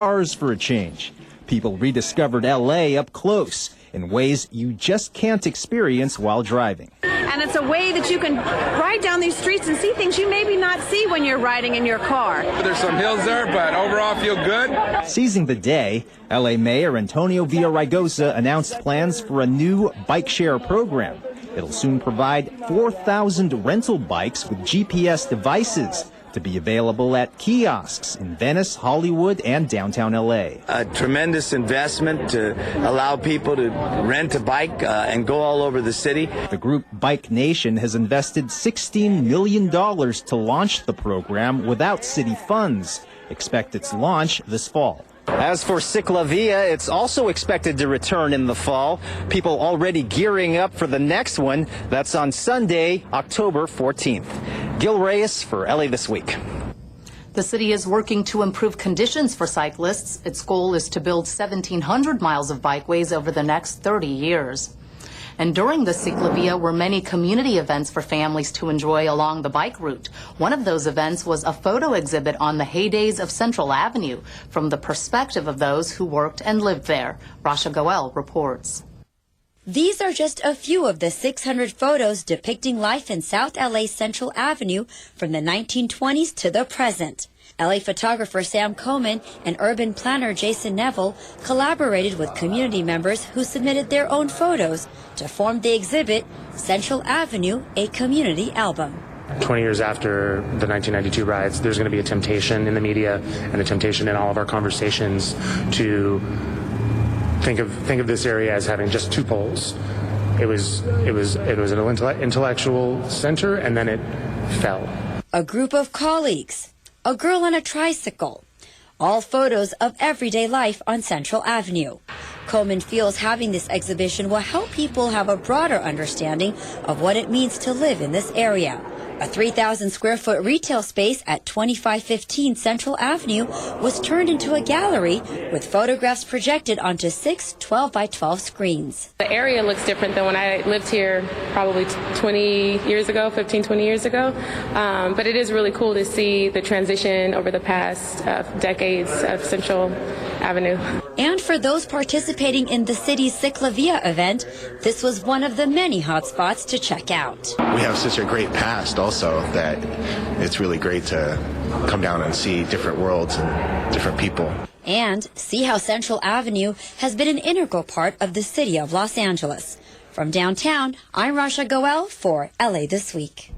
Cars for a change. People rediscovered LA up close in ways you just can't experience while driving. And it's a way that you can ride down these streets and see things you maybe not see when you're riding in your car. There's some hills there, but overall feel good. Seizing the day, LA Mayor Antonio Villaraigosa announced plans for a new bike share program. It'll soon provide 4,000 rental bikes with GPS devices to be available at kiosks in Venice, Hollywood, and downtown LA. A tremendous investment to allow people to rent a bike and go all over the city. The group Bike Nation has invested $16 million to launch the program without city funds. Expect its launch this fall. As for Ciclavia, it's also expected to return in the fall. People already gearing up for the next one. That's on Sunday, October 14th. Gil Reyes for LA This Week. The city is working to improve conditions for cyclists. Its goal is to build 1,700 miles of bikeways over the next 30 years. And during the Ciclavia were many community events for families to enjoy along the bike route. One of those events was a photo exhibit on the heydays of Central Avenue from the perspective of those who worked and lived there. Rasha Goel reports. These are just a few of the 600 photos depicting life in South LA's Central Avenue from the 1920s to the present. LA photographer Sam Coleman and urban planner Jason Neville collaborated with community members who submitted their own photos to form the exhibit Central Avenue, a Community Album. 20 years after the 1992 riots, there's going to be a temptation in the media and a temptation in all of our conversations to think of this area as having just two poles. It was an intellectual center, and then it fell. A group of colleagues, a girl on a tricycle, all photos of everyday life on Central Avenue. Coleman feels having this exhibition will help people have a broader understanding of what it means to live in this area. A 3,000 square foot retail space at 2515 Central Avenue was turned into a gallery with photographs projected onto 6 12 by 12 screens. The area looks different than when I lived here probably 20 years ago, 15, 20 years ago. But it is really cool to see the transition over the past decades of Central Avenue. And for those participating in the city's Ciclavia event, this was one of the many hot spots to check out. We have such a great past also that it's really great to come down and see different worlds and different people. And see how Central Avenue has been an integral part of the city of Los Angeles. From downtown, I'm Rasha Goel for LA This Week.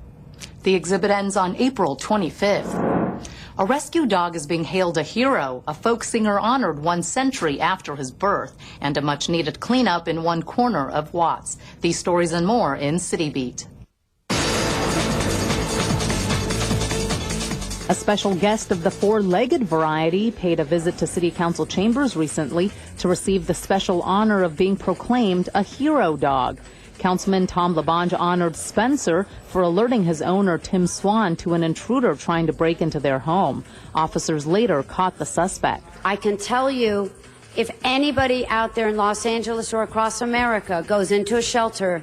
The exhibit ends on April 25th. A rescue dog is being hailed a hero, a folk singer honored 1 century after his birth, and a much-needed cleanup in one corner of Watts. These stories and more in City Beat. A special guest of the four-legged variety paid a visit to City Council chambers recently to receive the special honor of being proclaimed a hero dog. Councilman Tom LaBonge honored Spencer for alerting his owner, Tim Swan, to an intruder trying to break into their home. Officers later caught the suspect. I can tell you, if anybody out there in Los Angeles or across America goes into a shelter,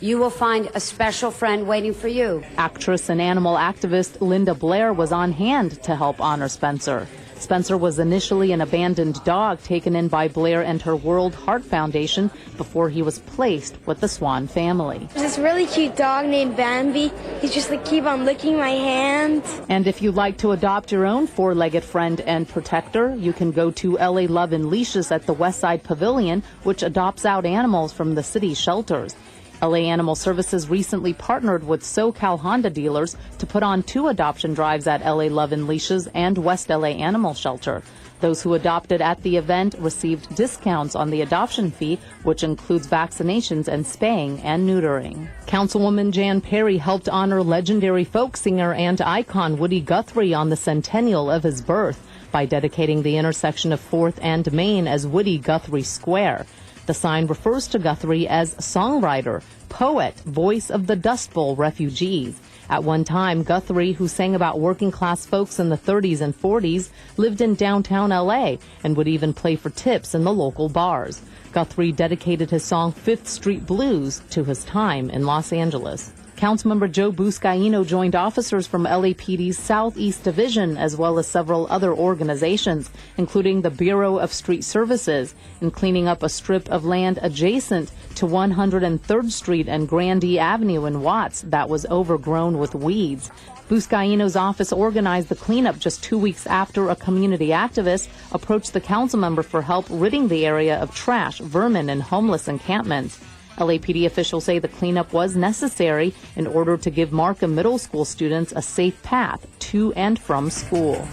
you will find a special friend waiting for you. Actress and animal activist Linda Blair was on hand to help honor Spencer. Spencer was initially an abandoned dog taken in by Blair and her World Heart Foundation before he was placed with the Swan family. There's this really cute dog named Bambi. He's just like keep on licking my hand. And if you'd like to adopt your own four-legged friend and protector, you can go to LA Love and Leashes at the Westside Pavilion, which adopts out animals from the city's shelters. LA Animal Services recently partnered with SoCal Honda dealers to put on 2 adoption drives at LA Love and Leashes and West LA Animal Shelter. Those who adopted at the event received discounts on the adoption fee, which includes vaccinations and spaying and neutering. Councilwoman Jan Perry helped honor legendary folk singer and icon Woody Guthrie on the centennial of his birth by dedicating the intersection of 4th and Main as Woody Guthrie Square. The sign refers to Guthrie as songwriter, poet, voice of the Dust Bowl refugees. At one time, Guthrie, who sang about working-class folks in the 30s and 40s, lived in downtown L.A. and would even play for tips in the local bars. Guthrie dedicated his song 5th Street Blues to his time in Los Angeles. Councilmember Joe Buscaino joined officers from LAPD's Southeast Division as well as several other organizations, including the Bureau of Street Services, in cleaning up a strip of land adjacent to 103rd Street and Grandee Avenue in Watts that was overgrown with weeds. Buscaino's office organized the cleanup just 2 weeks after a community activist approached the councilmember for help ridding the area of trash, vermin, and homeless encampments. LAPD officials say the cleanup was necessary in order to give Markham Middle School students a safe path to and from school.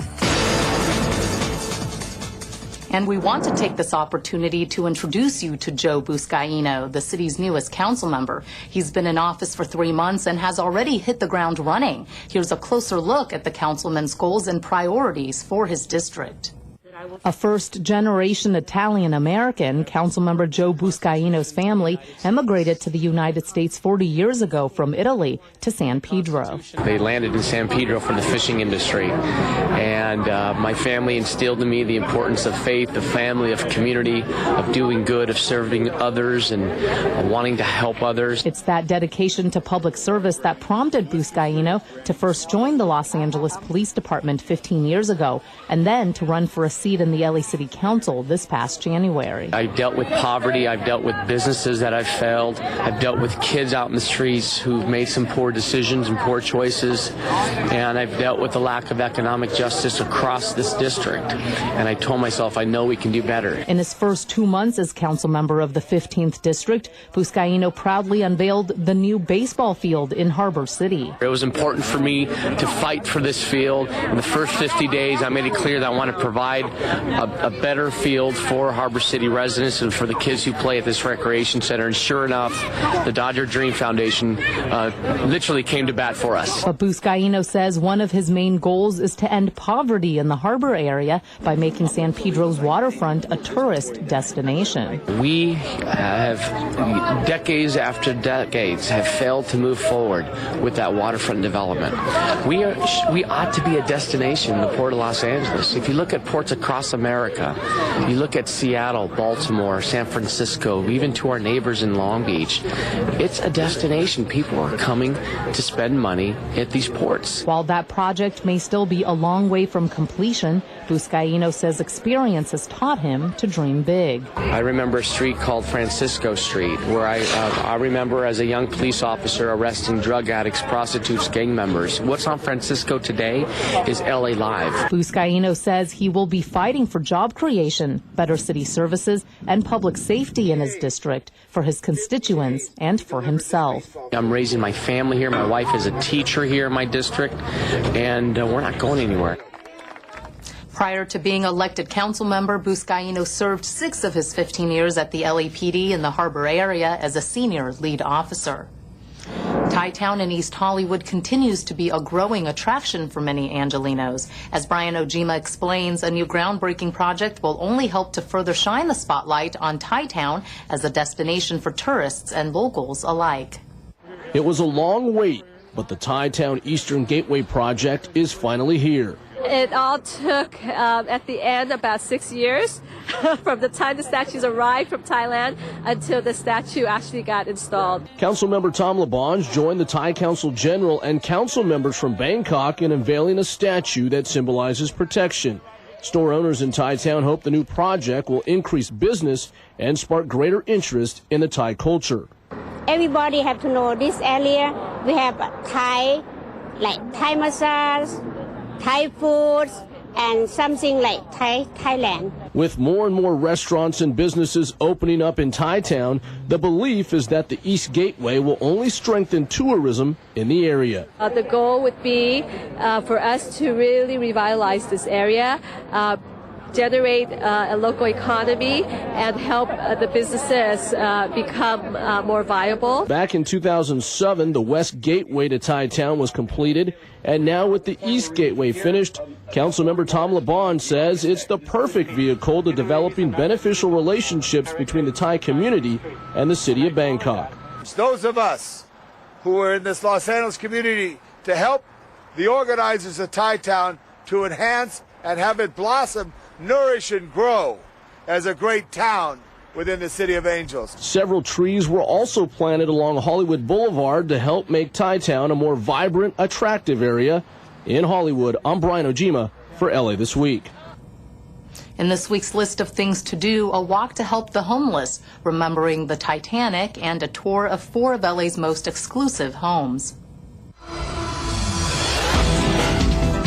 And we want to take this opportunity to introduce you to Joe Buscaino, the city's newest council member. He's been in office for 3 months and has already hit the ground running. Here's a closer look at the councilman's goals and priorities for his district. A first-generation Italian-American, Councilmember Joe Buscaino's family emigrated to the United States 40 years ago from Italy to San Pedro. They landed in San Pedro from the fishing industry, and my family instilled in me the importance of faith, of family, of community, of doing good, of serving others, and wanting to help others. It's that dedication to public service that prompted Buscaino to first join the Los Angeles Police Department 15 years ago, and then to run for a seat in the LA City Council this past January. I've dealt with poverty. I've dealt with businesses that have failed. I've dealt with kids out in the streets who've made some poor decisions and poor choices. And I've dealt with the lack of economic justice across this district. And I told myself, I know we can do better. In his first 2 months as council member of the 15th District, Buscaino proudly unveiled the new baseball field in Harbor City. It was important for me to fight for this field. In the first 50 days, I made it clear that I want to provide a better field for Harbor City residents and for the kids who play at this recreation center. And sure enough, the Dodger Dream Foundation literally came to bat for us. But Buscaino says one of his main goals is to end poverty in the harbor area by making San Pedro's waterfront a tourist destination. We have, decades after decades, have failed to move forward with that waterfront development. We ought to be a destination in the Port of Los Angeles. If you look at ports across America, you look at Seattle, Baltimore, San Francisco, even to our neighbors in Long Beach, it's a destination. People are coming to spend money at these ports. While that project may still be a long way from completion, Buscaino says experience has taught him to dream big. I remember a street called Francisco Street, where I remember as a young police officer arresting drug addicts, prostitutes, gang members. What's on Francisco today is LA Live. Buscaino says he will be fighting for job creation, better city services, and public safety in his district for his constituents and for himself. I'm raising my family here. My wife is a teacher here in my district, and we're not going anywhere. Prior to being elected council member, Buscaino served 6 of his 15 years at the LAPD in the Harbor area as a senior lead officer. Thai-town in East Hollywood continues to be a growing attraction for many Angelenos. As Brian Ojima explains, a new groundbreaking project will only help to further shine the spotlight on Thai-town as a destination for tourists and locals alike. It was a long wait, but the Thai-town Eastern Gateway project is finally here. It all took, at the end, about 6 years from the time the statues arrived from Thailand until the statue actually got installed. Councilmember Tom Labange joined the Thai Council General and council members from Bangkok in unveiling a statue that symbolizes protection. Store owners in Thai town hope the new project will increase business and spark greater interest in the Thai culture. Everybody have to know this area. We have Thai, like Thai massage, Thai foods, and something like Thailand. With more and more restaurants and businesses opening up in Thai town, the belief is that the East Gateway will only strengthen tourism in the area. The goal would be for us to really revitalize this area, generate a local economy, and help the businesses become more viable. Back in 2007, the West Gateway to Thai town was completed, and now with the East Gateway finished, Councilmember Tom Labange says it's the perfect vehicle to developing beneficial relationships between the Thai community and the city of Bangkok. It's those of us who are in this Los Angeles community to help the organizers of Thai town to enhance and have it blossom, nourish, and grow as a great town within the city of Angels. Several trees were also planted along Hollywood Boulevard to help make Thai-Town a more vibrant, attractive area. In Hollywood, I'm Brian Ojima for LA This Week. In this week's list of things to do, a walk to help the homeless, remembering the Titanic, and a tour of 4 of LA's most exclusive homes.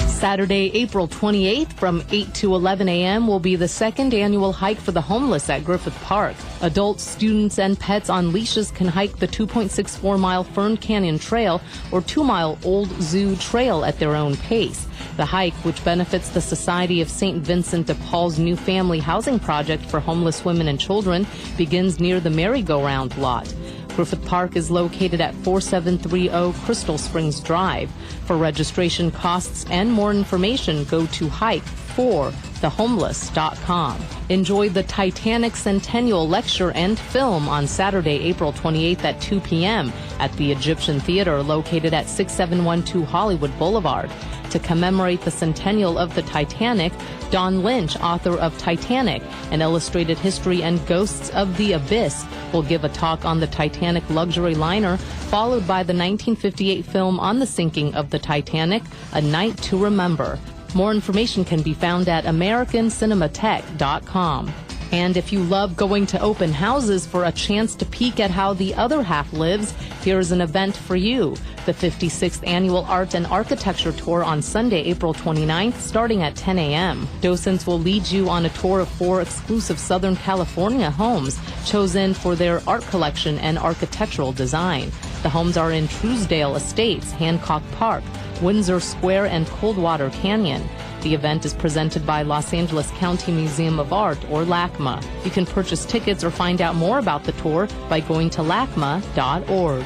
Saturday, April 28th from 8 to 11 a.m. will be the 2nd annual Hike for the Homeless at Griffith Park. Adults, students, and pets on leashes can hike the 2.64-mile Fern Canyon Trail or 2-mile Old Zoo Trail at their own pace. The hike, which benefits the Society of St. Vincent de Paul's new family housing project for homeless women and children, begins near the merry-go-round lot. Griffith Park is located at 4730 Crystal Springs Drive. For registration costs and more information, go to hikeforthehomeless.com. Enjoy the Titanic Centennial Lecture and Film on Saturday, April 28th at 2 p.m. at the Egyptian Theater located at 6712 Hollywood Boulevard. To commemorate the centennial of the Titanic, Don Lynch, author of Titanic, An Illustrated History and Ghosts of the Abyss, will give a talk on the Titanic luxury liner, followed by the 1958 film on the sinking of the Titanic, A Night to Remember. More information can be found at americancinematheque.com. And if you love going to open houses for a chance to peek at how the other half lives, here's an event for you. The 56th Annual Art and Architecture Tour on Sunday, April 29th, starting at 10 a.m. Docents will lead you on a tour of 4 exclusive Southern California homes, chosen for their art collection and architectural design. The homes are in Truesdale Estates, Hancock Park, Windsor Square, and Coldwater Canyon. The event is presented by Los Angeles County Museum of Art, or LACMA. You can purchase tickets or find out more about the tour by going to lacma.org.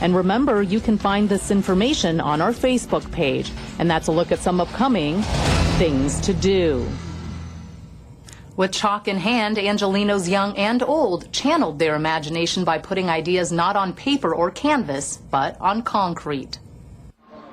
And remember, you can find this information on our Facebook page. And that's a look at some upcoming things to do. With chalk in hand, Angelenos young and old channeled their imagination by putting ideas not on paper or canvas, but on concrete.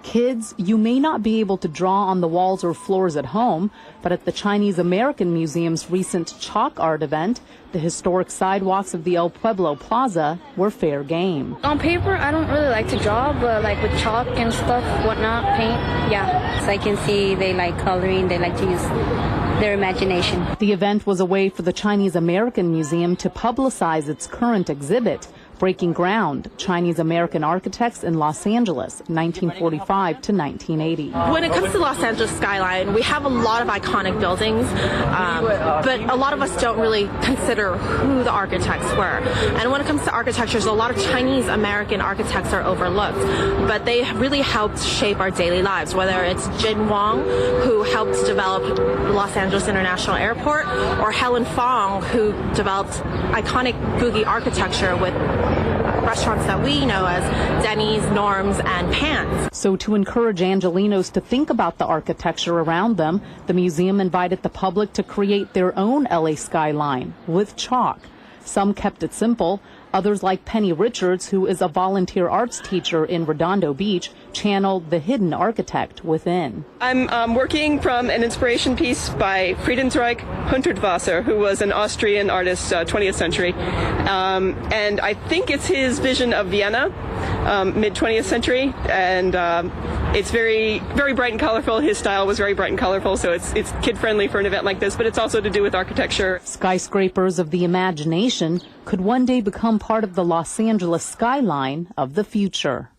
Kids, you may not be able to draw on the walls or floors at home, but at the Chinese American Museum's recent chalk art event, the historic sidewalks of the El Pueblo Plaza were fair game. On paper, I don't really like to draw, but like with chalk and stuff, whatnot, paint, yeah. So I can see they like coloring, they like to use their imagination. The event was a way for the Chinese American Museum to publicize its current exhibit, Breaking Ground, Chinese American Architects in Los Angeles, 1945 to 1980. When it comes to the Los Angeles skyline, we have a lot of iconic buildings, but a lot of us don't really consider who the architects were. And when it comes to architecture, a lot of Chinese American architects are overlooked, but they really helped shape our daily lives, whether it's Jin Wang, who helped develop Los Angeles International Airport, or Helen Fong, who developed iconic Googie architecture with restaurants that we know as Denny's, Norm's, and Pan's. So to encourage Angelenos to think about the architecture around them, the museum invited the public to create their own LA skyline with chalk. Some kept it simple. Others, like Penny Richards, who is a volunteer arts teacher in Redondo Beach, channeled the hidden architect within. I'm working from an inspiration piece by Friedensreich Hundertwasser, who was an Austrian artist, 20th century. And I think it's his vision of Vienna, mid-20th century. And it's very, very bright and colorful. His style was very bright and colorful, so it's kid-friendly for an event like this, but it's also to do with architecture. Skyscrapers of the imagination could one day become part of the Los Angeles skyline of the future.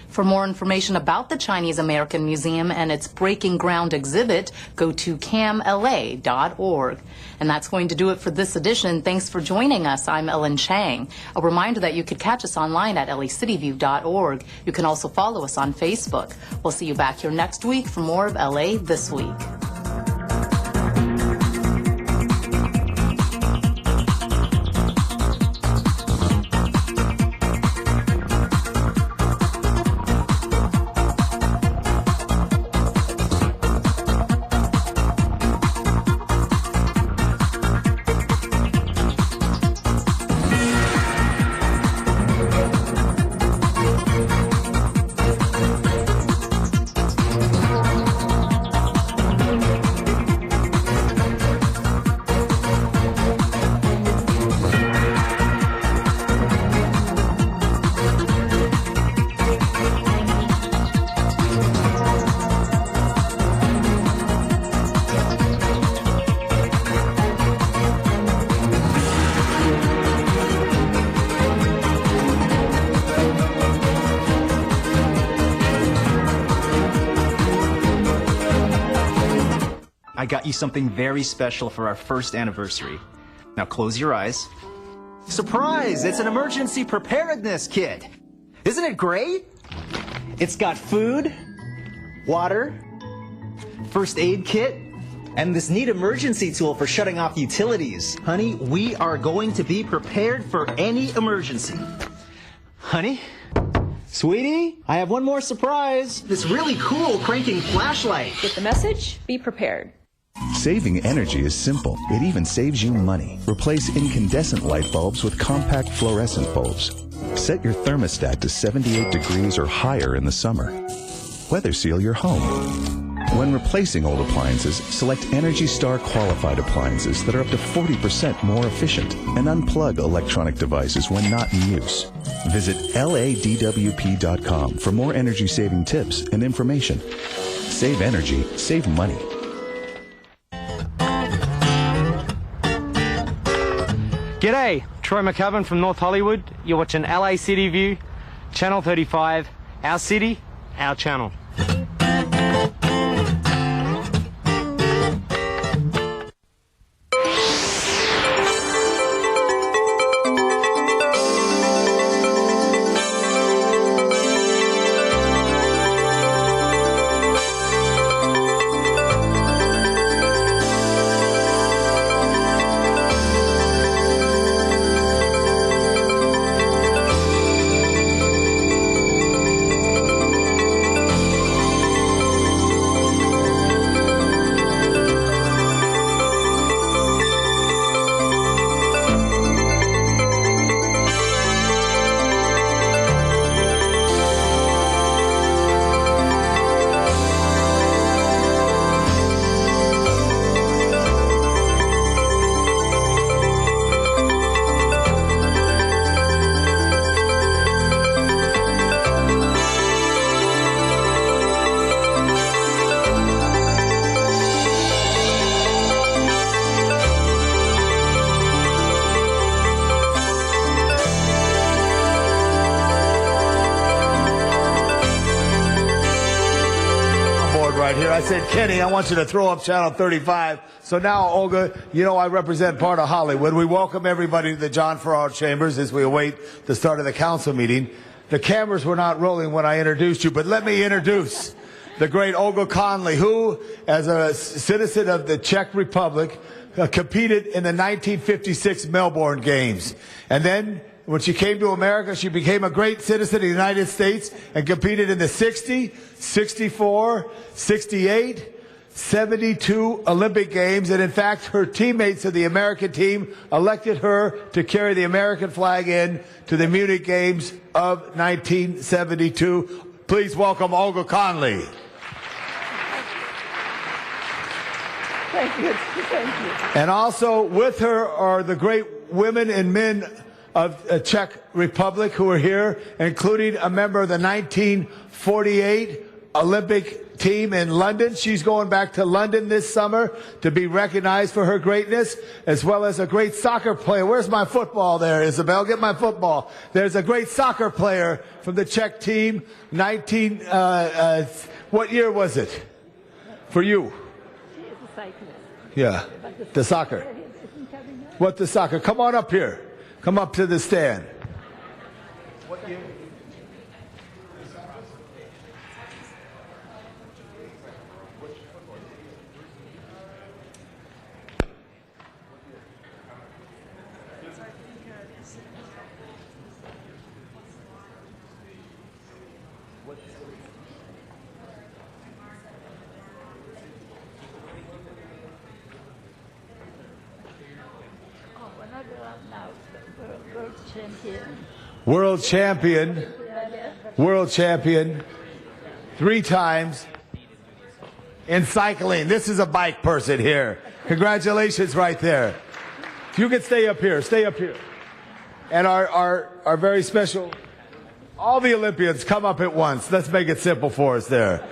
For more information about the Chinese American Museum and its Breaking Ground exhibit, go to camla.org. And that's going to do it for this edition. Thanks for joining us. I'm Ellen Chang. A reminder that you could catch us online at lacityview.org. You can also follow us on Facebook. We'll see you back here next week for more of LA This Week. I got you something very special for our first anniversary. Now close your eyes. Surprise! It's an emergency preparedness kit. Isn't it great? It's got food, water, first aid kit, and this neat emergency tool for shutting off utilities. Honey, we are going to be prepared for any emergency. Honey? Sweetie, I have one more surprise. This really cool cranking flashlight. Get the message, be prepared. Saving energy is simple. It even saves you money. Replace incandescent light bulbs with compact fluorescent bulbs. Set your thermostat to 78 degrees or higher in the summer. Weather seal your home. When replacing old appliances, select Energy Star qualified appliances that are up to 40% more efficient and unplug electronic devices when not in use. Visit ladwp.com for more energy saving tips and information. Save energy, save money. G'day, Troy McCubbin from North Hollywood. You're watching LA City View, Channel 35, our city, our channel. I said, Kenny, I want you to throw up Channel 35. So now, Olga, you know I represent part of Hollywood. We welcome everybody to the John Farrar Chambers as we await the start of the council meeting. The cameras were not rolling when I introduced you, but let me introduce the great Olga Conley, who, as a citizen of the Czech Republic, competed in the 1956 Melbourne Games. And then, when she came to America, she became a great citizen of the United States and competed in the 60, 64, 68, 72 Olympic Games. And in fact, her teammates of the American team elected her to carry the American flag in to the Munich Games of 1972. Please welcome Olga Conley. Thank you. Thank you. And also with her are the great women and men of the Czech Republic who are here, including a member of the 1948 Olympic team in London. She's going back to London this summer to be recognized for her greatness, as well as a great soccer player. Where's my football there, Isabel? Get my football. There's a great soccer player from the Czech team. What year was it for you? Yeah, the soccer. What the soccer? Come on up here. Come up to the stand. What year? World champion. World champion. 3 times in cycling. This is a bike person here. Congratulations right there. You can stay up here. Stay up here. And our very special, all the Olympians come up at once. Let's make it simple for us there.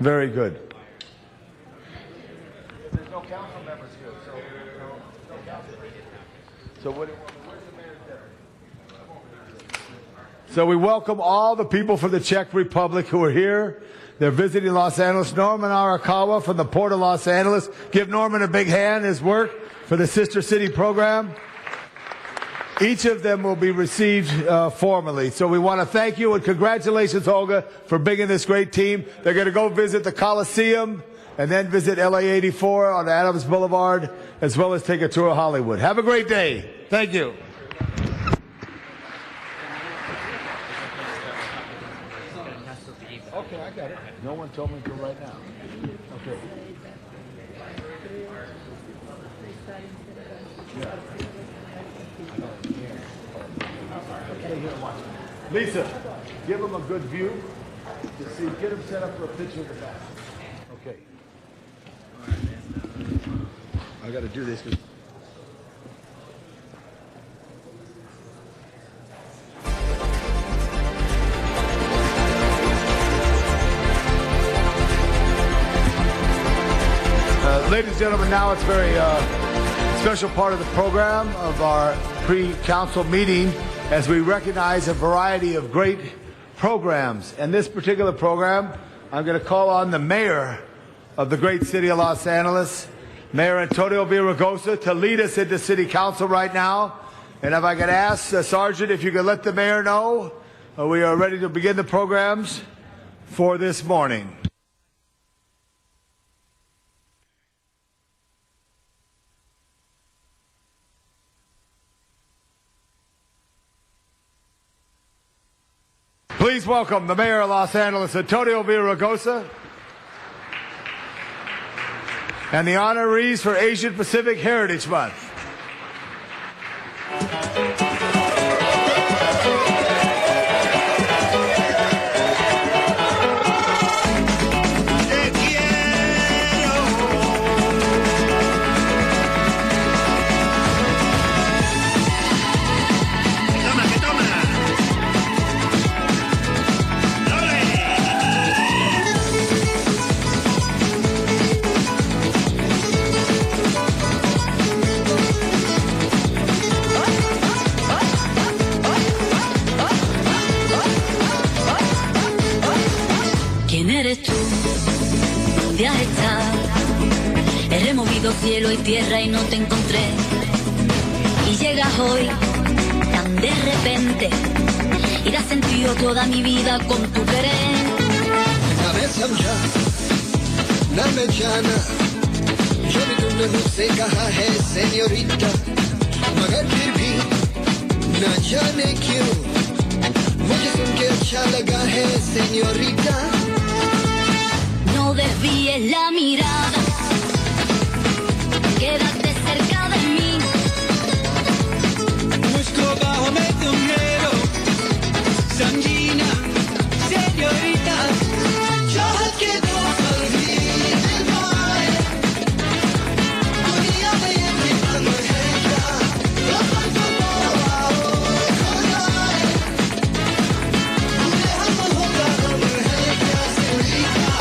Very good. There's no council members here, so no council. So where's the mayor there? So we welcome all the people from the Czech Republic who are here They're visiting Los Angeles. Norman Arakawa from the Port of Los Angeles. Give Norman a big hand, his work for the Sister City program. Each of them will be received formally. So we want to thank you and congratulations, Olga, for bringing this great team. They're going to go visit the Coliseum and then visit LA 84 on Adams Boulevard, as well as take a tour of Hollywood. Have a great day. Thank you. Okay, I got it. No one told me until right now. Okay. Lisa, give them a good view to see. Get them set up for a picture of the back. Okay. I got to do this. Ladies and gentlemen, now it's a very special part of the program of our pre-council meeting as we recognize a variety of great programs. And this particular program, I'm going to call on the mayor of the great city of Los Angeles, Mayor Antonio Villaraigosa, to lead us into city council right now. And if I could ask Sergeant if you could let the mayor know we are ready to begin the programs for this morning. Please welcome the mayor of Los Angeles, Antonio Villaraigosa, and the honorees for Asian Pacific Heritage Month. ¿Dónde has estado? He removido cielo y tierra y no te encontré. Y llegas hoy tan de repente y te has sentido toda mi vida con tu querer. Nabe samjha, na main jana, jo bhi tumne mujhse kaha hai señorita, magar phir bhi na jaane kyun mujhe sunke acha laga hai señorita. No desvíes la mirada, quédate cerca de mí. Musko baho mein tumhero, samjhina, señorita. Chahat ke do qalbi dilwaye, duniya mein ye betam hai kya? Rafal ko baao kho jaye, mujhe hum hoga hum hai kya señorita.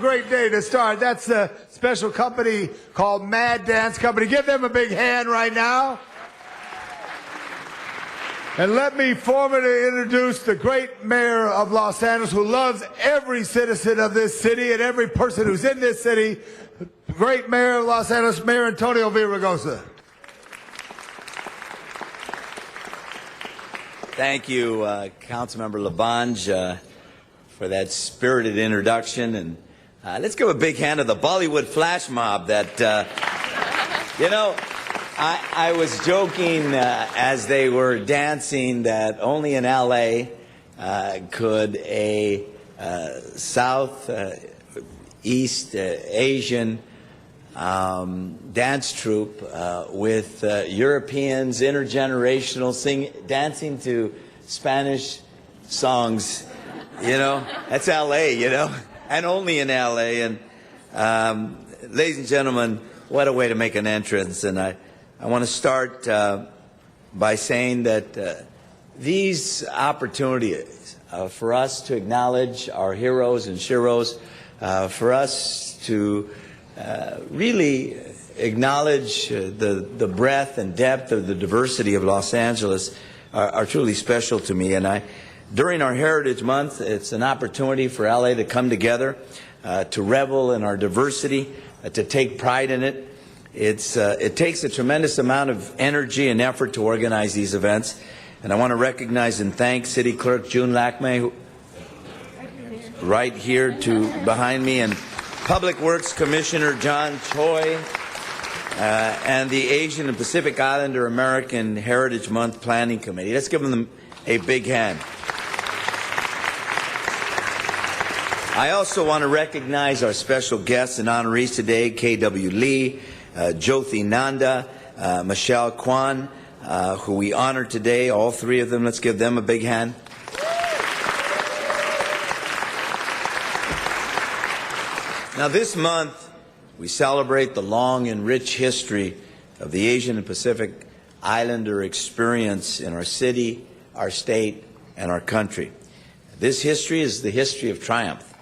great day to start. That's a special company called Mad Dance Company. Give them a big hand right now. And let me formally introduce the great mayor of Los Angeles, who loves every citizen of this city and every person who's in this city. The great mayor of Los Angeles, Mayor Antonio Villaraigosa. Thank you, Councilmember Labange, for that spirited introduction. And let's give a big hand to the Bollywood flash mob that, you know, I was joking as they were dancing that only in L.A. Could a Southeast Asian dance troupe with Europeans, intergenerational, dancing to Spanish songs. You know, that's L.A., you know, and only in L.A. And ladies and gentlemen, what a way to make an entrance. And I want to start by saying that these opportunities for us to acknowledge our heroes and sheroes, for us to really acknowledge the breadth and depth of the diversity of Los Angeles are truly special to me. And during our Heritage Month, it's an opportunity for LA to come together, to revel in our diversity, to take pride in it. It takes a tremendous amount of energy and effort to organize these events. And I want to recognize and thank City Clerk June Lakme, right here behind me, and Public Works Commissioner John Choi, and the Asian and Pacific Islander American Heritage Month Planning Committee. Let's give them a big hand. I also want to recognize our special guests and honorees today, K.W. Lee, Jyothi Nanda, Michelle Kwan, who we honor today, all three of them. Let's give them a big hand. Now, this month, we celebrate the long and rich history of the Asian and Pacific Islander experience in our city, our state, and our country. This history is the history of triumph,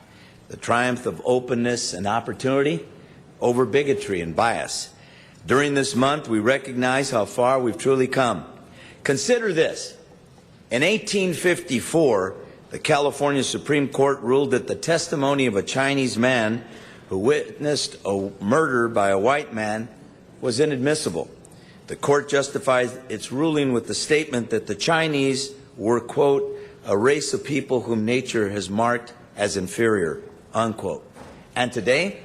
the triumph of openness and opportunity over bigotry and bias. During this month, we recognize how far we've truly come. Consider this. In 1854, the California Supreme Court ruled that the testimony of a Chinese man who witnessed a murder by a white man was inadmissible. The court justified its ruling with the statement that the Chinese were, quote, a race of people whom nature has marked as inferior, unquote. And today?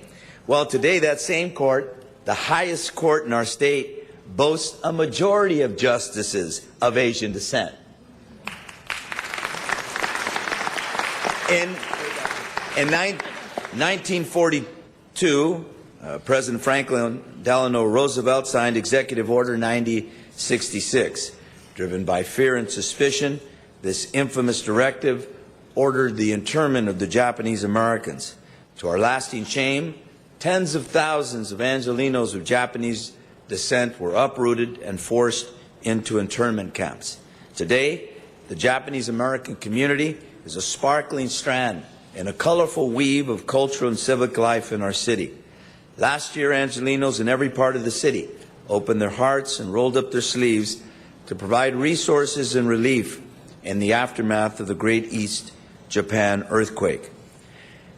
Well, today that same court, the highest court in our state, boasts a majority of justices of Asian descent. In 1942, President Franklin Delano Roosevelt signed Executive Order 9066. Driven by fear and suspicion, this infamous directive ordered the internment of the Japanese Americans. To our lasting shame, tens of thousands of Angelenos of Japanese descent were uprooted and forced into internment camps. Today, the Japanese American community is a sparkling strand in a colorful weave of cultural and civic life in our city. Last year, Angelenos in every part of the city opened their hearts and rolled up their sleeves to provide resources and relief in the aftermath of the Great East Japan earthquake.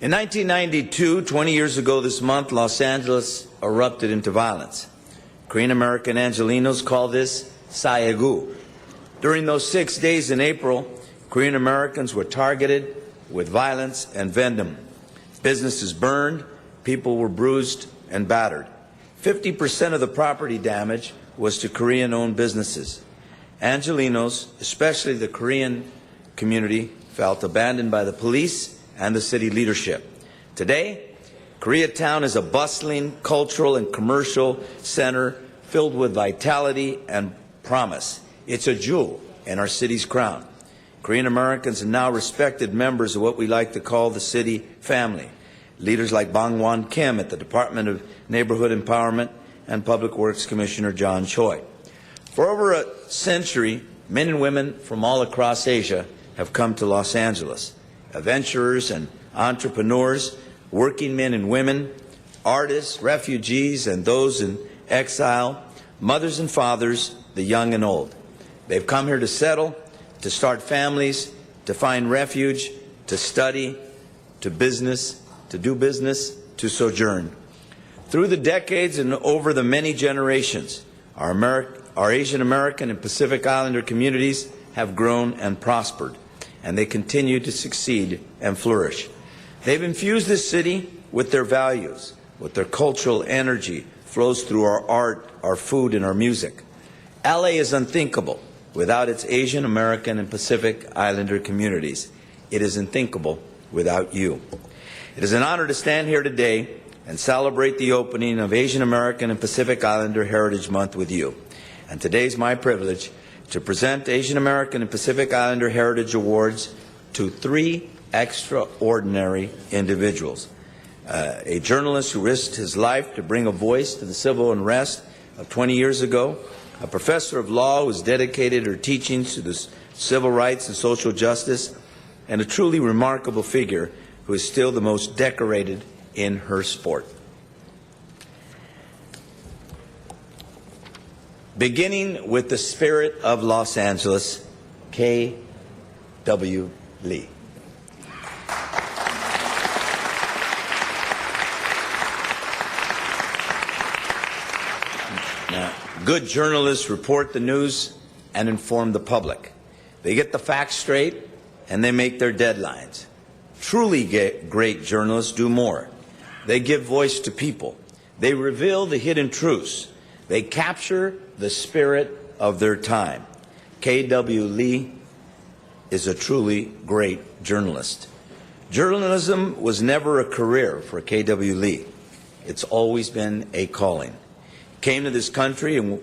In 1992, 20 years ago this month, Los Angeles erupted into violence. Korean American Angelenos call this Sayagu. During those 6 days in April, Korean Americans were targeted with violence and venom. Businesses burned, people were bruised and battered. 50% of the property damage was to Korean-owned businesses. Angelenos, especially the Korean community, felt abandoned by the police and the city leadership. Today, Koreatown is a bustling cultural and commercial center filled with vitality and promise. It's a jewel in our city's crown. Korean Americans are now respected members of what we like to call the city family. Leaders like Bang Won Kim at the Department of Neighborhood Empowerment and Public Works Commissioner John Choi. For over a century, men and women from all across Asia have come to Los Angeles. Adventurers and entrepreneurs working men and women, artists, refugees, and those in exile, mothers and fathers, the young and old. They've come here to settle, to start families, to find refuge, to study, to business, to do business, to sojourn. Through the decades and over the many generations, our Asian American and Pacific Islander communities have grown and prospered, and they continue to succeed and flourish. They've infused this city with their values, with their cultural energy flows through our art, our food, and our music. LA is unthinkable without its Asian American and Pacific Islander communities. It is unthinkable without you. It is an honor to stand here today and celebrate the opening of Asian American and Pacific Islander Heritage Month with you. And today's my privilege to present Asian American and Pacific Islander Heritage Awards to 3 extraordinary individuals. A journalist who risked his life to bring a voice to the civil unrest of 20 years ago, a professor of law who has dedicated her teachings to the civil rights and social justice, and a truly remarkable figure who is still the most decorated in her sport. Beginning with the spirit of Los Angeles, K.W. Lee. Now, good journalists report the news and inform the public. They get the facts straight and they make their deadlines. Truly great journalists do more. They give voice to people. They reveal the hidden truths. They capture the spirit of their time. K.W. Lee is a truly great journalist. Journalism was never a career for K.W. Lee. It's always been a calling. He came to this country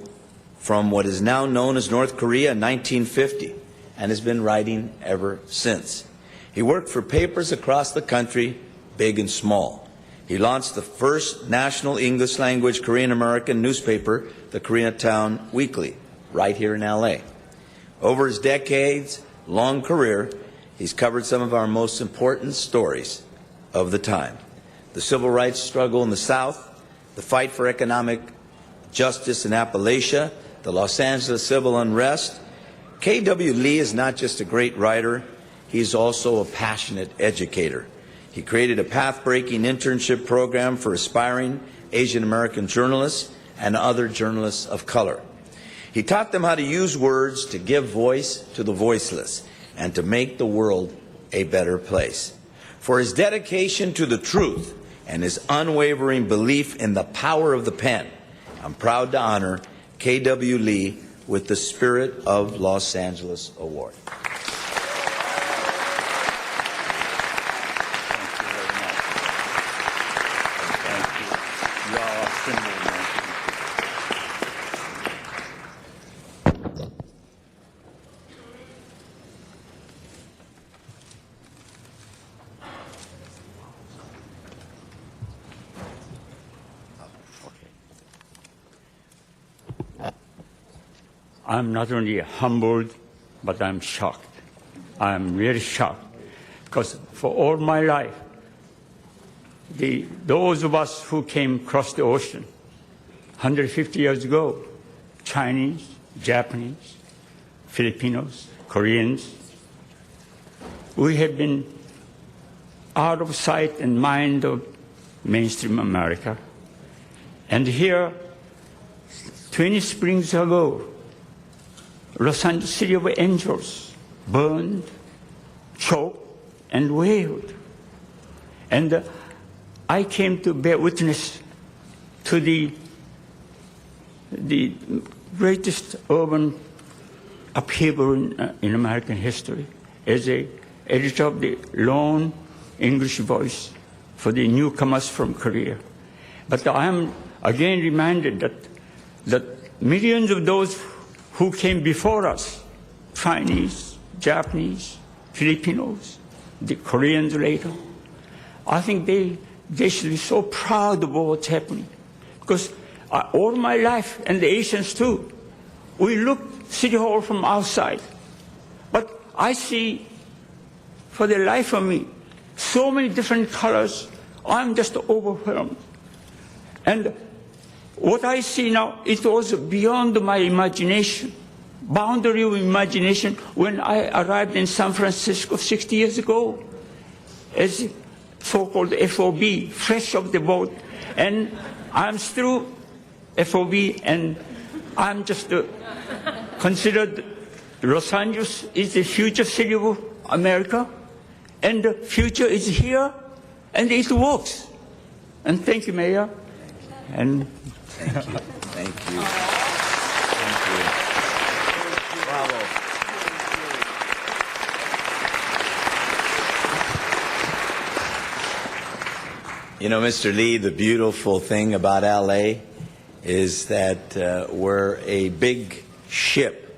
from what is now known as North Korea in 1950 and has been writing ever since. He worked for papers across the country, big and small. He launched the first national English-language Korean-American newspaper, the Koreatown Weekly, right here in L.A. Over his decades-long career, he's covered some of our most important stories of the time. The civil rights struggle in the South, the fight for economic justice in Appalachia, the Los Angeles civil unrest. K.W. Lee is not just a great writer, he's also a passionate educator. He created a path-breaking internship program for aspiring Asian American journalists and other journalists of color. He taught them how to use words to give voice to the voiceless and to make the world a better place. For his dedication to the truth and his unwavering belief in the power of the pen, I'm proud to honor K.W. Lee with the Spirit of Los Angeles Award. I'm not only humbled, but I'm shocked. I'm really shocked because for all my life, those of us who came across the ocean 150 years ago, Chinese, Japanese, Filipinos, Koreans, we have been out of sight and mind of mainstream America. And here, 20 springs ago, Los Angeles City of Angels burned, choked, and wailed. And I came to bear witness to the greatest urban upheaval in American history as an editor of the lone English voice for the newcomers from Korea. But I am again reminded that millions of those who came before us, Chinese, Japanese, Filipinos, the Koreans later, I think they should be so proud of what's happening. Because all my life, and the Asians too, we look City Hall from outside. But I see, for the life of me, so many different colors I'm just overwhelmed. And what I see now, it was beyond my imagination, boundary of imagination, when I arrived in San Francisco 60 years ago as so-called FOB, fresh off the boat. And I'm still FOB, and I'm just considered Los Angeles is the future city of America, and the future is here, and it works. And thank you, Mayor. And thank you. Thank you. Thank you. Bravo. You know, Mr. Lee, the beautiful thing about LA is that we're a big ship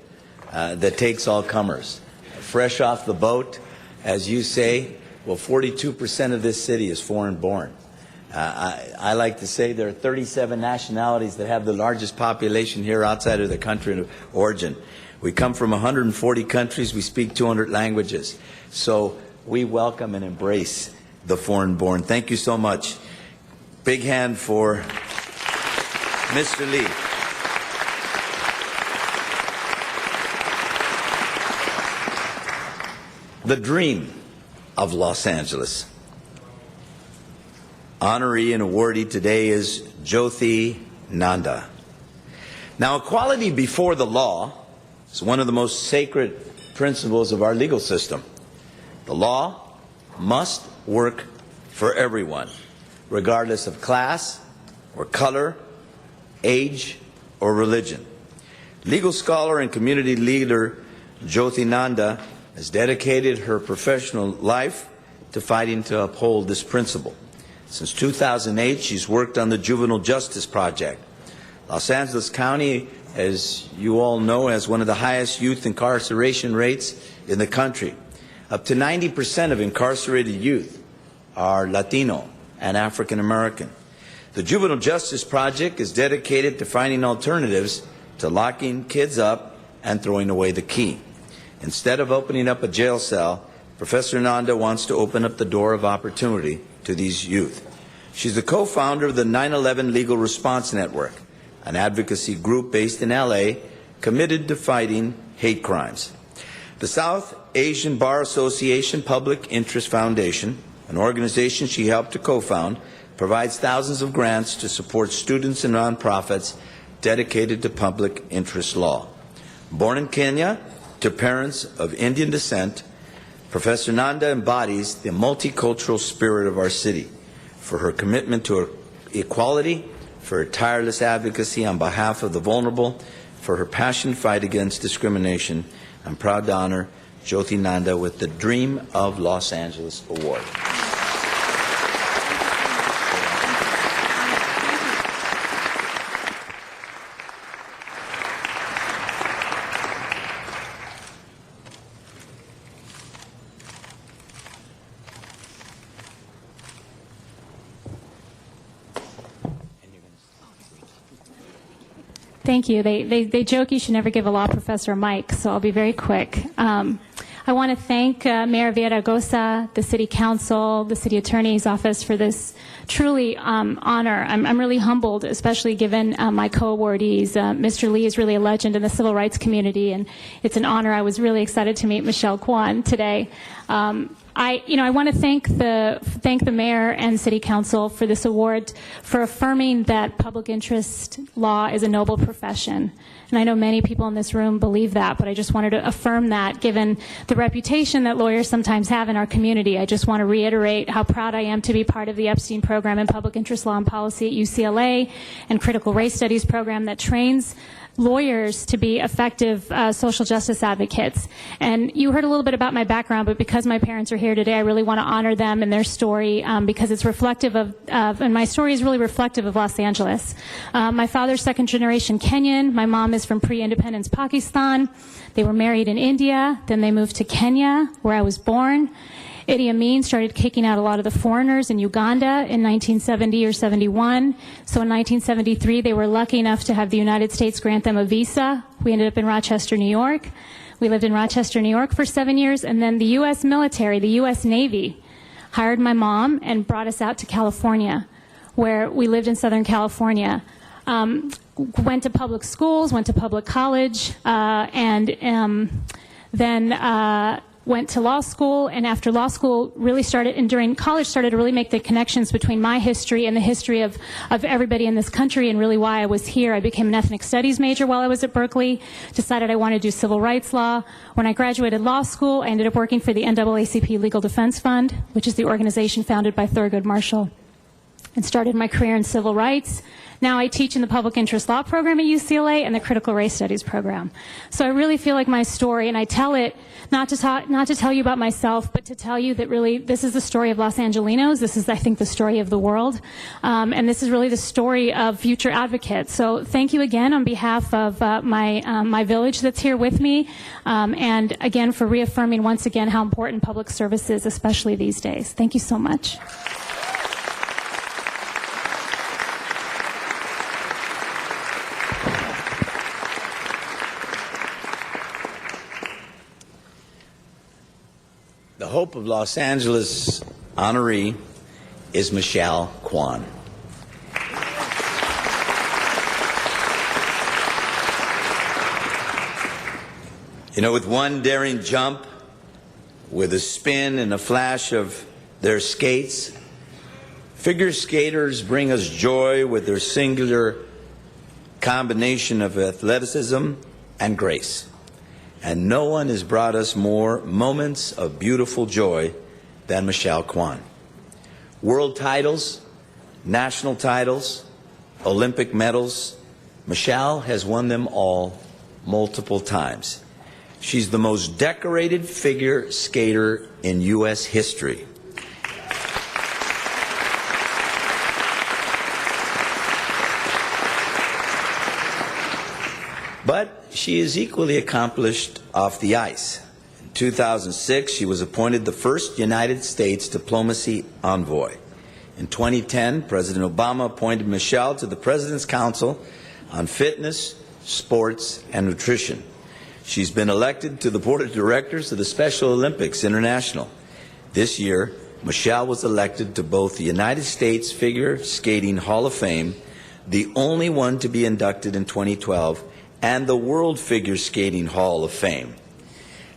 that takes all comers. Fresh off the boat, as you say, well, 42% of this city is foreign born. I like to say there are 37 nationalities that have the largest population here outside of the country of origin. We come from 140 countries. We speak 200 languages. So we welcome and embrace the foreign born. Thank you so much. Big hand for Mr. Lee. The dream of Los Angeles. Honoree and awardee today is Jyothi Nanda. Now, equality before the law is one of the most sacred principles of our legal system. The law must work for everyone, regardless of class or color, age or religion. Legal scholar and community leader Jyothi Nanda has dedicated her professional life to fighting to uphold this principle. Since 2008, she's worked on the Juvenile Justice Project. Los Angeles County, as you all know, has one of the highest youth incarceration rates in the country. Up to 90% of incarcerated youth are Latino and African American. The Juvenile Justice Project is dedicated to finding alternatives to locking kids up and throwing away the key. Instead of opening up a jail cell, Professor Nanda wants to open up the door of opportunity to these youth. She's the co-founder of the 9/11 Legal Response Network, an advocacy group based in LA committed to fighting hate crimes. The South Asian Bar Association Public Interest Foundation, an organization she helped to co-found, provides thousands of grants to support students and nonprofits dedicated to public interest law. Born in Kenya to parents of Indian descent, Professor Nanda embodies the multicultural spirit of our city. For her commitment to equality, for her tireless advocacy on behalf of the vulnerable, for her passionate fight against discrimination, I'm proud to honor Jyothi Nanda with the Dream of Los Angeles Award. Thank you. They joke you should never give a law professor a mic, so I'll be very quick. I want to thank Mayor Villaraigosa, the City Council, the City Attorney's Office for this truly honor. I'm really humbled, especially given my co-awardees. Mr. Lee is really a legend in the civil rights community, and it's an honor. I was really excited to meet Michelle Kwan today. I want to thank the mayor and city council for this award, for affirming that public interest law is a noble profession. And I know many people in this room believe that, but I just wanted to affirm that, given the reputation that lawyers sometimes have in our community. I just want to reiterate how proud I am to be part of the Epstein program in public interest law and policy at UCLA, and critical race studies program that trains lawyers to be effective social justice advocates. And you heard a little bit about my background, but because my parents are here today, I really want to honor them and their story, because it's reflective of and my story is really reflective of Los Angeles. My father's second generation Kenyan. My mom is from pre-independence Pakistan. They were married in India. Then they moved to Kenya, where I was born. Idi Amin started kicking out a lot of the foreigners in Uganda in 1970 or 71. So in 1973, they were lucky enough to have the United States grant them a visa. We ended up in Rochester, New York. We lived in Rochester, New York for 7 years, and then the U.S. military, the U.S. Navy, hired my mom and brought us out to California, where we lived in Southern California. Went to public schools, went to public college, and then went to law school, and after law school really started, and during college started to really make the connections between my history and the history of everybody in this country, and really why I was here. I became an ethnic studies major while I was at Berkeley, decided I wanted to do civil rights law. When I graduated law school, I ended up working for the NAACP Legal Defense Fund, which is the organization founded by Thurgood Marshall, and started my career in civil rights. Now I teach in the public interest law program at UCLA and the critical race studies program. So I really feel like my story, and I tell it not to tell you about myself, but to tell you that really this is the story of Los Angelinos. This is, I think, the story of the world. And this is really the story of future advocates. So thank you again on behalf of my village that's here with me. And again, for reaffirming once again how important public service is, especially these days. Thank you so much. The Hope of Los Angeles honoree is Michelle Kwan. You know, with one daring jump, with a spin and a flash of their skates, figure skaters bring us joy with their singular combination of athleticism and grace. And no one has brought us more moments of beautiful joy than Michelle Kwan. World titles, national titles, Olympic medals, Michelle has won them all multiple times. She's the most decorated figure skater in U.S. history. But she is equally accomplished off the ice. In 2006, she was appointed the first United States diplomacy envoy. In 2010, President Obama appointed Michelle to the President's Council on Fitness, Sports, and Nutrition. She's been elected to the Board of Directors of the Special Olympics International. This year, Michelle was elected to both the United States Figure Skating Hall of Fame, the only one to be inducted in 2012, and the World Figure Skating Hall of Fame.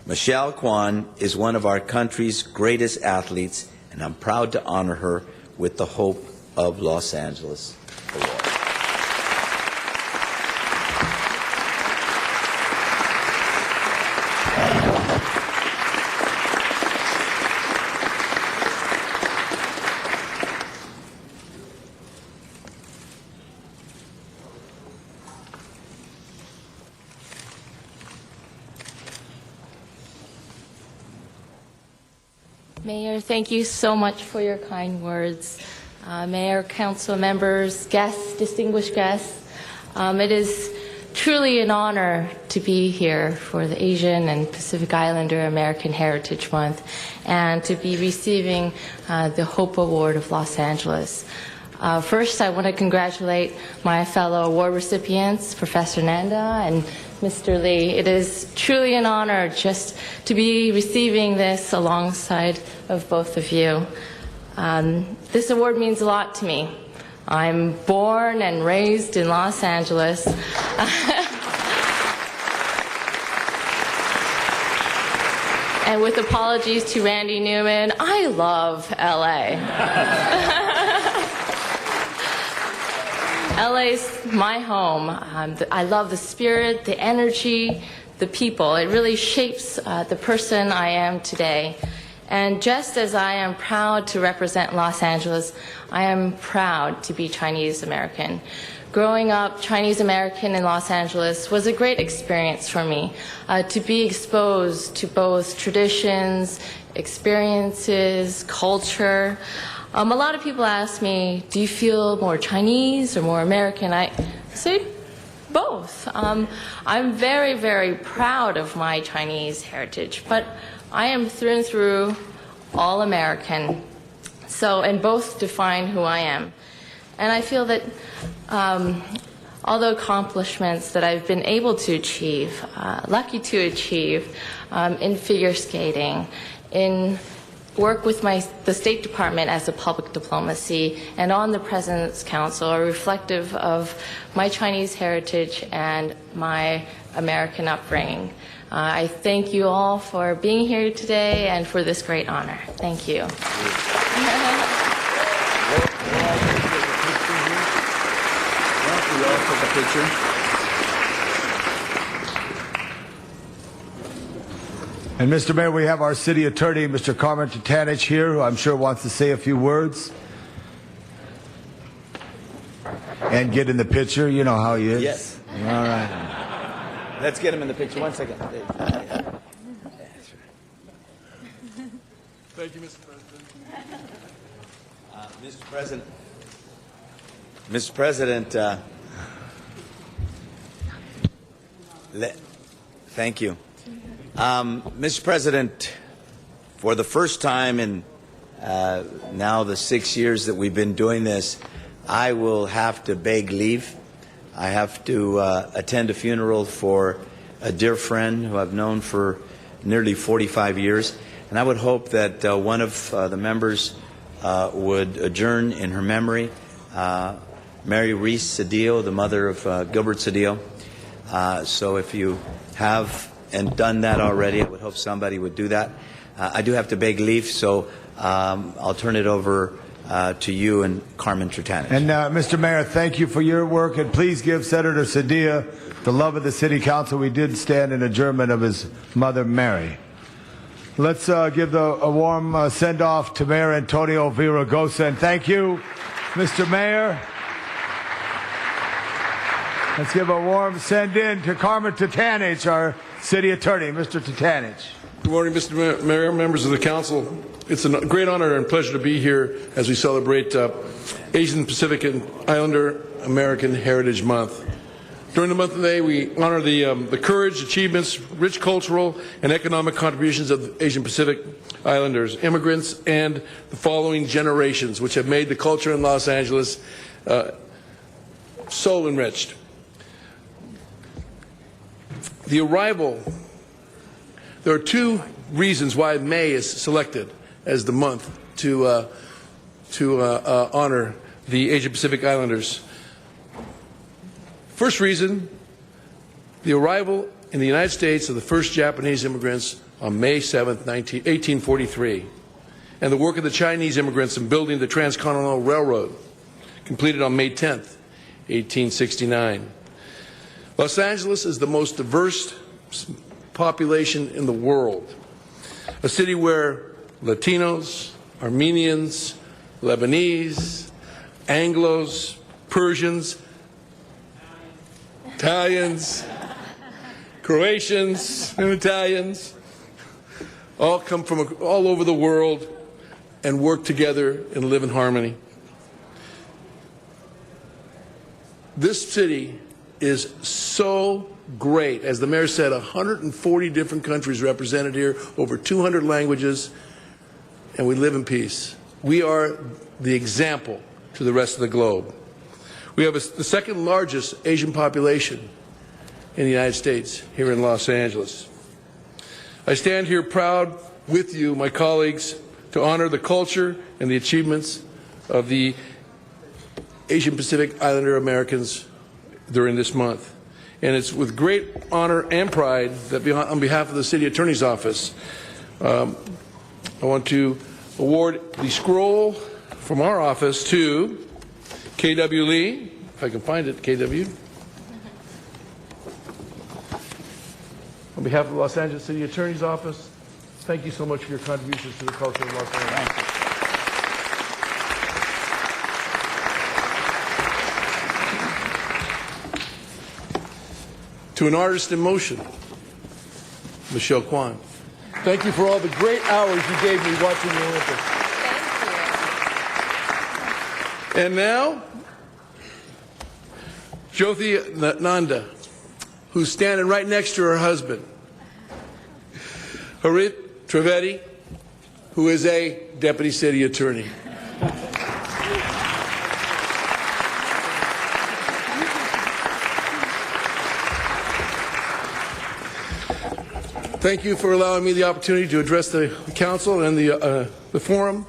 Michelle Kwan is one of our country's greatest athletes, and I'm proud to honor her with the Hope of Los Angeles Award. Mayor, thank you so much for your kind words. Mayor, council members, guests, distinguished guests, it is truly an honor to be here for the Asian and Pacific Islander American Heritage Month and to be receiving the Hope Award of Los Angeles. First, I want to congratulate my fellow award recipients, Professor Nanda and Mr. Lee. It is truly an honor just to be receiving this alongside of both of you. This award means a lot to me. I'm born and raised in Los Angeles. And with apologies to Randy Newman, I love LA. LA's my home. I love the spirit, the energy, the people. It really shapes the person I am today. And just as I am proud to represent Los Angeles, I am proud to be Chinese American. Growing up Chinese American in Los Angeles was a great experience for me, to be exposed to both traditions, experiences, culture. A lot of people ask me, do you feel more Chinese or more American? I say both. I'm very, very proud of my Chinese heritage, but I am through and through all American. So, and both define who I am. And I feel that all the accomplishments that I've been able to achieve, lucky to achieve, in figure skating, in work with the State Department as a public diplomacy and on the President's Council are reflective of my Chinese heritage and my American upbringing. I thank you all for being here today and for this great honor. Thank you. And Mr. Mayor, we have our city attorney, Mr. Carmen Tutanich, here, who I'm sure wants to say a few words. And get in the picture. You know how he is. Yes. All right. Let's get him in the picture. 1 second. Thank you, Mr. President. Mr. President, thank you. Mr. President, for the first time in now the 6 years that we've been doing this, I will have to beg leave. I have to attend a funeral for a dear friend who I've known for nearly 45 years. And I would hope that one of the members would adjourn in her memory, Mary Reese Cedillo, the mother of Gilbert Cedillo. So if you have and done that already, I would hope somebody would do that. I do have to beg leave, so I'll turn it over to you and Carmen Tutanich. And Mr. Mayor, thank you for your work, and please give Senator Cedillo the love of the City Council. We did stand in adjournment of his mother, Mary. Let's give a warm send-off to Mayor Antonio Villaraigosa, and thank you, Mr. Mayor. Let's give a warm send-in to Carmen Tutanich, our city attorney. Mr. Tutanich. Good morning, Mr. Mayor, members of the council. It's a great honor and pleasure to be here as we celebrate Asian Pacific and Islander American Heritage Month. During the month of May, we honor the courage, achievements, rich cultural and economic contributions of the Asian Pacific Islanders, immigrants, and the following generations, which have made the culture in Los Angeles so enriched. The arrival, there are two reasons why May is selected as the month to honor the Asian Pacific Islanders. First reason, the arrival in the United States of the first Japanese immigrants on May 7th, 1843, and the work of the Chinese immigrants in building the Transcontinental Railroad, completed on May 10th, 1869. Los Angeles is the most diverse population in the world, a city where Latinos, Armenians, Lebanese, Anglos, Persians, Italians, Croatians, and Italians all come from all over the world and work together and live in harmony. This city is so great. As the mayor said, 140 different countries represented here, over 200 languages, and we live in peace. We are the example to the rest of the globe. We have the second largest Asian population in the United States, here in Los Angeles. I stand here proud with you, my colleagues, to honor the culture and the achievements of the Asian Pacific Islander Americans during this month. And it's with great honor and pride that on behalf of the City Attorney's Office, I want to award the scroll from our office to K.W. Lee, if I can find it, K.W. On behalf of the Los Angeles City Attorney's Office, thank you so much for your contributions to the culture of Los Angeles. To an artist in motion, Michelle Kwan. Thank you for all the great hours you gave me watching the Olympics. Thank you. And now, Jyothi Nanda, who's standing right next to her husband, Harit Trivedi, who is a deputy city attorney. Thank you for allowing me the opportunity to address the council and the forum.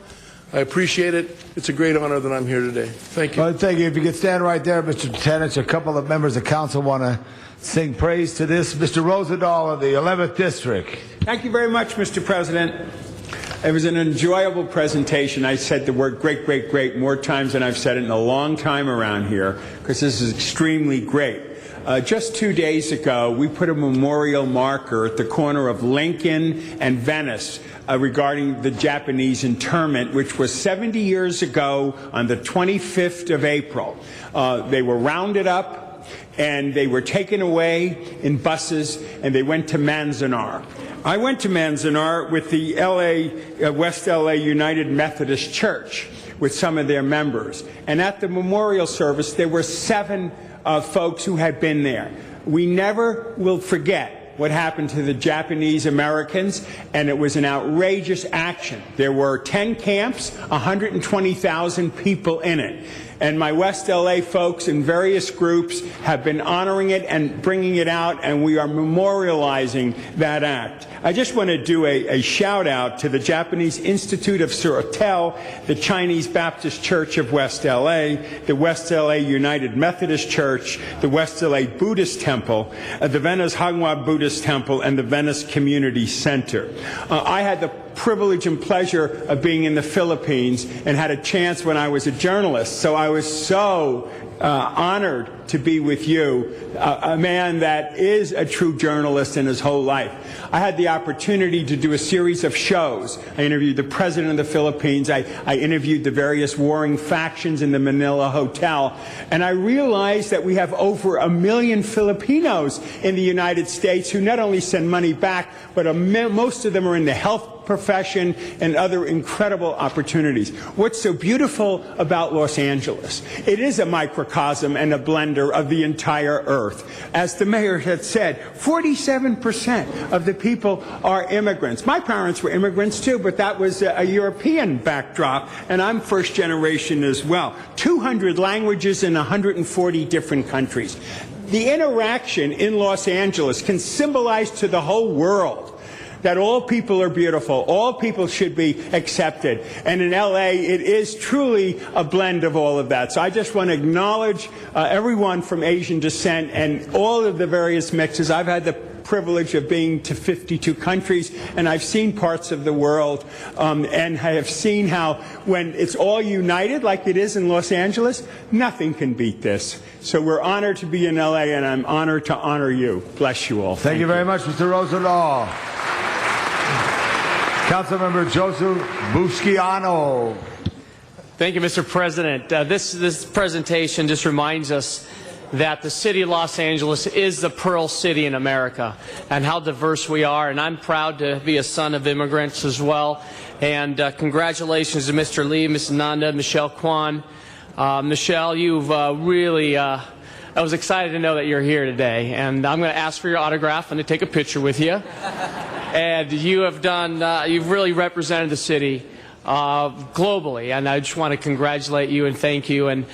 I appreciate it. It's a great honor that I'm here today. Thank you. Well, thank you. If you could stand right there, Mr. Tutanich, a couple of members of council want to sing praise to this. Mr. Rosendahl of the 11th District. Thank you very much, Mr. President. It was an enjoyable presentation. I said the word great, great, great more times than I've said it in a long time around here, because this is extremely great. Just 2 days ago, we put a memorial marker at the corner of Lincoln and Venice regarding the Japanese internment, which was 70 years ago on the 25th of April. They were rounded up and they were taken away in buses and they went to Manzanar. I went to Manzanar with the West LA United Methodist Church with some of their members. And at the memorial service, there were 7 folks who had been there. We never will forget what happened to the Japanese Americans, and it was an outrageous action. There were 10 camps, 120,000 people in it. And my West LA folks in various groups have been honoring it and bringing it out, and we are memorializing that act. I just want to do a shout out to the Japanese Institute of Sorotel, the Chinese Baptist Church of West LA, the West LA United Methodist Church, the West LA Buddhist Temple, the Venice Hanwha Buddhist Temple, and the Venice Community Center. I had the privilege and pleasure of being in the Philippines and had a chance when I was a journalist. So I was so honored to be with you, a man that is a true journalist in his whole life. I had the opportunity to do a series of shows. I interviewed the president of the Philippines. I interviewed the various warring factions in the Manila Hotel. And I realized that we have over 1 million Filipinos in the United States who not only send money back, but most of them are in the health profession and other incredible opportunities. What's so beautiful about Los Angeles? It is a microcosm and a blender of the entire earth. As the mayor had said, 47% of the people are immigrants. My parents were immigrants too, but that was a European backdrop, and I'm first generation as well. 200 languages in 140 different countries. The interaction in Los Angeles can symbolize to the whole world that all people are beautiful, all people should be accepted. And in LA, it is truly a blend of all of that. So I just want to acknowledge everyone from Asian descent and all of the various mixes. I've had the privilege of being to 52 countries, and I've seen parts of the world, and I have seen how when it's all united like it is in Los Angeles, nothing can beat this. So we're honored to be in LA, and I'm honored to honor you. Bless you all. Thank you very much, Mr. Rosendahl. Councilmember Joseph Busquiano. Thank you, Mr. President. This presentation just reminds us that the city of Los Angeles is the Pearl City in America and how diverse we are. And I'm proud to be a son of immigrants as well. And congratulations to Mr. Lee, Ms. Nanda, Michelle Kwan. Michelle, you've really... I was excited to know that you're here today, and I'm going to ask for your autograph and to take a picture with you. And you have done, you've really represented the city globally, and I just want to congratulate you and thank you. And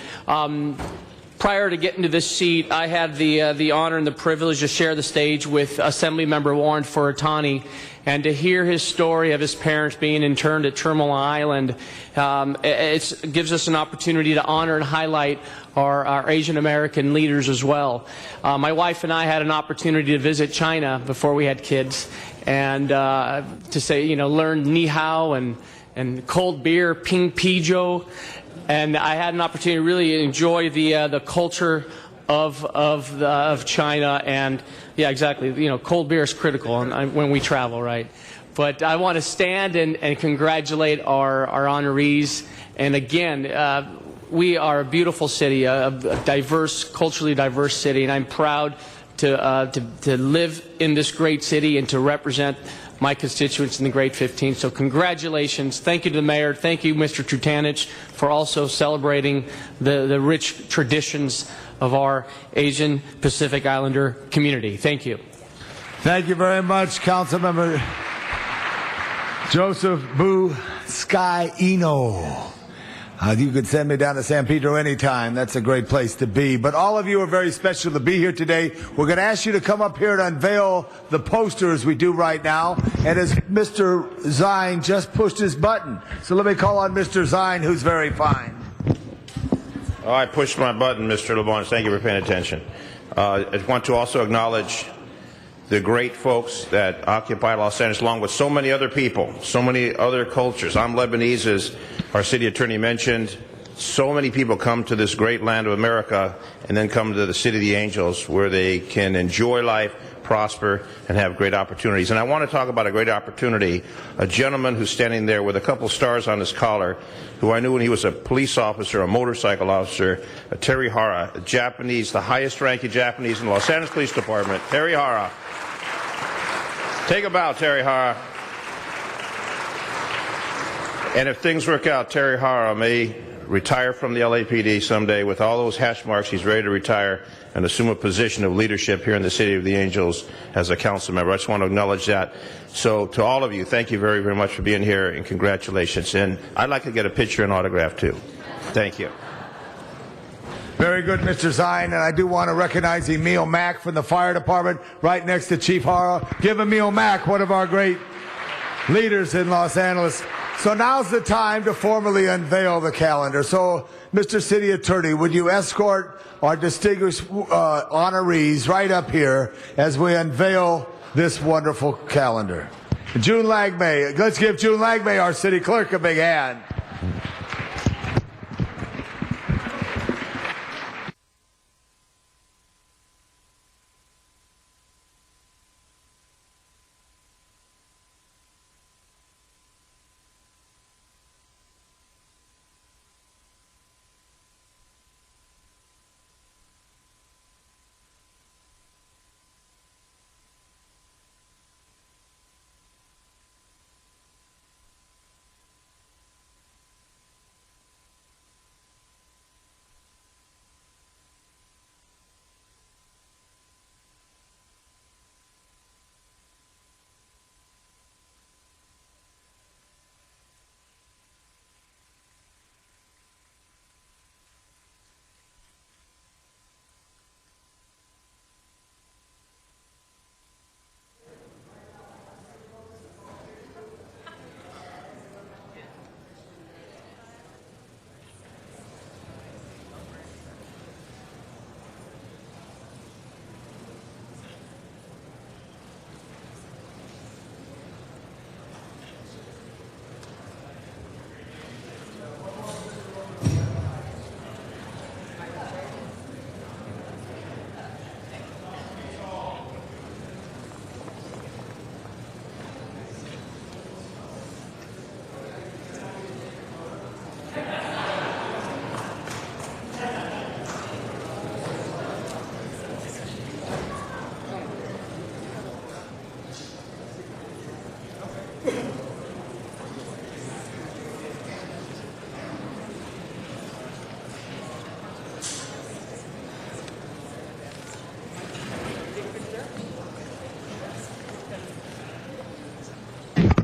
prior to getting to this seat, I had the honor and the privilege to share the stage with Assemblymember Warren Furutani, and to hear his story of his parents being interned at Terminal Island. It gives us an opportunity to honor and highlight our Asian American leaders as well. My wife and I had an opportunity to visit China before we had kids, and to say, you know, learn ni hao and cold beer, ping pijo, and I had an opportunity to really enjoy the culture of China. And yeah, exactly, you know, cold beer is critical when we travel, right? But I want to stand and congratulate our honorees. And again, we are a beautiful city, a diverse, culturally diverse city, and I'm proud to live in this great city and to represent my constituents in the Great 15. So congratulations. Thank you to the mayor. Thank you, Mr. Tutanich, for also celebrating the rich traditions of our Asian Pacific Islander community. Thank you. Thank you very much, Councilmember Joseph Busquiano. You could send me down to San Pedro anytime. That's a great place to be. But all of you are very special to be here today. We're going to ask you to come up here and unveil the poster as we do right now. And as Mr. Zine just pushed his button. So let me call on Mr. Zine, who's very fine. Oh, I pushed my button, Mr. LeBon. Thank you for paying attention. I want to also acknowledge the great folks that occupy Los Angeles, along with so many other people, so many other cultures. I'm Lebanese, as our city attorney mentioned. So many people come to this great land of America and then come to the City of the Angels, where they can enjoy life, prosper, and have great opportunities. And I want to talk about a great opportunity. A gentleman who's standing there with a couple stars on his collar, who I knew when he was a police officer, a motorcycle officer, Terry Hara, a Japanese, the highest ranking Japanese in the Los Angeles Police Department. Terry Hara. Take a bow, Terry Hara. And if things work out, Terry Hara may retire from the LAPD someday. With all those hash marks, he's ready to retire and assume a position of leadership here in the City of the Angels as a council member. I just want to acknowledge that. So to all of you, thank you very, very much for being here, and congratulations. And I'd like to get a picture and autograph, too. Thank you. Very good, Mr. Zine. And I do want to recognize Emil Mack from the fire department right next to Chief Hara. Give Emil Mack, one of our great leaders in Los Angeles. So now's the time to formally unveil the calendar. So, Mr. City Attorney, would you escort our distinguished honorees right up here as we unveil this wonderful calendar? June Lagmay. Let's give June Lagmay, our city clerk, a big hand.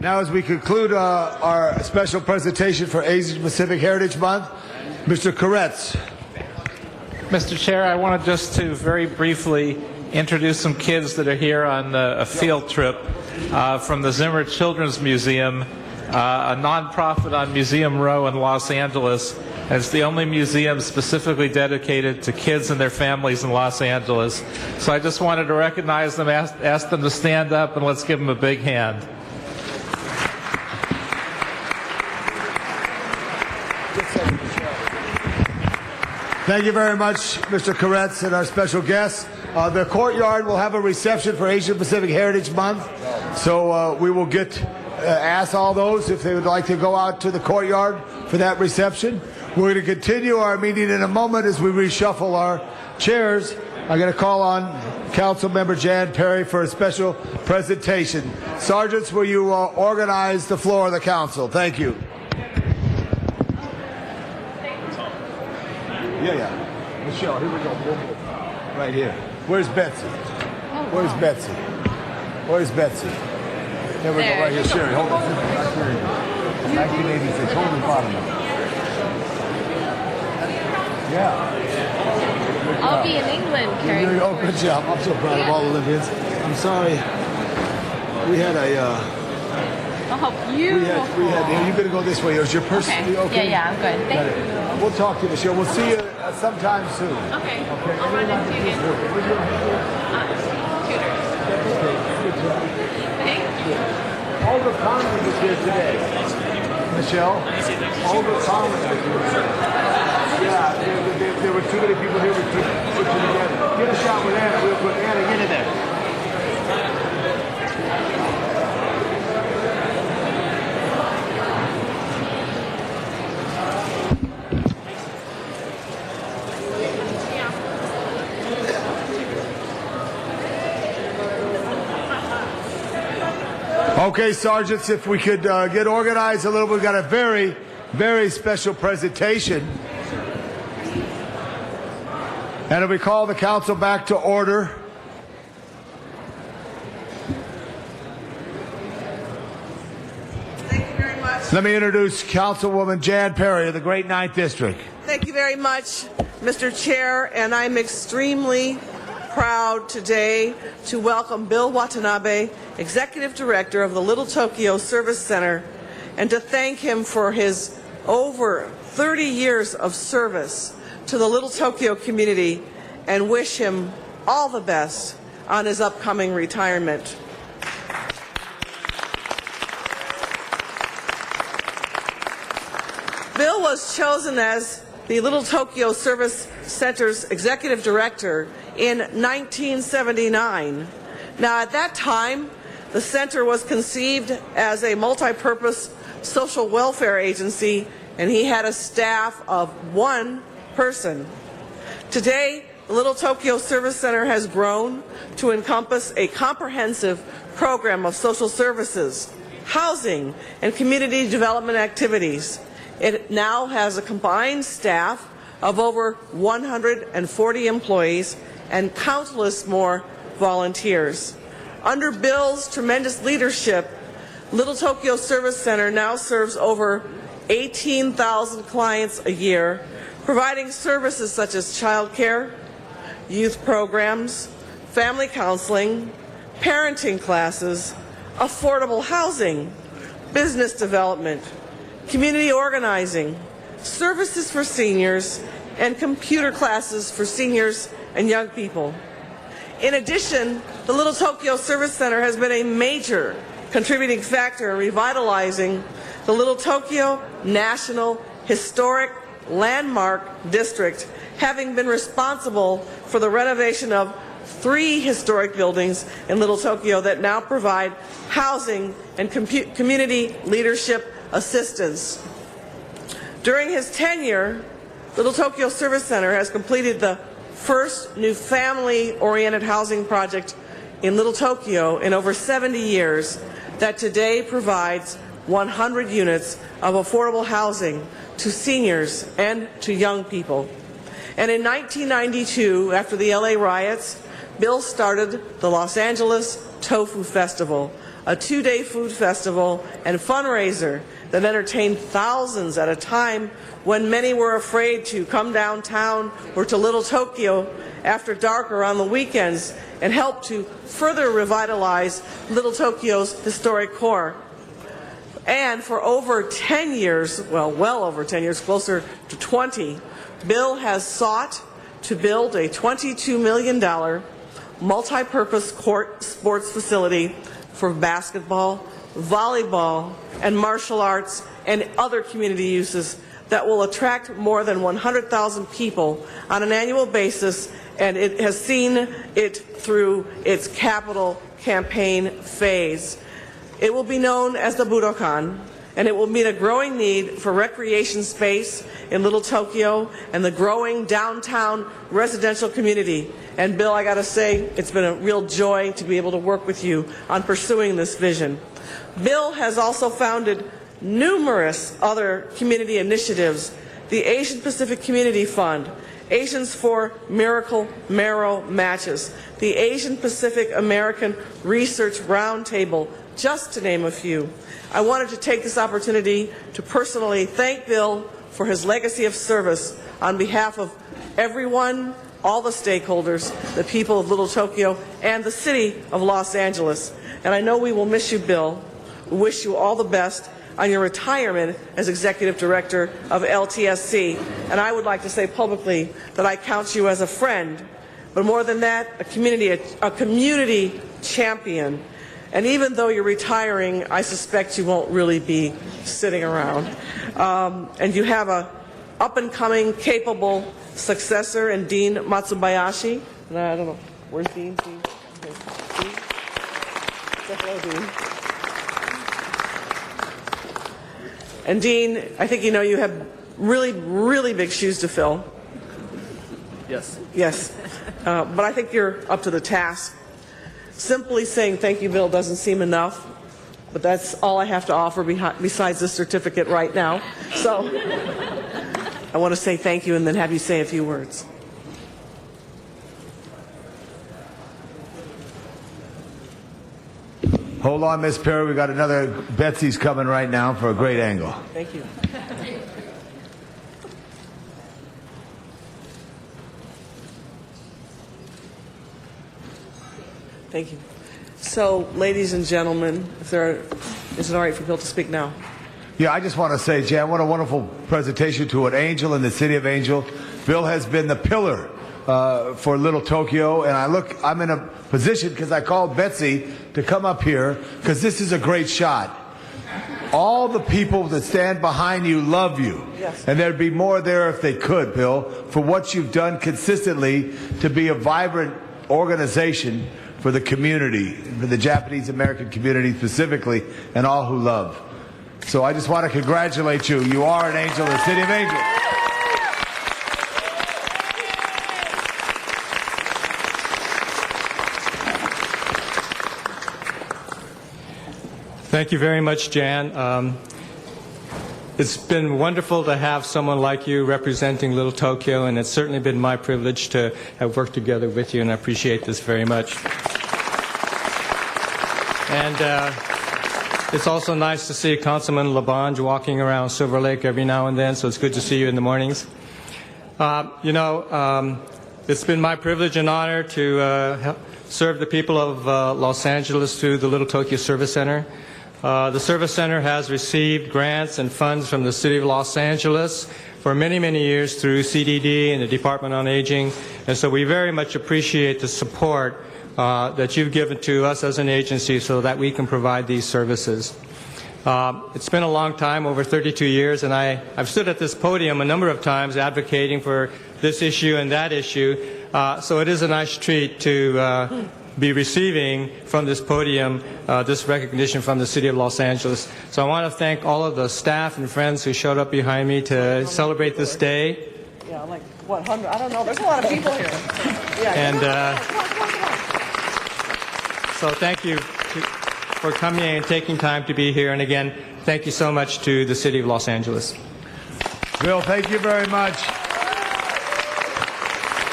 Now, as we conclude our special presentation for Asian Pacific Heritage Month, Mr. Koretz. Mr. Chair, I wanted just to very briefly introduce some kids that are here on a field trip from the Zimmer Children's Museum, a nonprofit on Museum Row in Los Angeles. It's the only museum specifically dedicated to kids and their families in Los Angeles. So I just wanted to recognize them, ask them to stand up, and let's give them a big hand. Thank you very much, Mr. Koretz, and our special guests. The courtyard will have a reception for Asian Pacific Heritage Month, so we will ask all those if they would like to go out to the courtyard for that reception. We're going to continue our meeting in a moment as we reshuffle our chairs. I'm going to call on Council Member Jan Perry for a special presentation. Sergeants, will you organize the floor of the council? Thank you. Yeah. Michelle, here we go. Right here. Where's Betsy? Where's Betsy? Where's Betsy? There we go, right here. Sherry, hold on. 1986. Hold the bottom of it. Yeah. I'll be in England, Carrie. Oh, good job. I'm so proud of all Olympians. I'm sorry. We had I'll help you. You're going to go this way. Is your purse okay? Yeah, I'm good. Thank you. We'll talk to you, Michelle. We'll see you sometime soon. Okay. I'll run into you again. Thank you. Olga Conley was here today. Michelle? Olga Conley was here today. Yeah, there were too many people here. We put you together. Get a shot with Anna real quick. Anna, get in there. Okay, Sergeants, if we could get organized a little, we've got a very, very special presentation. And if we call the council back to order. Thank you very much. Let me introduce Councilwoman Jan Perry of the Great Ninth District. Thank you very much, Mr. Chair, and I'm extremely proud today to welcome Bill Watanabe, Executive Director of the Little Tokyo Service Center, and to thank him for his over 30 years of service to the Little Tokyo community and wish him all the best on his upcoming retirement. Bill was chosen as the Little Tokyo Service Center's Executive Director in 1979. Now, at that time, the center was conceived as a multi-purpose social welfare agency, and he had a staff of 1 person. Today, the Little Tokyo Service Center has grown to encompass a comprehensive program of social services, housing, and community development activities. It now has a combined staff of over 140 employees and countless more volunteers. Under Bill's tremendous leadership, Little Tokyo Service Center now serves over 18,000 clients a year, providing services such as child care, youth programs, family counseling, parenting classes, affordable housing, business development, community organizing, services for seniors, and computer classes for seniors and young people. In addition, the Little Tokyo Service Center has been a major contributing factor in revitalizing the Little Tokyo National Historic Landmark District, having been responsible for the renovation of 3 historic buildings in Little Tokyo that now provide housing and community leadership assistance. During his tenure, Little Tokyo Service Center has completed the first new family-oriented housing project in Little Tokyo in over 70 years that today provides 100 units of affordable housing to seniors and to young people. And in 1992, after the LA riots, Bill started the Los Angeles Tofu Festival, a 2-day food festival and fundraiser that entertained thousands at a time when many were afraid to come downtown or to Little Tokyo after dark or on the weekends, and helped to further revitalize Little Tokyo's historic core. And for over 10 years, well over 10 years, closer to 20, Bill has sought to build a $22 million multi-purpose court sports facility for basketball, volleyball, and martial arts and other community uses that will attract more than 100,000 people on an annual basis, and it has seen it through its capital campaign phase. It will be known as the Budokan, and it will meet a growing need for recreation space in Little Tokyo and the growing downtown residential community. And Bill, I got to say, it's been a real joy to be able to work with you on pursuing this vision. Bill has also founded numerous other community initiatives: the Asian Pacific Community Fund, Asians for Miracle Marrow Matches, the Asian Pacific American Research Roundtable, just to name a few. I wanted to take this opportunity to personally thank Bill for his legacy of service on behalf of everyone, all the stakeholders, the people of Little Tokyo, and the city of Los Angeles. And I know we will miss you, Bill. We wish you all the best on your retirement as Executive Director of LTSC. And I would like to say publicly that I count you as a friend, but more than that, a community champion. And even though you're retiring, I suspect you won't really be sitting around. And you have a up-and-coming, capable successor in Dean Matsubayashi. And I don't know, where's Dean? Dean? Dean? Say hello, Dean. And Dean, I think you know you have really, really big shoes to fill. Yes. Yes. But I think you're up to the task. Simply saying thank you, Bill, doesn't seem enough. But that's all I have to offer besides this certificate right now. So I want to say thank you and then have you say a few words. Hold on, Miss Perry. We got another Betsy's coming right now for a great angle. Thank you. Thank you. So, ladies and gentlemen, is it all right for Bill to speak now? Yeah, I just want to say, Jan, what a wonderful presentation to an angel in the city of Angel. Bill has been the pillar for Little Tokyo, and I'm in a position because I called Betsy to come up here because this is a great shot. All the people that stand behind you love you. Yes. And there'd be more there if they could, Bill, for what you've done consistently to be a vibrant organization for the community, for the Japanese American community specifically, and all who love. So I just want to congratulate you. You are an angel in the city of Angel. Thank you very much, Jan. It's been wonderful to have someone like you representing Little Tokyo, and it's certainly been my privilege to have worked together with you, and I appreciate this very much. And it's also nice to see Councilman Labange walking around Silver Lake every now and then, so it's good to see you in the mornings. It's been my privilege and honor to serve the people of Los Angeles through the Little Tokyo Service Center. The Service Center has received grants and funds from the City of Los Angeles for many, many years through CDD and the Department on Aging, and so we very much appreciate the support that you've given to us as an agency so that we can provide these services. It's been a long time, over 32 years, and I've stood at this podium a number of times advocating for this issue and that issue, so it is a nice treat to be receiving from this podium this recognition from the City of Los Angeles. So I want to thank all of the staff and friends who showed up behind me to celebrate this day. Yeah, like, what, 100? I don't know. There's a lot of people here. Yeah. And so thank you for coming and taking time to be here. And again, thank you so much to the City of Los Angeles. Bill, thank you very much.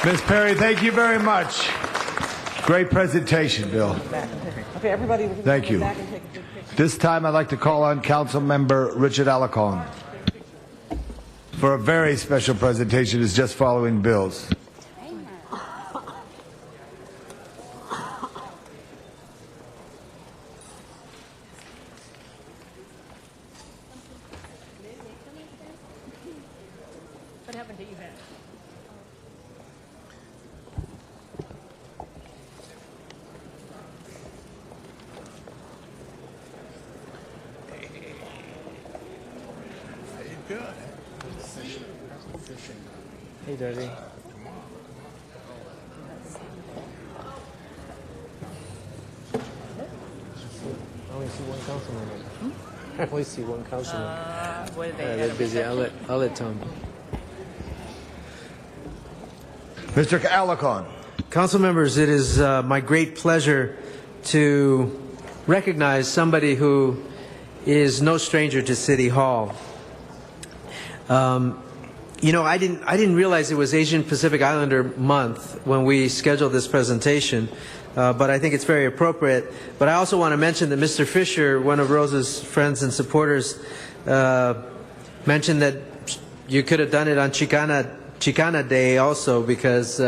Ms. Perry, thank you very much. Great presentation, Bill. Okay, everybody. Thank you. This time I'd like to call on Council Member Richard Alarcon for a very special presentation. It's just following Bill's. What happened to you, Ben? Hey, Daddy. I only see one councilman. I only see one councilman. What are They're busy. I'll let Tom. Mr. Alarcon. Council members, it is my great pleasure to recognize somebody who is no stranger to City Hall. You know, I didn't realize it was Asian Pacific Islander Month when we scheduled this presentation, but I think it's very appropriate. But I also want to mention that Mr. Fisher, one of Rosa's friends and supporters, mentioned that you could have done it on Chicana Chicana Day also, because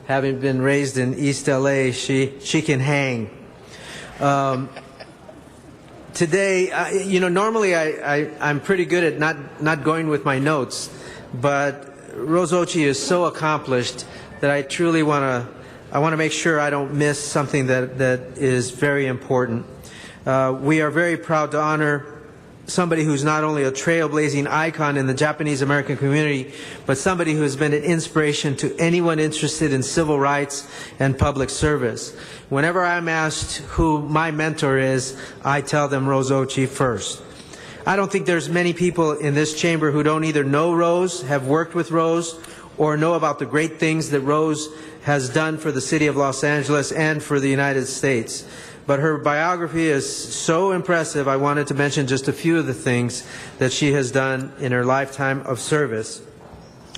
having been raised in East LA, she can hang. Today, normally I'm pretty good at not going with my notes, but Rose Ochi is so accomplished that I truly want to make sure I don't miss something that is very important. We are very proud to honor somebody who's not only a trailblazing icon in the Japanese American community, but somebody who has been an inspiration to anyone interested in civil rights and public service. Whenever I'm asked who my mentor is, I tell them Rose Ochi first. I don't think there's many people in this chamber who don't either know Rose, have worked with Rose, or know about the great things that Rose has done for the city of Los Angeles and for the United States. But her biography is so impressive, I wanted to mention just a few of the things that she has done in her lifetime of service.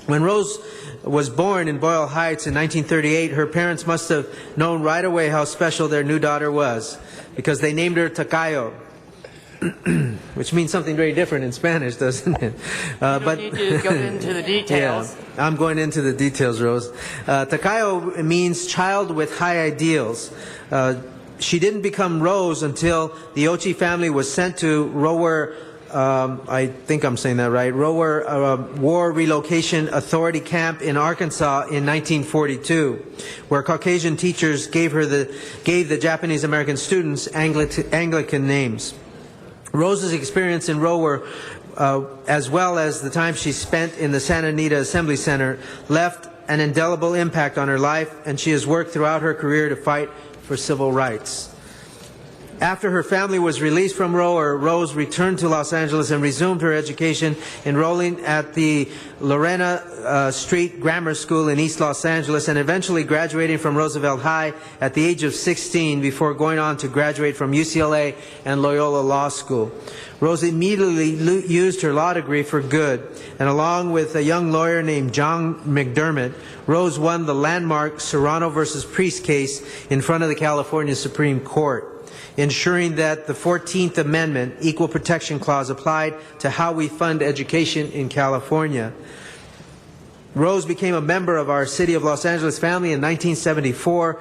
When Rose was born in Boyle Heights in 1938, her parents must have known right away how special their new daughter was, because they named her Takayo, which means something very different in Spanish, doesn't it? But you need to go into the details. Yeah, I'm going into the details, Rose. Takayo means child with high ideals. She didn't become Rose until the Ochi family was sent to Rower, I think I'm saying that right, Rower War Relocation Authority Camp in Arkansas in 1942, where Caucasian teachers gave the Japanese American students Anglican names. Rose's experience in Rower, as well as the time she spent in the Santa Anita Assembly Center, left an indelible impact on her life, and she has worked throughout her career to fight for civil rights. After her family was released from Rower, Rose returned to Los Angeles and resumed her education, enrolling at the Lorena Street Grammar School in East Los Angeles, and eventually graduating from Roosevelt High at the age of 16 before going on to graduate from UCLA and Loyola Law School. Rose immediately used her law degree for good, and along with a young lawyer named John McDermott, Rose won the landmark Serrano versus Priest case in front of the California Supreme Court, ensuring that the 14th Amendment Equal Protection Clause applied to how we fund education in California. Rose became a member of our City of Los Angeles family in 1974,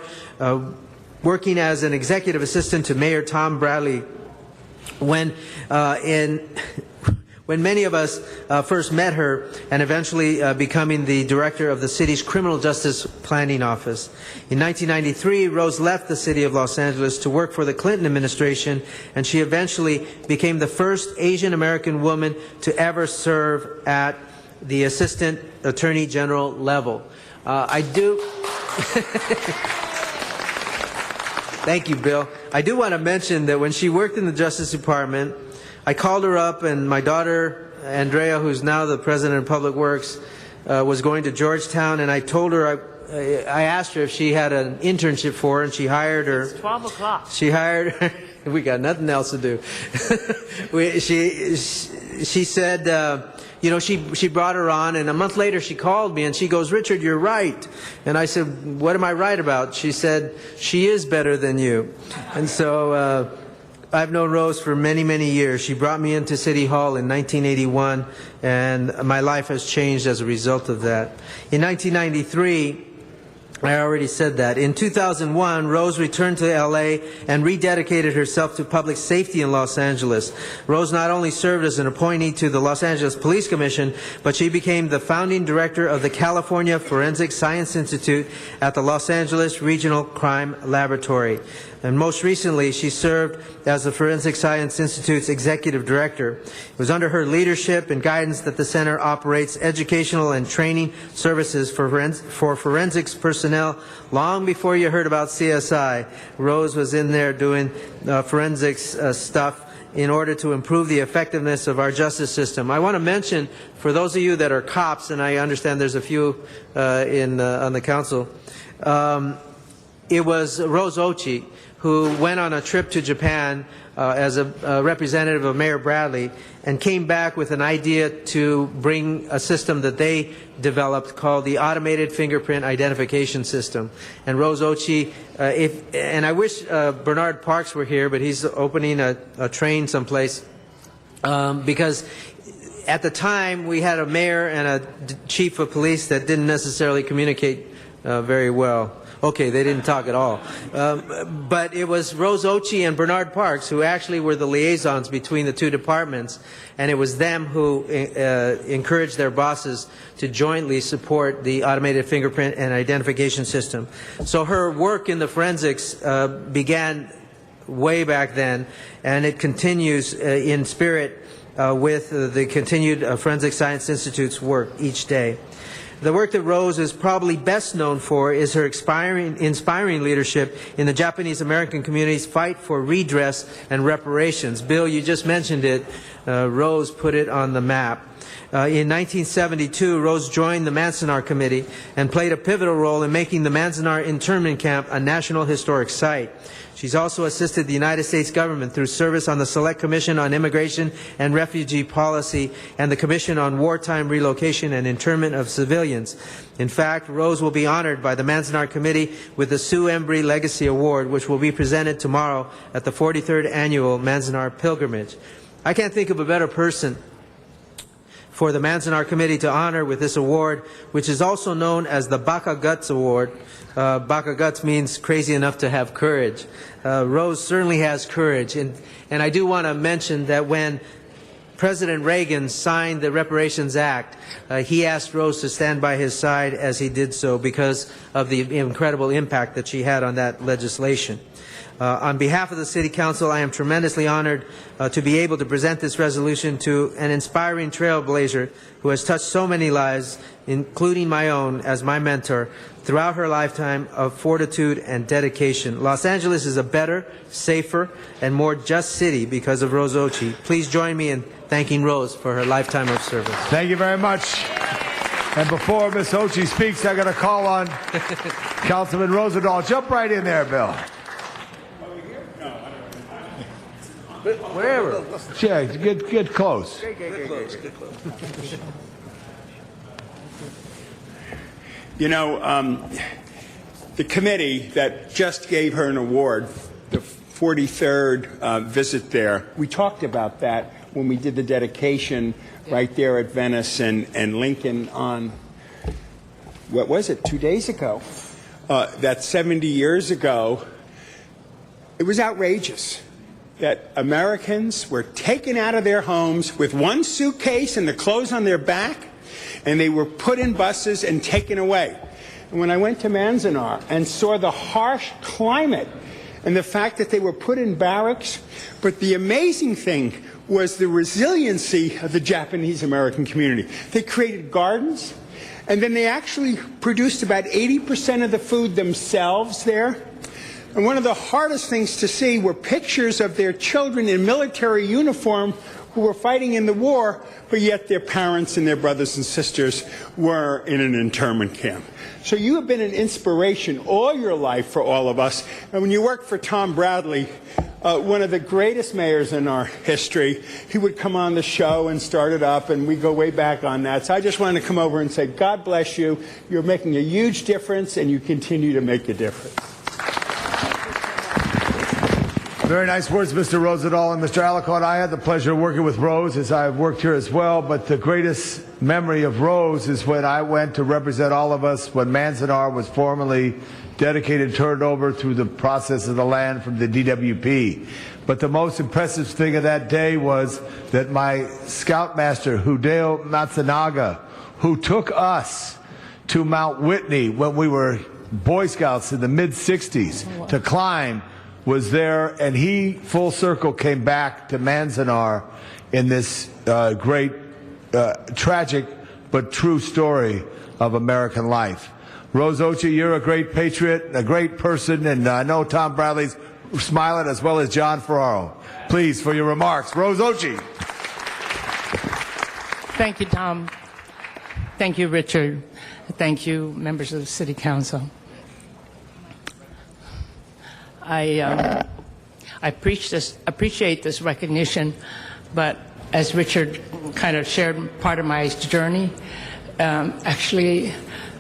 working as an executive assistant to Mayor Tom Bradley. When many of us first met her, and eventually becoming the director of the city's Criminal Justice Planning Office. In 1993, Rose left the city of Los Angeles to work for the Clinton administration, and she eventually became the first Asian American woman to ever serve at the Assistant Attorney General level. Thank you, Bill. I do want to mention that when she worked in the Justice Department, I called her up, and my daughter, Andrea, who's now the president of Public Works, was going to Georgetown, and I told her, I asked her if she had an internship for her, and she hired her. It's 12 o'clock. She hired her. We got nothing else to do. She said, she brought her on, and a month later she called me and she goes, "Richard, you're right." And I said, "What am I right about?" She said, "She is better than you." And so I've known Rose for many, many years. She brought me into City Hall in 1981, and my life has changed as a result of that. In 1993, I already said that. In 2001, Rose returned to LA and rededicated herself to public safety in Los Angeles. Rose not only served as an appointee to the Los Angeles Police Commission, but she became the founding director of the California Forensic Science Institute at the Los Angeles Regional Crime Laboratory. And most recently, she served as the Forensic Science Institute's executive director. It was under her leadership and guidance that the center operates educational and training services for forensics personnel. Long before you heard about CSI, Rose was in there doing forensics stuff in order to improve the effectiveness of our justice system. I want to mention, for those of you that are cops, and I understand there's a few on the council, it was Rose Ochi who went on a trip to Japan as a representative of Mayor Bradley, and came back with an idea to bring a system that they developed called the Automated Fingerprint Identification System. And Rose Ochi, and I wish Bernard Parks were here, but he's opening a train someplace, because At the time, we had a mayor and a chief of police that didn't necessarily communicate very well. Okay, they didn't talk at all. But it was Rose Ochi and Bernard Parks who actually were the liaisons between the two departments, and it was them who encouraged their bosses to jointly support the automated fingerprint and identification system. So her work in the forensics began way back then, and it continues in spirit with the continued Forensic Science Institute's work each day. The work that Rose is probably best known for is her inspiring leadership in the Japanese American community's fight for redress and reparations. Bill, you just mentioned it. Rose put it on the map. In 1972, Rose joined the Manzanar Committee and played a pivotal role in making the Manzanar internment camp a National Historic Site. She's also assisted the United States government through service on the Select Commission on Immigration and Refugee Policy and the Commission on Wartime Relocation and Internment of Civilians. In fact, Rose will be honored by the Manzanar Committee with the Sue Embry Legacy Award, which will be presented tomorrow at the 43rd Annual Manzanar Pilgrimage. I can't think of a better person for the Manzanar Committee to honor with this award, which is also known as the Baka Guts Award. Baka Guts means crazy enough to have courage. Rose certainly has courage. And I do want to mention that when President Reagan signed the Reparations Act, he asked Rose to stand by his side as he did so because of the incredible impact that she had on that legislation. On behalf of the City Council, I am tremendously honored to be able to present this resolution to an inspiring trailblazer who has touched so many lives, including my own, as my mentor, throughout her lifetime of fortitude and dedication. Los Angeles is a better, safer, and more just city because of Rose Ochi. Please join me in thanking Rose for her lifetime of service. Thank you very much. And before Ms. Ochi speaks, I got to call on Councilman Rosendahl. Jump right in there, Bill. Wherever. Yeah, get close. Get close. You know, the committee that just gave her an award, the 43rd visit there, we talked about that when we did the dedication right there at Venice and Lincoln on, what was it, 2 days ago? That 70 years ago, it was outrageous that Americans were taken out of their homes with one suitcase and the clothes on their back, and they were put in buses and taken away. And when I went to Manzanar and saw the harsh climate and the fact that they were put in barracks, but the amazing thing was the resiliency of the Japanese American community. They created gardens, and then they actually produced about 80% of the food themselves there. And one of the hardest things to see were pictures of their children in military uniform who were fighting in the war, but yet their parents and their brothers and sisters were in an internment camp. So you have been an inspiration all your life for all of us. And when you worked for Tom Bradley, one of the greatest mayors in our history, he would come on the show and start it up, and we go way back on that. So I just wanted to come over and say, God bless you. You're making a huge difference, and you continue to make a difference. Very nice words, Mr. Rosendahl. And Mr. Alicorn, I had the pleasure of working with Rose as I've worked here as well, but the greatest memory of Rose is when I went to represent all of us when Manzanar was formally dedicated, turned over through the process of the land from the DWP. But the most impressive thing of that day was that my scoutmaster, Hideo Matsunaga, who took us to Mount Whitney when we were Boy Scouts in the mid-60s to climb, was there, and he, full circle, came back to Manzanar in this great, tragic, but true story of American life. Rose Ochi, you're a great patriot, a great person, and I know Tom Bradley's smiling as well as John Ferraro. Please, for your remarks. Rose Ochi. Thank you, Tom. Thank you, Richard. Thank you, members of the City Council. I appreciate this recognition, but as Richard kind of shared part of my journey, actually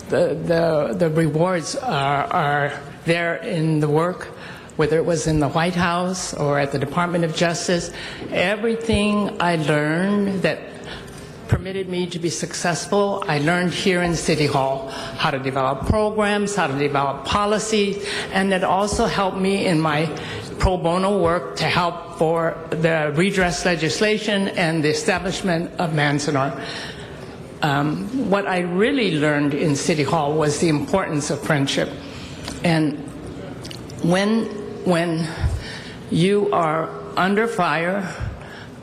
the rewards are there in the work, whether it was in the White House or at the Department of Justice. Everything I learned that permitted me to be successful. I learned here in City Hall how to develop programs, how to develop policies, and it also helped me in my pro bono work to help for the redress legislation and the establishment of Manzanar. What I really learned in City Hall was the importance of friendship. And when you are under fire,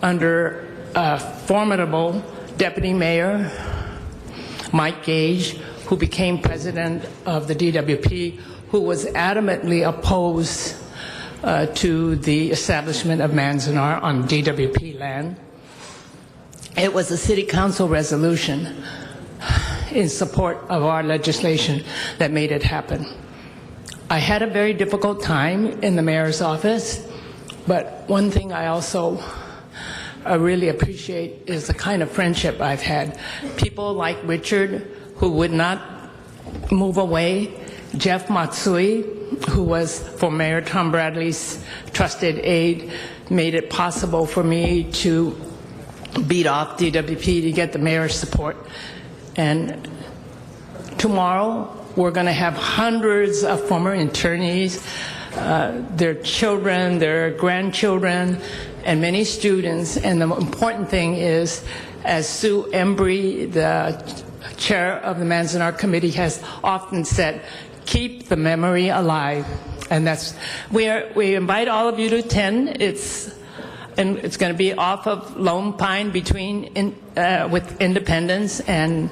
under a formidable Deputy Mayor, Mike Gage, who became president of the DWP, who was adamantly opposed to the establishment of Manzanar on DWP land. It was a city council resolution in support of our legislation that made it happen. I had a very difficult time in the mayor's office, but one thing I also really appreciate is the kind of friendship I've had. People like Richard, who would not move away, Jeff Matsui, who was for Mayor Tom Bradley's trusted aide, made it possible for me to beat off DWP to get the mayor's support. And tomorrow, we're going to have hundreds of former internees, their children, their grandchildren, and many students. And the important thing is, as Sue Embry, the chair of the Manzanar Committee, has often said, keep the memory alive. And that's, we invite all of you to attend. It's going to be off of Lone Pine with Independence, and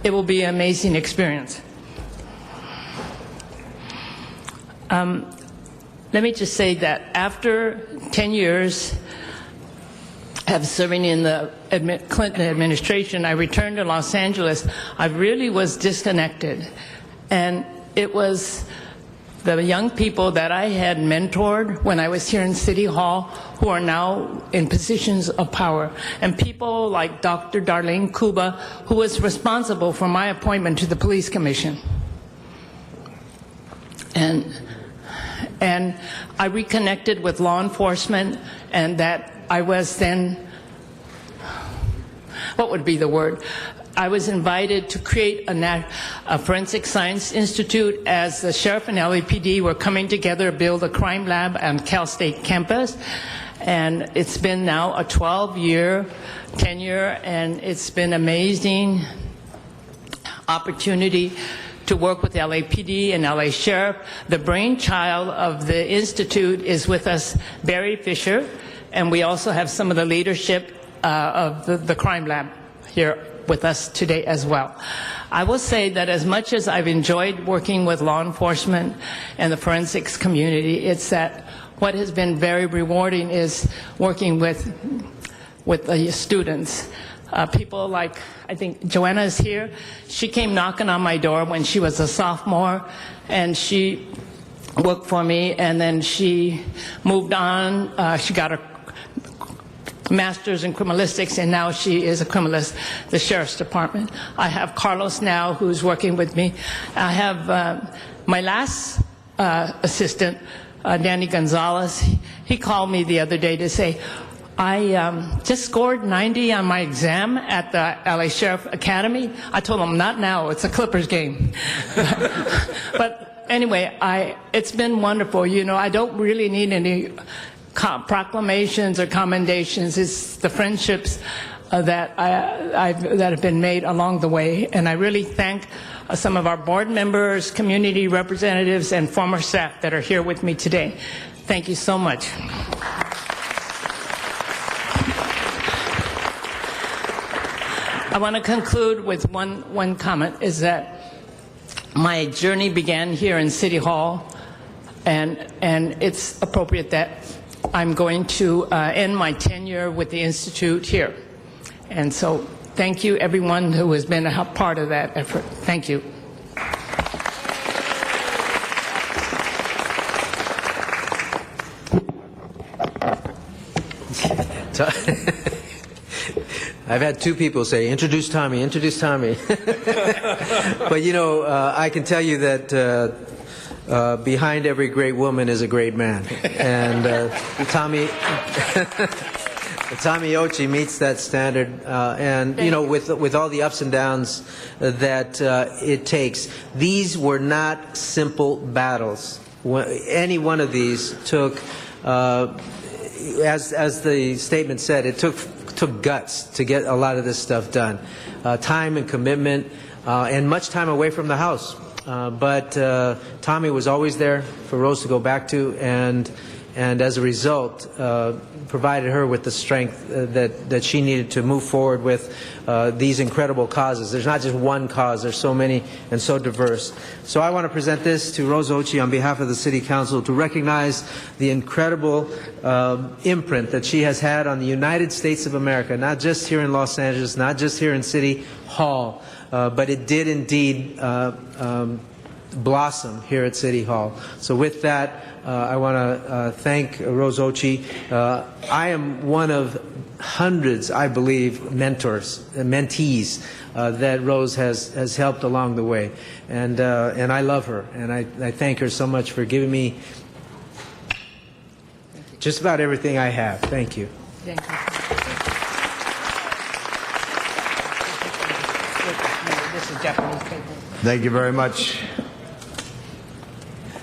it will be an amazing experience. Let me just say that after 10 years of serving in the Clinton administration, I returned to Los Angeles. I really was disconnected. And it was the young people that I had mentored when I was here in City Hall who are now in positions of power. And people like Dr. Darlene Kuba, who was responsible for my appointment to the Police Commission. And I reconnected with law enforcement, and that I was then, what would be the word? I was invited to create a Forensic Science Institute as the sheriff and LAPD were coming together to build a crime lab on Cal State campus. And it's been now a 12-year tenure, and it's been amazing opportunity to work with LAPD and LA Sheriff. The brainchild of the Institute is with us, Barry Fisher, and we also have some of the leadership of the crime lab here with us today as well. I will say that as much as I've enjoyed working with law enforcement and the forensics community, it's that what has been very rewarding is working with the students. People like, I think Joanna is here. She came knocking on my door when she was a sophomore, and she worked for me, and then she moved on. She got a master's in criminalistics, and now she is a criminalist, the Sheriff's Department. I have Carlos now, who's working with me. I have my last assistant, Danny Gonzalez. He called me the other day to say, I just scored 90 on my exam at the LA Sheriff Academy. I told him, not now, it's a Clippers game. But anyway, it's been wonderful. You know, I don't really need any proclamations or commendations. It's the friendships that have been made along the way. And I really thank some of our board members, community representatives, and former staff that are here with me today. Thank you so much. I want to conclude with one comment, is that my journey began here in City Hall, and it's appropriate that I'm going to end my tenure with the Institute here. And so thank you, everyone who has been a part of that effort. Thank you. I've had two people say, introduce Tommy, introduce Tommy. But you know, I can tell you that behind every great woman is a great man. And Tommy, Tommy Ochi meets that standard, and you know, with all the ups and downs that it takes, these were not simple battles. Any one of these took, as the statement said, it took guts to get a lot of this stuff done, time and commitment, and much time away from the house. But Tommy was always there for Rose to go back to, and as a result, provided her with the strength that she needed to move forward with these incredible causes. There's not just one cause, there's so many and so diverse. So I want to present this to Rose Ochi on behalf of the City Council to recognize the incredible imprint that she has had on the United States of America, not just here in Los Angeles, not just here in City Hall, but it did indeed blossom here at City Hall. So with that, I want to thank Rose Ochi. I am one of hundreds, I believe, mentors, mentees that Rose has helped along the way, and I love her, and I thank her so much for giving me just about everything I have. Thank you. Thank you very much.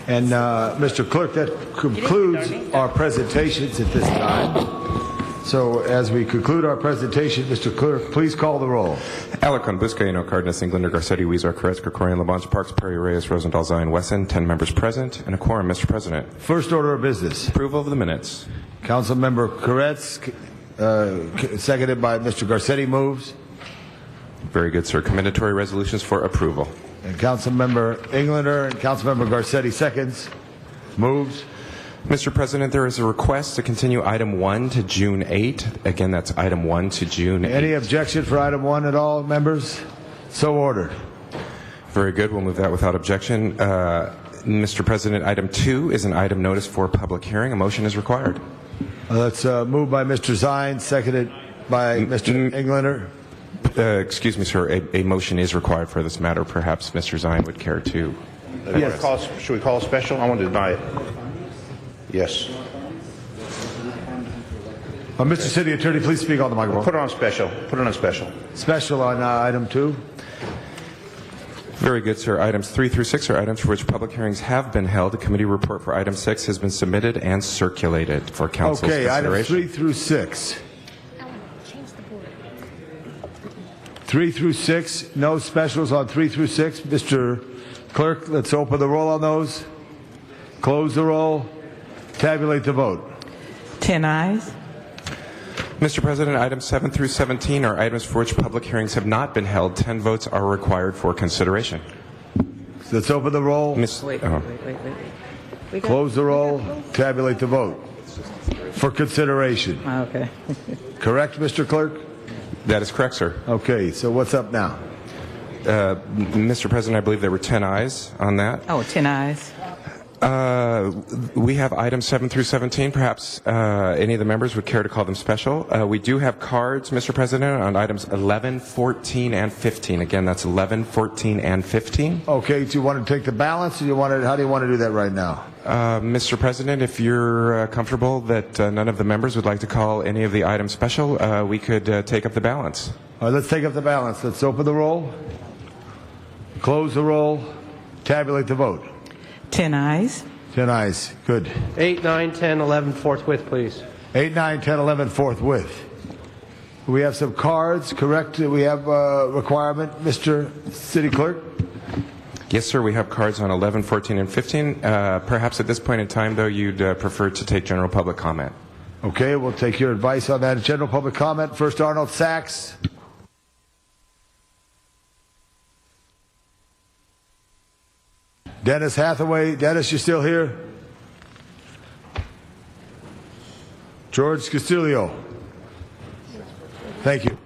And Mr. Clerk, that concludes our presentations at this time. So as we conclude our presentation, Mr. Clerk, please call the roll. Alarcon, Buscaino, Cardenas, Englander, Garcetti, Weezer, Carets, Krikorian, Labange, Parks, Perry, Reyes, Rosendahl, Zion, Wesson, 10 members present, and a quorum, Mr. President. First order of business. Approval of the minutes. Councilmember Carets, seconded by Mr. Garcetti, moves. Very good, sir. Commendatory resolutions for approval. And Councilmember Englander and Councilmember Garcetti seconds. Moves. Mr. President, there is a request to continue item 1 to June 8. Again, that's item 1 to June 8. Any objection for item 1 at all, members? So ordered. Very good. We'll move that without objection. Mr. President, item 2 is an item notice for public hearing. A motion is required. Let's move by Mr. Zine, seconded by Mr. Englander. Excuse me, sir. A motion is required for this matter. Perhaps Mr. Zine would care to. Yes. Should we call a special? I want to deny it. Yes. Mr. City Attorney, please speak on the microphone. Put it on special. Put it on special. Special on item 2. Very good, sir. Items 3 through 6 are items for which public hearings have been held. A committee report for item 6 has been submitted and circulated for council's consideration. Okay, items 3 through 6. 3 through 6, no specials on 3 through 6. Mr. Clerk, let's open the roll on those. Close the roll. Tabulate the vote. 10 ayes. Mr. President, items 7 through 17 are items for which public hearings have not been held. 10 votes are required for consideration. Let's open the roll. Wait. Close the roll. Tabulate the vote. For consideration. Okay. Correct, Mr. Clerk? That is correct, sir. Okay, so what's up now? Mr. President, I believe there were 10 ayes on that. Oh, 10 ayes. We have items 7 through 17. Perhaps any of the members would care to call them special. We do have cards, Mr. President, on items 11, 14, and 15. Again, that's 11, 14, and 15. Okay, do you want to take the balance, or how do you want to do that right now? Mr. President, if you're comfortable that none of the members would like to call any of the items special, we could take up the balance. All right, let's take up the balance. Let's open the roll. Close the roll. Tabulate the vote. 10 ayes. 10 ayes. Good. 8, 9, 10, 11 forthwith, please. 8, 9, 10, 11 forthwith. We have some cards, correct? We have a requirement, Mr. City Clerk? Yes, sir. We have cards on 11, 14, and 15. Perhaps at this point in time, though, you'd prefer to take general public comment. Okay, we'll take your advice on that. General public comment. First, Arnold Sachs. Dennis Hathaway. Dennis, you still here? George Castillo. Thank you.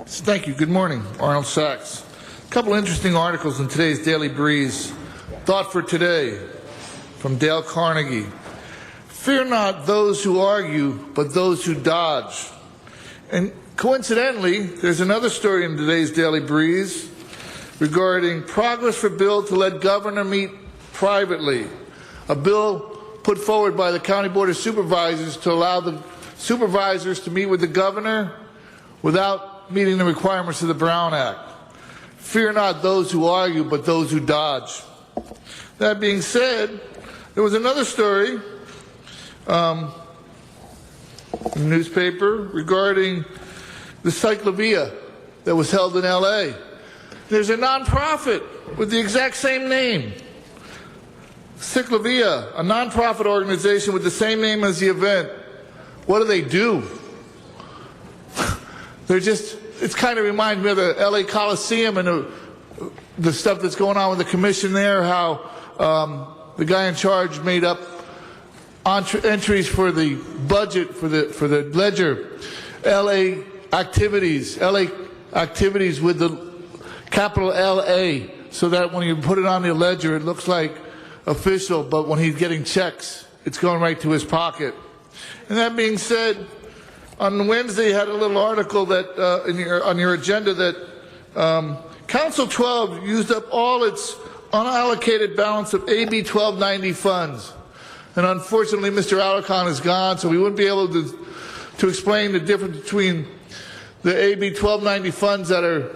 Thank you. Good morning. Arnold Sachs. A couple interesting articles in today's Daily Breeze. Thought for today from Dale Carnegie. Fear not those who argue, but those who dodge. And coincidentally, there's another story in today's Daily Breeze regarding progress for bill to let governor meet privately. A bill put forward by the County Board of Supervisors to allow the supervisors to meet with the governor without meeting the requirements of the Brown Act. Fear not those who argue, but those who dodge. That being said, there was another story in the newspaper regarding the cyclovia that was held in L.A. There's a nonprofit with the exact same name. Cyclovia, a nonprofit organization with the same name as the event. What do? They're just, it kind of reminds me of the LA Coliseum and the stuff that's going on with the commission there, how the guy in charge made up entries for the budget for the ledger. LA activities with the capital LA, so that when you put it on the ledger it looks like official, but when he's getting checks it's going right to his pocket. And that being said, on Wednesday, you had a little article that on your agenda that Council 12 used up all its unallocated balance of AB 1290 funds. And unfortunately, Mr. Alarcon is gone, so we wouldn't be able to explain the difference between the AB 1290 funds that are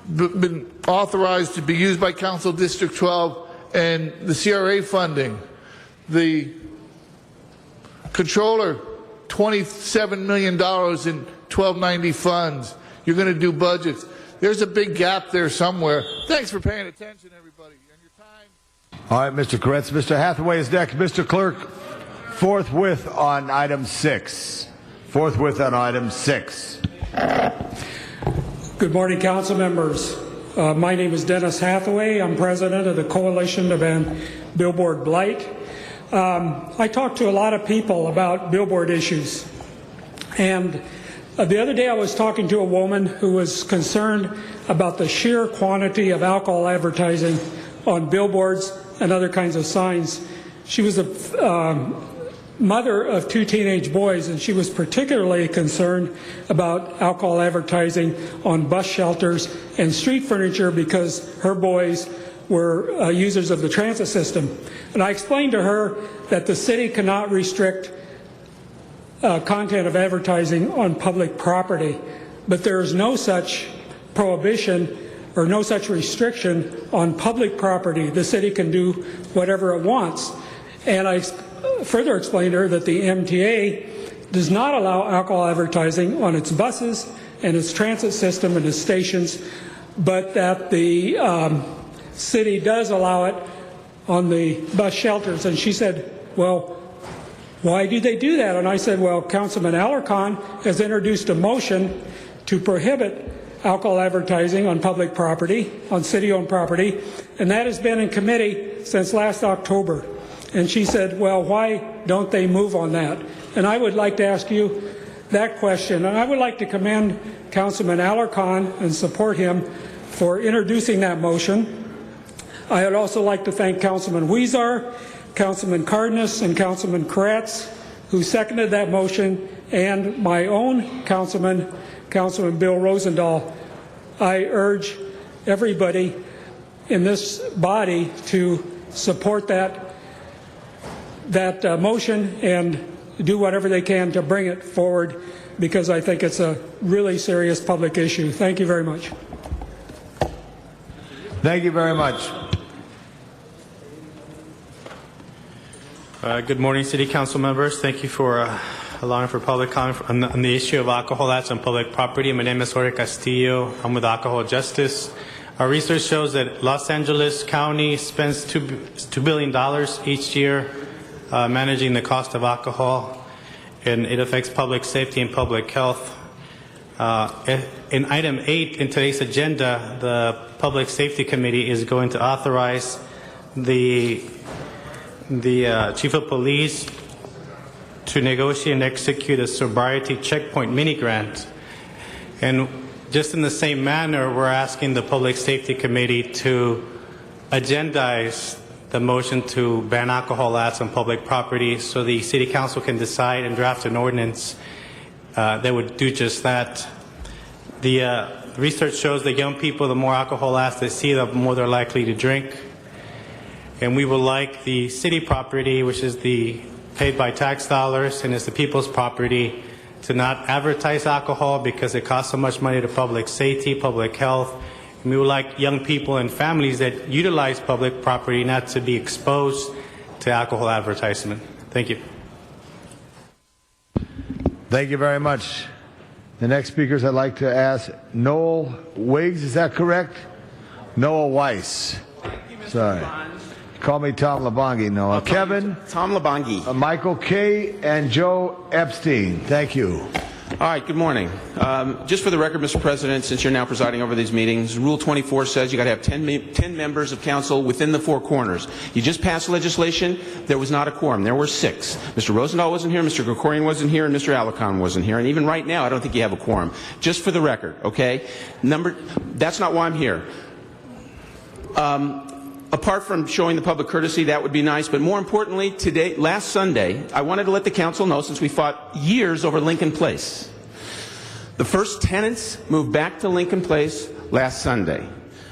been authorized to be used by Council District 12 and the CRA funding. The Controller, $27 million in 1290 funds. You're going to do budgets. There's a big gap there somewhere. Thanks for paying attention, everybody. And your time. All right, Mr. Koretz. Mr. Hathaway is next. Mr. Clerk, forthwith on item 6. Forthwith on item 6. Good morning, council members. My name is Dennis Hathaway. I'm president of the Coalition to Ban Billboard Blight. I talk to a lot of people about billboard issues. And the other day I was talking to a woman who was concerned about the sheer quantity of alcohol advertising on billboards and other kinds of signs. She was a mother of 2 teenage boys, and she was particularly concerned about alcohol advertising on bus shelters and street furniture because her boys were users of the transit system. And I explained to her that the city cannot restrict content of advertising on public property, but there is no such prohibition or no such restriction on public property. The city can do whatever it wants. And I further explained to her that the MTA does not allow alcohol advertising on its buses and its transit system and its stations, but that the city does allow it on the bus shelters. And she said, well, why do they do that? And I said, well, Councilman Alarcon has introduced a motion to prohibit alcohol advertising on public property, on city-owned property, and that has been in committee since last October. And she said, well, why don't they move on that? And I would like to ask you that question. And I would like to commend Councilman Alarcon and support him for introducing that motion. I would also like to thank Councilman Huizar, Councilman Cardenas, and Councilman Koretz, who seconded that motion, and my own Councilman Bill Rosendahl. I urge everybody in this body to support that motion and do whatever they can to bring it forward, because I think it's a really serious public issue. Thank you very much. Thank you very much. Good morning, City Council members. Thank you for allowing for public comment on the issue of alcohol ads on public property. My name is Jorge Castillo. I'm with Alcohol Justice. Our research shows that Los Angeles County spends $2 billion each year managing the cost of alcohol, and it affects public safety and public health. In item 8 in today's agenda, the Public Safety Committee is going to authorize the Chief of Police to negotiate and execute a sobriety checkpoint mini grant. And just in the same manner, we're asking the Public Safety Committee to agendize the motion to ban alcohol ads on public property so the City Council can decide and draft an ordinance that would do just that. The research shows that young people, the more alcohol ads they see, the more they're likely to drink. and we would like the city property, which is the paid by tax dollars and is the people's property, to not advertise alcohol because it costs so much money to public safety, public health. And we would like young people and families that utilize public property not to be exposed to alcohol advertisement. Thank you. Thank you very much. The next speakers I'd like to ask Noel Wiggs, is that correct? Noah Weiss. Sorry. Call me Tom Labangi, Noah. Kevin. Tom Labangi. Michael Kay and Joe Epstein. Thank you. All right, good morning. Just for the record, Mr. President, since you're now presiding over these meetings, Rule 24 says you got to have 10 members of council within the four corners. You just passed legislation. There was not a quorum. There were 6. Mr. Rosendahl wasn't here, Mr. Gregorian wasn't here, and Mr. Alarcon wasn't here. And even right now, I don't think you have a quorum. Just for the record, okay? That's not why I'm here. Apart from showing the public courtesy, that would be nice, but more importantly, last Sunday, I wanted to let the council know, since we fought years over Lincoln Place. The first tenants moved back to Lincoln Place last Sunday.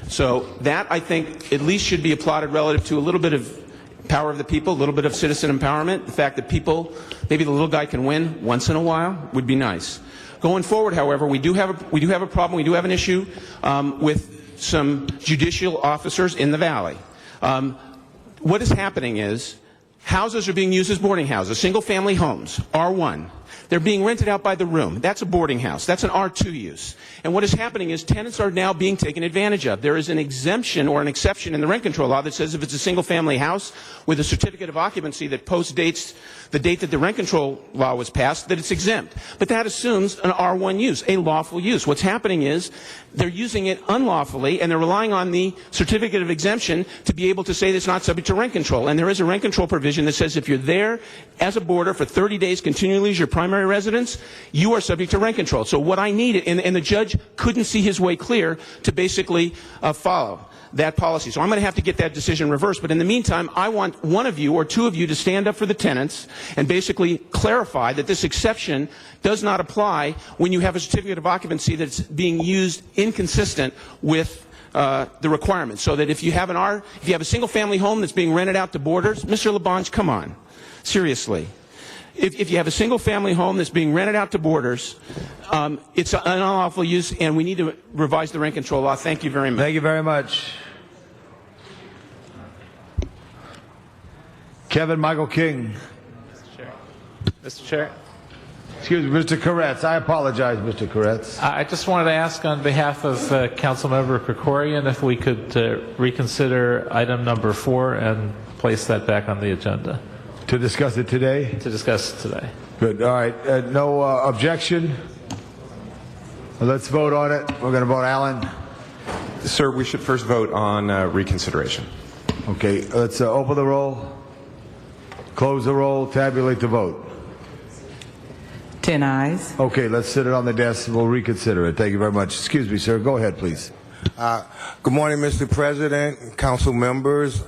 So that, I think, at least should be applauded relative to a little bit of power of the people, a little bit of citizen empowerment. The fact that people, maybe the little guy can win once in a while would be nice. Going forward, however, we do have a problem, we do have an issue with some judicial officers in the Valley. What is happening is houses are being used as boarding houses, single-family homes, R1. They're being rented out by the room. That's a boarding house. That's an R2 use. And what is happening is tenants are now being taken advantage of. There is an exemption or an exception in the rent control law that says if it's a single-family house with a certificate of occupancy that postdates the date that the rent control law was passed, that it's exempt. But that assumes an R1 use, a lawful use. What's happening is they're using it unlawfully, and they're relying on the certificate of exemption to be able to say that it's not subject to rent control. And there is a rent control provision that says if you're there as a boarder for 30 days continually as your primary residence, you are subject to rent control. So what I needed, and the judge couldn't see his way clear to basically follow that policy. So I'm going to have to get that decision reversed. But in the meantime, I want one of you or two of you to stand up for the tenants and basically clarify that this exception does not apply when you have a certificate of occupancy that's being used inconsistent with the requirements. So that if you have a single family home that's being rented out to boarders, Mr. Labange, come on. Seriously. If you have a single family home that's being rented out to boarders, it's an unlawful use, and we need to revise the rent control law. Thank you very much. Thank you very much. Kevin Michael King. Mr. Chair. Excuse me, Mr. Koretz. I apologize, Mr. Koretz. I just wanted to ask on behalf of Councilmember Krikorian if we could reconsider item number 4 and place that back on the agenda. To discuss it today? To discuss it today. Good. All right. No objection? Let's vote on it. We're going to vote. Alan? Sir, we should first vote on reconsideration. Okay. Let's open the roll, close the roll, tabulate the vote. 10 ayes. Okay. Let's sit it on the desk. We'll reconsider it. Thank you very much. Excuse me, sir. Go ahead, please. Good morning, Mr. President, council members.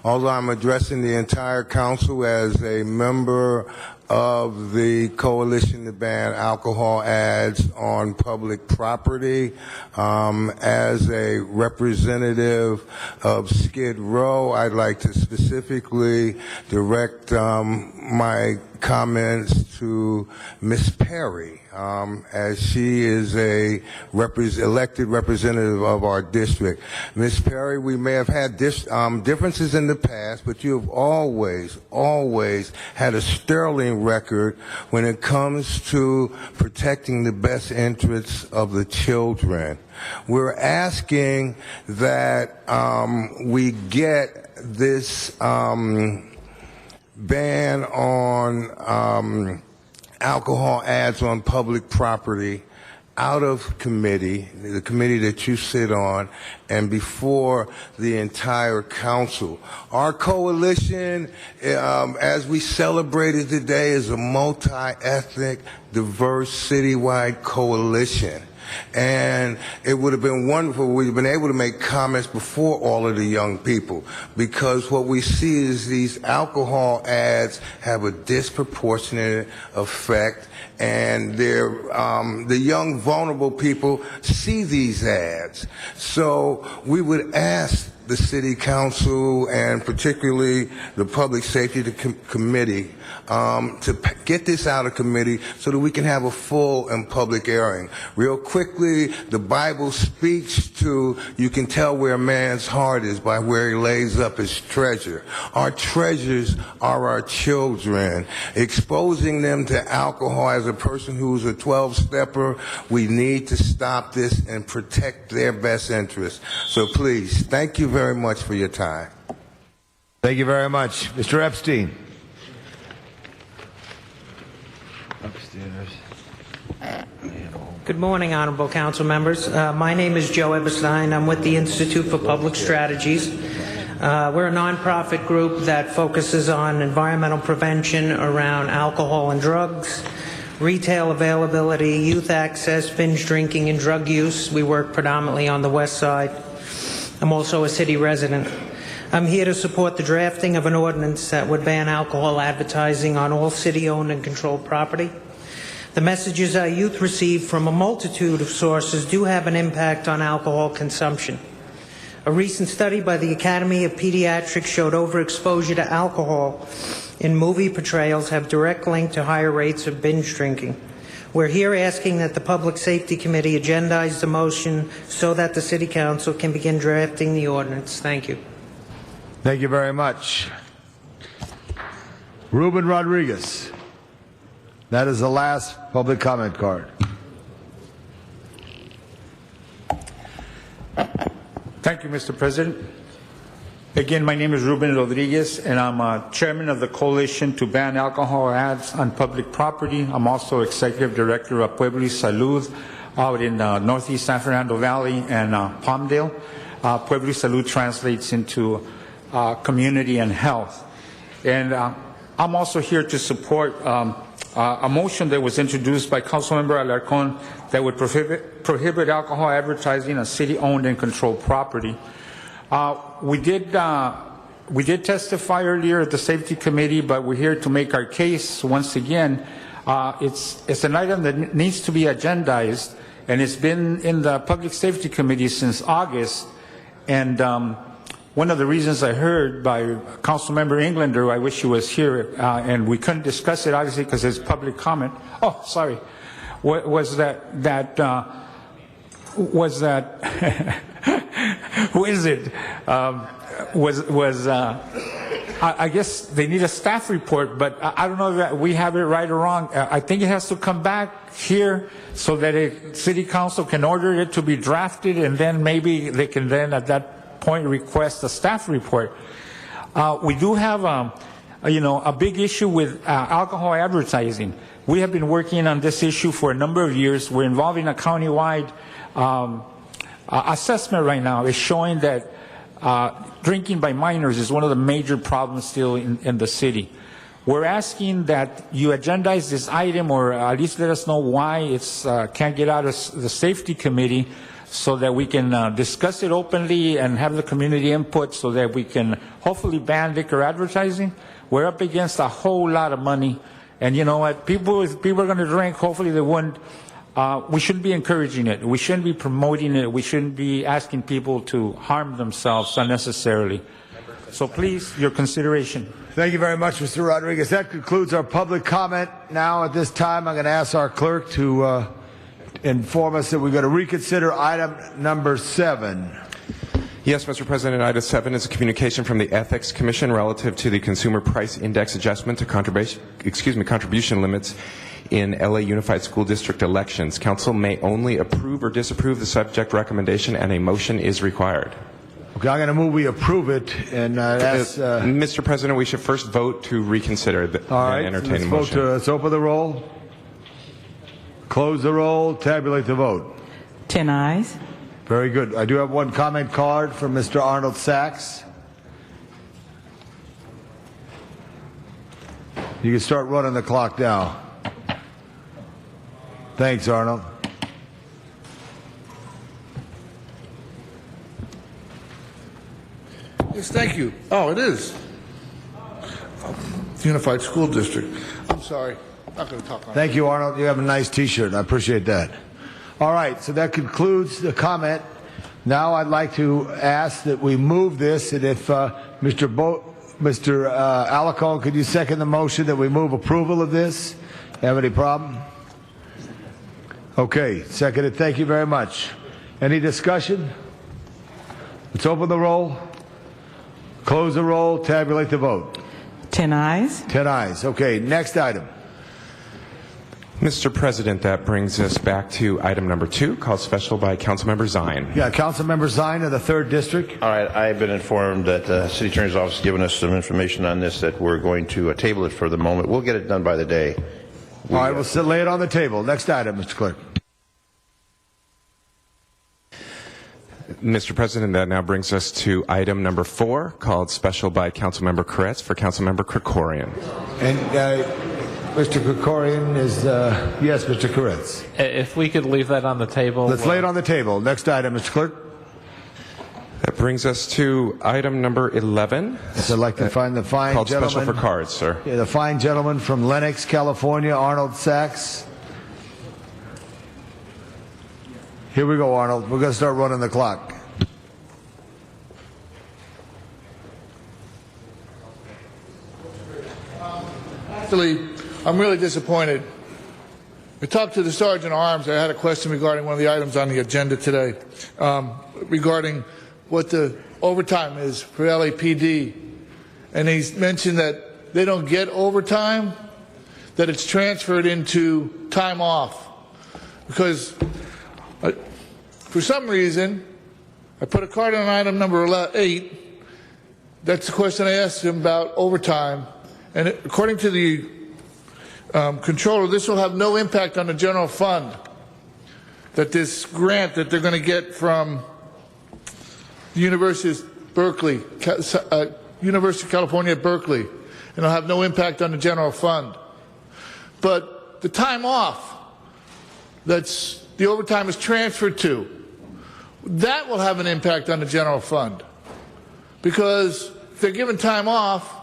Although I'm addressing the entire council as a member of the Coalition to Ban Alcohol Ads on Public Property, as a representative of Skid Row, I'd like to specifically direct my comments to Ms. Perry, as she is a elected representative of our district. Ms. Perry, we may have had differences in the past, but you have always had a sterling record when it comes to protecting the best interests of the children. We're asking that we get this ban on alcohol ads on public property out of committee, the committee that you sit on, and before the entire council. Our coalition, as we celebrated today, is a multi-ethnic, diverse, citywide coalition. And it would have been wonderful. We've been able to make comments before all of the young people, because what we see is these alcohol ads have a disproportionate effect, and the young, vulnerable people see these ads. So we would ask the City Council and particularly the Public Safety Committee to get this out of committee so that we can have a full and public airing. Real quickly, the Bible speaks to, you can tell where a man's heart is by where he lays up his treasure. Our treasures are our children. Exposing them to alcohol as a person who's a 12-stepper, we need to stop this and protect their best interests. So please, thank you very much for your time. Thank you very much. Mr. Epstein. Upstairs. Good morning, honorable council members. My name is Joe Eberstein. I'm with the Institute for Public Strategies. We're a nonprofit group that focuses on environmental prevention around alcohol and drugs, retail availability, youth access, binge drinking, and drug use. We work predominantly on the west side. I'm also a city resident. I'm here to support the drafting of an ordinance that would ban alcohol advertising on all city-owned and controlled property. The messages our youth receive from a multitude of sources do have an impact on alcohol consumption. A recent study by the Academy of Pediatrics showed overexposure to alcohol in movie portrayals have direct link to higher rates of binge drinking. We're here asking that the Public Safety Committee agendize the motion so that the City Council can begin drafting the ordinance. Thank you. Thank you very much. Ruben Rodriguez. That is the last public comment card. Thank you, Mr. President. Again, my name is Ruben Rodriguez, and I'm chairman of the Coalition to Ban Alcohol Ads on Public Property. I'm also executive director of Pueblo y Salud out in northeast San Fernando Valley and Palmdale. Pueblo y Salud translates into community and health. And I'm also here to support a motion that was introduced by Councilmember Alarcón that would prohibit alcohol advertising on city-owned and controlled property. We did testify earlier at the Safety Committee, but we're here to make our case once again. It's an item that needs to be agendized, and it's been in the Public Safety Committee since August. And one of the reasons I heard by Councilmember Englander, I wish he was here, and we couldn't discuss it obviously because it's public comment. Oh, sorry, was that who is it? I guess they need a staff report, but I don't know that we have it right or wrong. I think it has to come back here so that a city council can order it to be drafted, and then maybe they can then at that point request a staff report. We do have a big issue with alcohol advertising. We have been working on this issue for a number of years. We're involving a countywide assessment right now. It's showing that drinking by minors is one of the major problems still in the city. We're asking that you agendize this item, or at least let us know why it's can't get out of the Safety Committee, so that we can discuss it openly and have the community input so that we can hopefully ban liquor advertising. We're up against a whole lot of money. And you know what? People are going to drink. Hopefully they wouldn't. We shouldn't be encouraging it. We shouldn't be promoting it. We shouldn't be asking people to harm themselves unnecessarily. So please, your consideration. Thank you very much, Mr. Rodriguez. That concludes our public comment. Now, at this time, I'm going to ask our clerk to inform us that we're going to reconsider item number 7. Yes, Mr. President, item 7 is a communication from the Ethics Commission relative to the Consumer Price Index adjustment to contribution limits in LA Unified School District elections. Council may only approve or disapprove the subject recommendation, and a motion is required. Okay, I'm going to move we approve it, and ask... Mr. President, we should first vote to reconsider all and right, entertain a motion. let's open the roll. Close the roll. Tabulate the vote. 10 ayes. Very good. I do have one comment card from Mr. Arnold Sachs. You can start running the clock now. Thanks, Arnold. Yes, thank you. Oh, it is. Unified School District. I'm sorry. I'm not going to talk on Thank you, Arnold. You have a nice T-shirt. I appreciate that. All right, so that concludes the comment. Now I'd like to ask that we move this, and if Mr. Alarcon, could you second the motion that we move approval of this? Have any problem? Okay, seconded. Thank you very much. Any discussion? Let's open the roll, close the roll, tabulate the vote. 10 ayes. 10 ayes. Okay, next item. Mr. President, that brings us back to item number 2, called special by Councilmember Zine. Yeah, Councilmember Zine of the 3rd District. All right, I've been informed that the City Attorney's Office has given us some information on this, that we're going to table it for the moment. We'll get it done by the day. All right, we'll lay it on the table. Next item, Mr. Clerk. Mr. President, that now brings us to item number 4, called special by Councilmember Koretz for Councilmember Krikorian. And Mr. Krikorian is, yes, Mr. Koretz. If we could leave that on the table. Let's lay it on the table. Next item, Mr. Clerk. That brings us to item number 11. Yes, I'd like to find the fine called gentleman. special for cards, sir. Yeah, the fine gentleman from Lenox, California, Arnold Sachs. Here we go, Arnold. We're going to start running the clock. Actually, I'm really disappointed. I talked to the Sergeant at Arms. I had a question regarding one of the items on the agenda today, regarding what the overtime is for LAPD. And he's mentioned that they don't get overtime, that it's transferred into time off. Because for some reason, I put a card on item number 8. That's the question I asked him about overtime. And according to the controller, this will have no impact on the general fund. That this grant that they're going to get from the University of Berkeley, University of California at Berkeley, and it'll have no impact on the general fund. But the time off that's the overtime is transferred to, that will have an impact on the general fund. Because if they're given time off,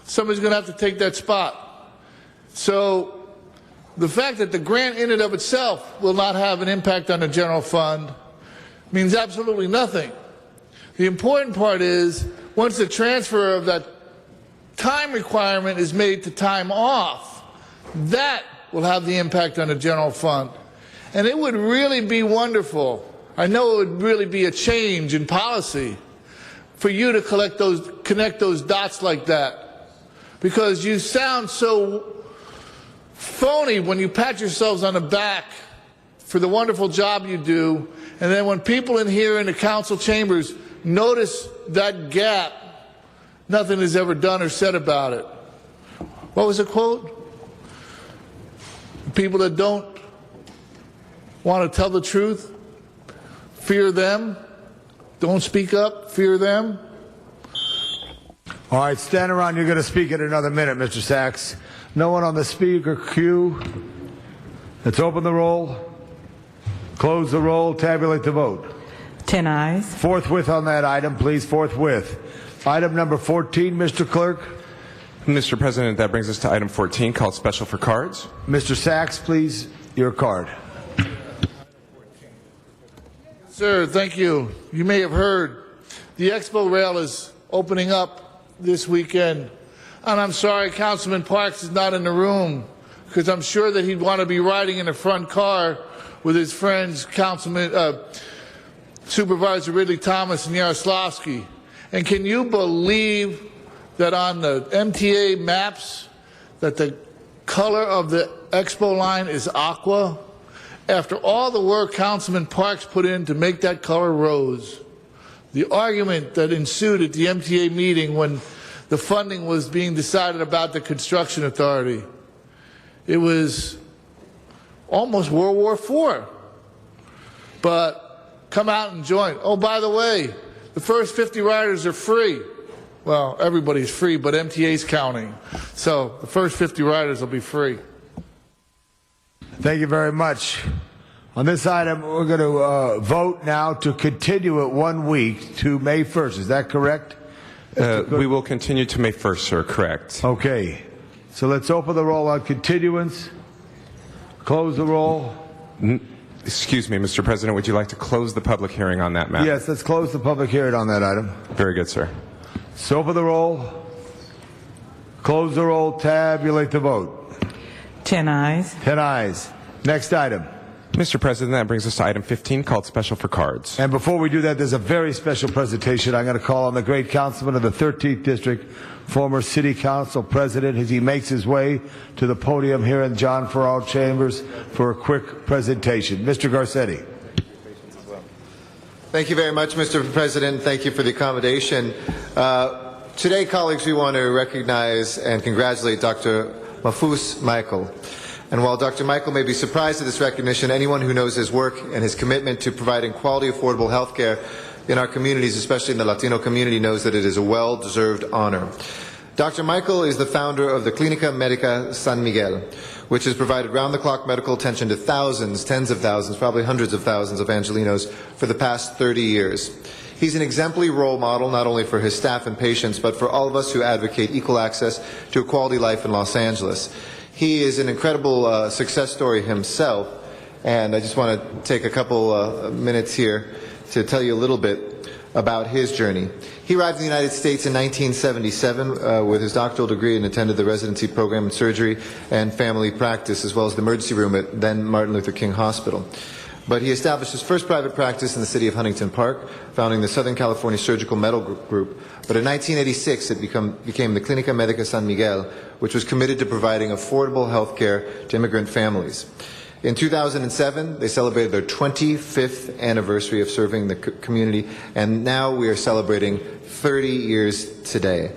somebody's going to have to take that spot. So the fact that the grant in and of itself will not have an impact on the general fund means absolutely nothing. The important part is once the transfer of that time requirement is made to time off, that will have the impact on the general fund. And it would really be wonderful, I know it would really be a change in policy for you to connect those dots like that. Because you sound so phony when you pat yourselves on the back for the wonderful job you do, and then when people in here in the council chambers notice that gap, nothing is ever done or said about it. What was the quote? People that don't want to tell the truth, fear them. Don't speak up, fear them. All right, stand around. You're going to speak in another minute, Mr. Sachs. No one on the speaker queue. Let's open the roll, close the roll, tabulate the vote. 10 ayes. Forthwith on that item, please, forthwith. Item number 14, Mr. Clerk. Mr. President, that brings us to item 14, called special for cards. Mr. Sachs, please, your card. Sir, thank you. You may have heard the Expo Rail is opening up this weekend. And I'm sorry Councilman Parks is not in the room, because I'm sure that he'd want to be riding in the front car with his friends, Supervisor Ridley Thomas and Yaroslavsky. And can you believe that on the MTA maps that the color of the Expo line is aqua? After all the work Councilman Parks put in to make that color rose, the argument that ensued at the MTA meeting when the funding was being decided about the construction authority, it was almost World War IV. But come out and join. Oh, by the way, the first 50 riders are free. Well, everybody's free, but MTA's counting. So the first 50 riders will be free. Thank you very much. On this item, we're going to vote now to continue it 1 week to May 1st. Is that correct? We will continue to May 1st, sir. Correct. Okay. So let's open the roll on continuance. Close the roll. Excuse me, Mr. President, would you like to close the public hearing on that matter? Yes, let's close the public hearing on that item. Very good, sir. So open the roll. Close the roll. Tabulate the vote. 10 ayes. 10 ayes. Next item. Mr. President, that brings us to item 15, called Special for Cards. And before we do that, there's a very special presentation. I'm going to call on the great councilman of the 13th District, former City Council President, as he makes his way to the podium here in John Farrar Chambers for a quick presentation. Mr. Garcetti. Thank you very much, Mr. President. Thank you for the accommodation. Today, colleagues, we want to recognize and congratulate Dr. Mahfouz Michael. And while Dr. Michael may be surprised at this recognition, anyone who knows his work and his commitment to providing quality, affordable health care in our communities, especially in the Latino community, knows that it is a well-deserved honor. Dr. Michael is the founder of the Clínica Médica San Miguel, which has provided round-the-clock medical attention to thousands, tens of thousands, probably hundreds of thousands of Angelinos for the past 30 years. He's an exemplary role model not only for his staff and patients, but for all of us who advocate equal access to a quality life in Los Angeles. He is an incredible success story himself, and I just want to take a couple minutes here to tell you a little bit about his journey. He arrived in the United States in 1977 with his doctoral degree and attended the residency program in surgery and family practice, as well as the emergency room at then Martin Luther King Hospital. But he established his first private practice in the city of Huntington Park, founding the Southern California Surgical Medical Group. But in 1986, it became the Clínica Médica San Miguel, which was committed to providing affordable health care to immigrant families. In 2007, they celebrated their 25th anniversary of serving the community, and now we are celebrating 30 years today.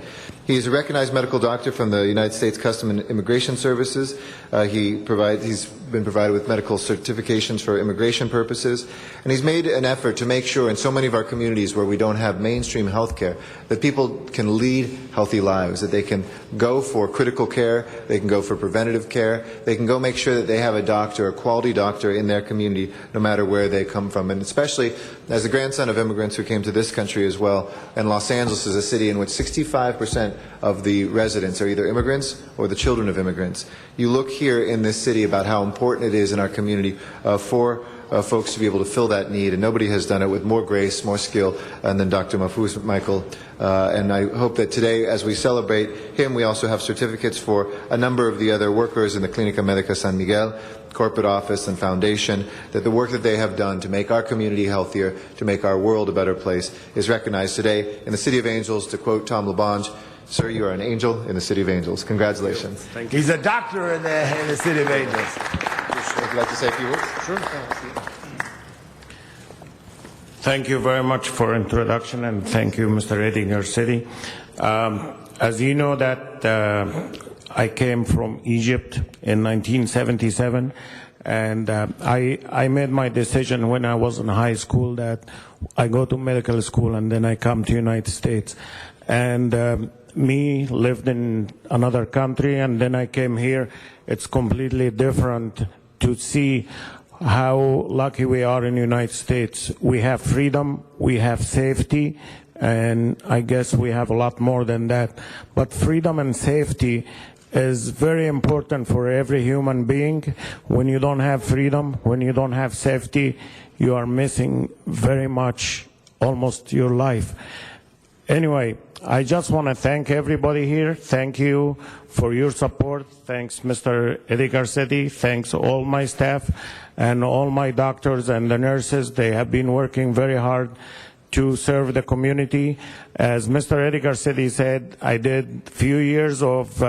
He is a recognized medical doctor from the United States Customs and Immigration Services. He's been provided with medical certifications for immigration purposes, and he's made an effort to make sure in so many of our communities where we don't have mainstream health care that people can lead healthy lives, that they can go for critical care, they can go for preventative care, they can go make sure that they have a doctor, a quality doctor in their community, no matter where they come from. And especially as the grandson of immigrants who came to this country as well, and Los Angeles is a city in which 65% of the residents are either immigrants or the children of immigrants. You look here in this city about how important it is in our community for folks to be able to fill that need, and nobody has done it with more grace, more skill than Dr. Mahfouz Michael. And I hope that today, as we celebrate him, we also have certificates for a number of the other workers in the Clínica Médica San Miguel, corporate office and foundation, that the work that they have done to make our community healthier, to make our world a better place, is recognized today in the City of Angels. To quote Tom LaBonge, "Sir, you are an angel in the City of Angels." Congratulations. Thank you. He's a doctor in the City of Angels. Would you like to say a few words? Sure. Thank you very much for introduction, and thank you, Mr. Eddie Garcetti. As you know that I came from Egypt in 1977, and I made my decision when I was in high school that I go to medical school and then I come to United States. And me lived in another country, and then I came here. It's completely different to see how lucky we are in the United States. We have freedom, we have safety, and I guess we have a lot more than that. But freedom and safety is very important for every human being. When you don't have freedom, when you don't have safety, you are missing very much, almost your life. Anyway, I just want to thank everybody here. Thank you for your support. Thanks, Mr. Eddie Garcetti. Thanks all my staff and all my doctors and the nurses. They have been working very hard to serve the community. As Mr. Eddie Garcetti said, I did a few years of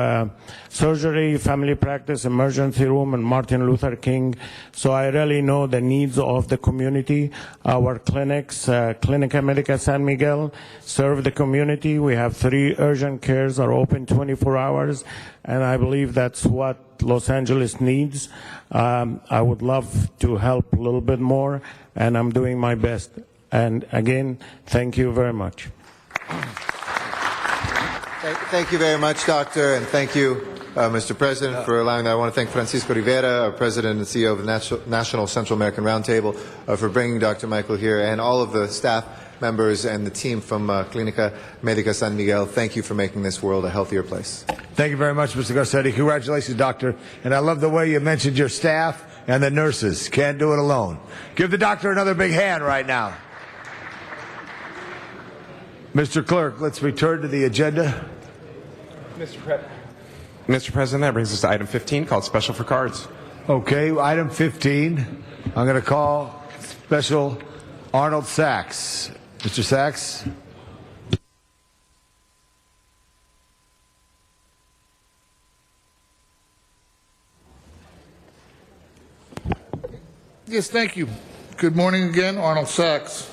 surgery, family practice, emergency room, and Martin Luther King. So I really know the needs of the community. Our clinics, Clínica Médica San Miguel, serve the community. We have 3 urgent cares are open 24 hours, and I believe that's what Los Angeles needs. I would love to help a little bit more, and I'm doing my best. And again, thank you very much. Thank you very much, Doctor, and thank you, Mr. President, for allowing that. I want to thank Francisco Rivera, our President and CEO of the National Central American Roundtable, for bringing Dr. Michael here, and all of the staff members and the team from Clínica Médica San Miguel, thank you for making this world a healthier place. Thank you very much, Mr. Garcetti. Congratulations, Doctor. And I love the way you mentioned your staff and the nurses. Can't do it alone. Give the doctor another big hand right now. Mr. Clerk, let's return to the agenda. Mr. President, that brings us to item 15, called Special for Cards. Okay, item 15. I'm going to call Special Arnold Sachs. Mr. Sachs? Yes, thank you. Good morning again, Arnold Sachs.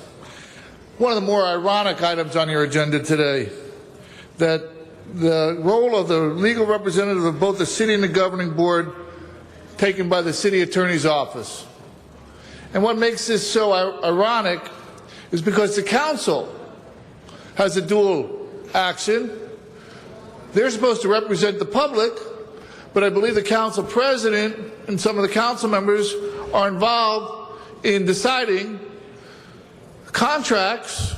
One of the more ironic items on your agenda today, that the role of the legal representative of both the city and the governing board taken by the city attorney's office. And what makes this so ironic is because the council has a dual action. They're supposed to represent the public, but I believe the council president and some of the council members are involved in deciding contracts,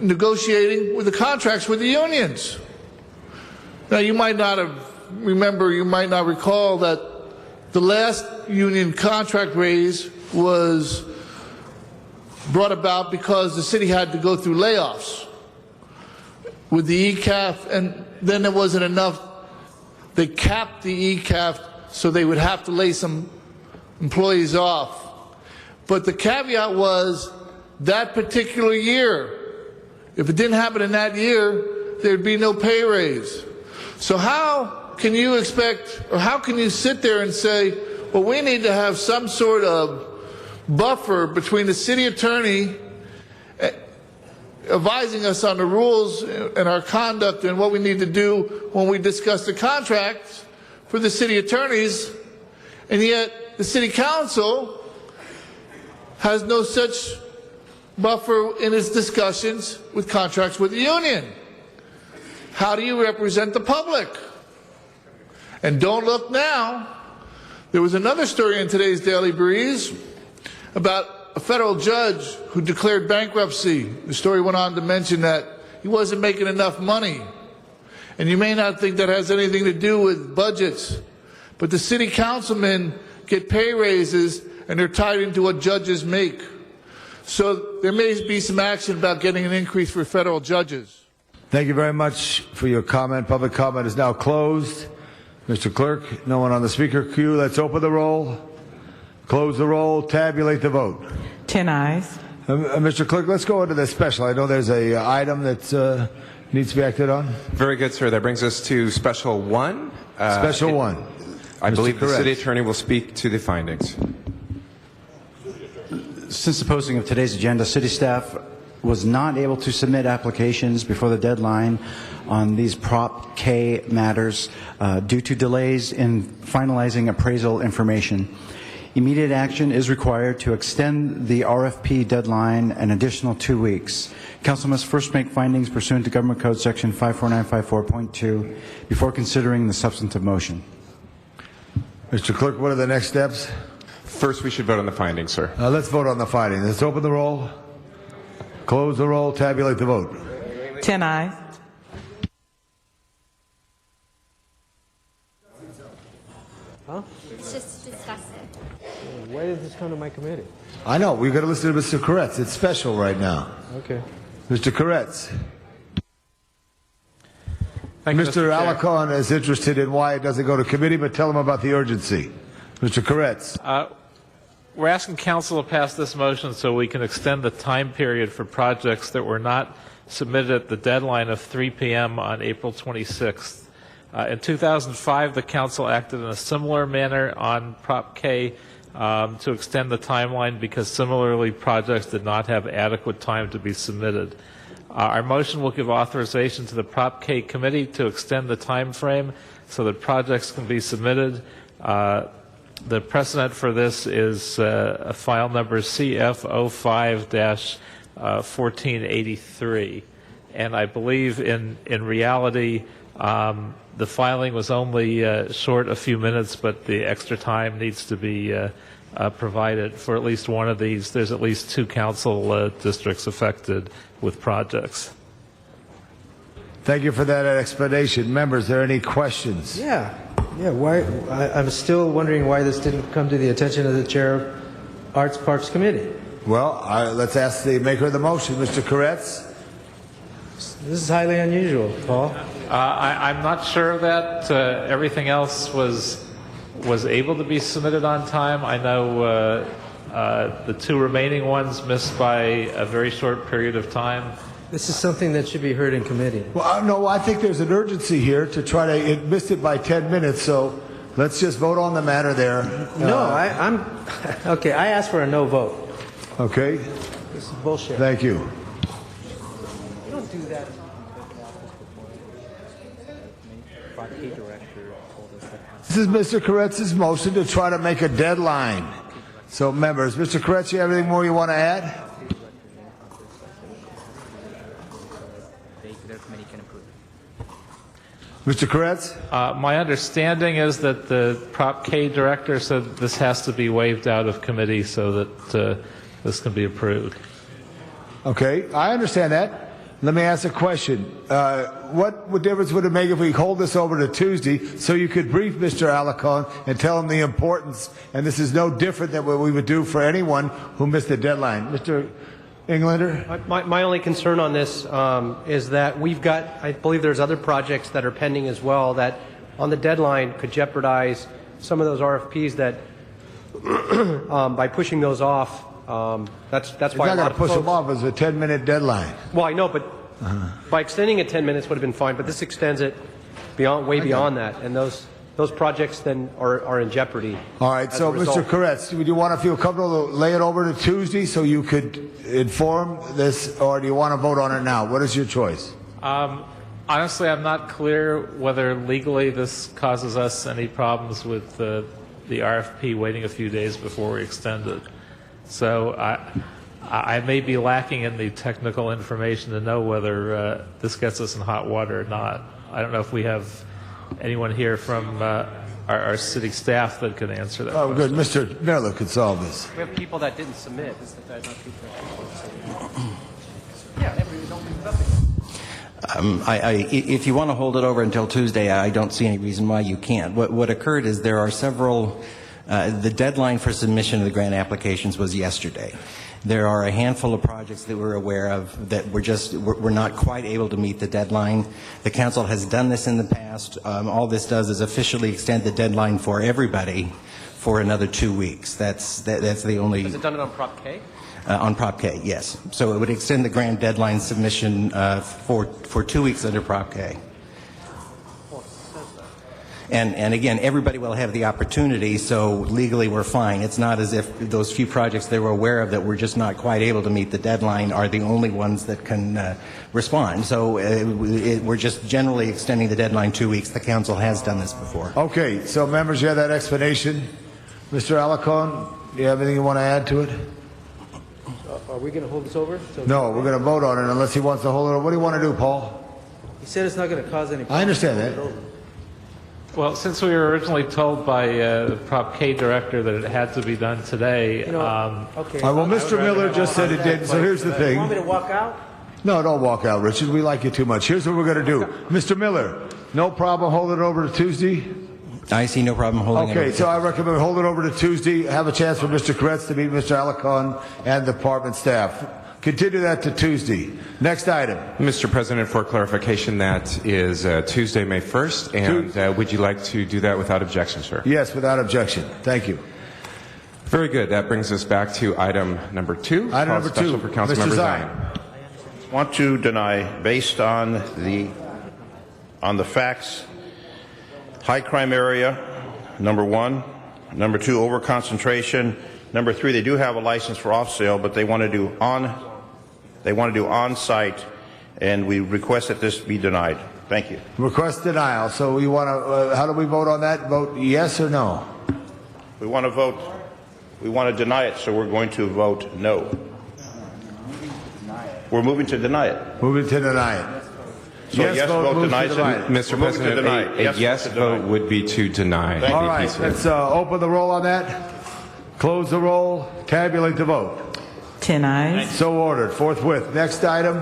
negotiating with the contracts with the unions. Now, you might not recall that the last union contract raise was brought about because the city had to go through layoffs with the ECAF, and then there wasn't enough. They capped the ECAF, so they would have to lay some employees off. But the caveat was that particular year, if it didn't happen in that year, there'd be no pay raise. So how can you expect, or how can you sit there and say, well, we need to have some sort of buffer between the city attorney advising us on the rules and our conduct and what we need to do when we discuss the contracts for the city attorneys, and yet the city council has no such buffer in its discussions with contracts with the union? How do you represent the public? And don't look now. There was another story in today's Daily Breeze about a federal judge who declared bankruptcy. The story went on to mention that he wasn't making enough money. And you may not think that has anything to do with budgets, but the city councilmen get pay raises and they're tied into what judges make. So there may be some action about getting an increase for federal judges. Thank you very much for your comment. Public comment is now closed. Mr. Clerk, no one on the speaker queue. Let's open the roll, close the roll, tabulate the vote. 10 ayes. Mr. Clerk, let's go into the special. I know there's a item that needs to be acted on. Very good, sir. That brings us to Special 1. Special 1. I Mr. believe the Correct. city attorney will speak to the findings. Since the posting of today's agenda, city staff was not able to submit applications before the deadline on these Prop K matters due to delays in finalizing appraisal information. Immediate action is required to extend the RFP deadline an additional 2 weeks. Council must first make findings pursuant to Government Code Section 54954.2 before considering the substantive motion. Mr. Clerk, what are the next steps? First, we should vote on the findings, sir. Let's vote on the findings. Let's open the roll, close the roll, tabulate the vote. 10 ayes. Huh? Let's just discuss it. Why did this come to my committee? I know. We've got to listen to Mr. Koretz. It's special right now. Okay. Mr. Koretz. Thank you, Mr. Mr. Chair. Alacon is interested in why it doesn't go to committee, but tell him about the urgency. Mr. Koretz. We're asking council to pass this motion so we can extend the time period for projects that were not submitted at the deadline of 3 p.m. on April 26th. In 2005, the council acted in a similar manner on Prop K to extend the timeline because similarly projects did not have adequate time to be submitted. Our motion will give authorization to the Prop K committee to extend the time frame so that projects can be submitted. The precedent for this is file number CF05-1483. And I believe in reality, The filing was only short a few minutes, but the extra time needs to be provided for at least one of these. There's at least 2 council districts affected with projects. Thank you for that explanation. Members, are there any questions? Yeah. Why? I'm still wondering why this didn't come to the attention of the chair of Arts Parks Committee. Well, let's ask the maker of the motion, Mr. Koretz. This is highly unusual, Paul. I'm not sure that everything else was able to be submitted on time. I know the 2 remaining ones missed by a very short period of time. This is something that should be heard in committee. Well, no, I think there's an urgency here to try to, it missed it by 10 minutes, so let's just vote on the matter there. No, I'm, okay, I asked for a no vote. Okay. This is bullshit. Thank you. You don't do that. This is Mr. Koretz's motion to try to make a deadline. So, members, Mr. Koretz, you have anything more you want to add? Mr. Koretz? My understanding is that the Prop K director said this has to be waived out of committee so that this can be approved. Okay, I understand that. Let me ask a question. What difference would it make if we hold this over to Tuesday so you could brief Mr. Alarcon and tell him the importance, and this is no different than what we would do for anyone who missed the deadline. Mr. Englander? My only concern on this is that we've got, I believe there's other projects that are pending as well that on the deadline could jeopardize some of those RFPs that by pushing those off, that's why You're not going to push them off as a 10-minute deadline. Well, I know, but by extending it 10 minutes would have been fine, but this extends it way beyond that, and those projects then are in jeopardy. All right, so Mr. Koretz, would you want to feel comfortable to lay it over to Tuesday so you could inform this, or do you want to vote on it now? What is your choice? Honestly, I'm not clear whether legally this causes us any problems with the RFP waiting a few days before we extend it. So I may be lacking in the technical information to know whether this gets us in hot water or not. I don't know if we have anyone here from our city staff that could answer that question. Good. Mr. Miller could solve this. We have people that didn't submit. If you want to hold it over until Tuesday, I don't see any reason why you can't. What occurred is there are several, the deadline for submission of the grant applications was yesterday. There are a handful of projects that we're aware of that we're not quite able to meet the deadline. The council has done this in the past. All this does is officially extend the deadline for everybody for another 2 weeks. That's the only. Has it done it on Prop K? On Prop K, yes. So it would extend the grant deadline submission for 2 weeks under Prop K. And again, everybody will have the opportunity, so legally we're fine. It's not as if those few projects they were aware of that we're just not quite able to meet the deadline are the only ones that can respond. So we're just generally extending the deadline 2 weeks. The council has done this before. Okay, so members, you have that explanation. Mr. Alarcon, do you have anything you want to add to it? Are we going to hold this over? No, we're going to vote on it unless he wants to hold it over. What do you want to do, Paul? He said it's not going to cause any problems. I understand that. Well, since we were originally told by the Prop K director that it had to be done today, okay. Well, Mr. Miller just said it did, so here's the thing. You want me to walk out? No, don't walk out, Richard. We like you too much. Here's what we're going to do. Mr. Miller, no problem holding it over to Tuesday? I see no problem holding it over. Okay, so I recommend we hold it over to Tuesday. Have a chance for Mr. Koretz to meet Mr. Alarcon and the department staff. Continue that to Tuesday. Next item. Mr. President, for clarification, that is Tuesday, May 1st, and would you like to do that without objection, sir? Yes, without objection. Thank you. Very good. That brings us back to item number 2. Item number 2. For Councilmember Zion. Want to deny based on the facts. High crime area, number 1. Number 2, overconcentration. Number 3, they do have a license for off sale, but they want to do on site, and we request that this be denied. Thank you. Request denial. So you want to? How do we vote on that? Vote yes or no? We want to vote. We want to deny it, so we're going to vote no. We're moving to deny it. Moving to deny it. So a yes vote moves to denies it. deny. Mr. We're moving to President, deny. a yes vote would be to deny. Thank you. All right, let's open the roll on that. Close the roll. Tabulate the vote. 10 ayes. So ordered. Forthwith. Next item.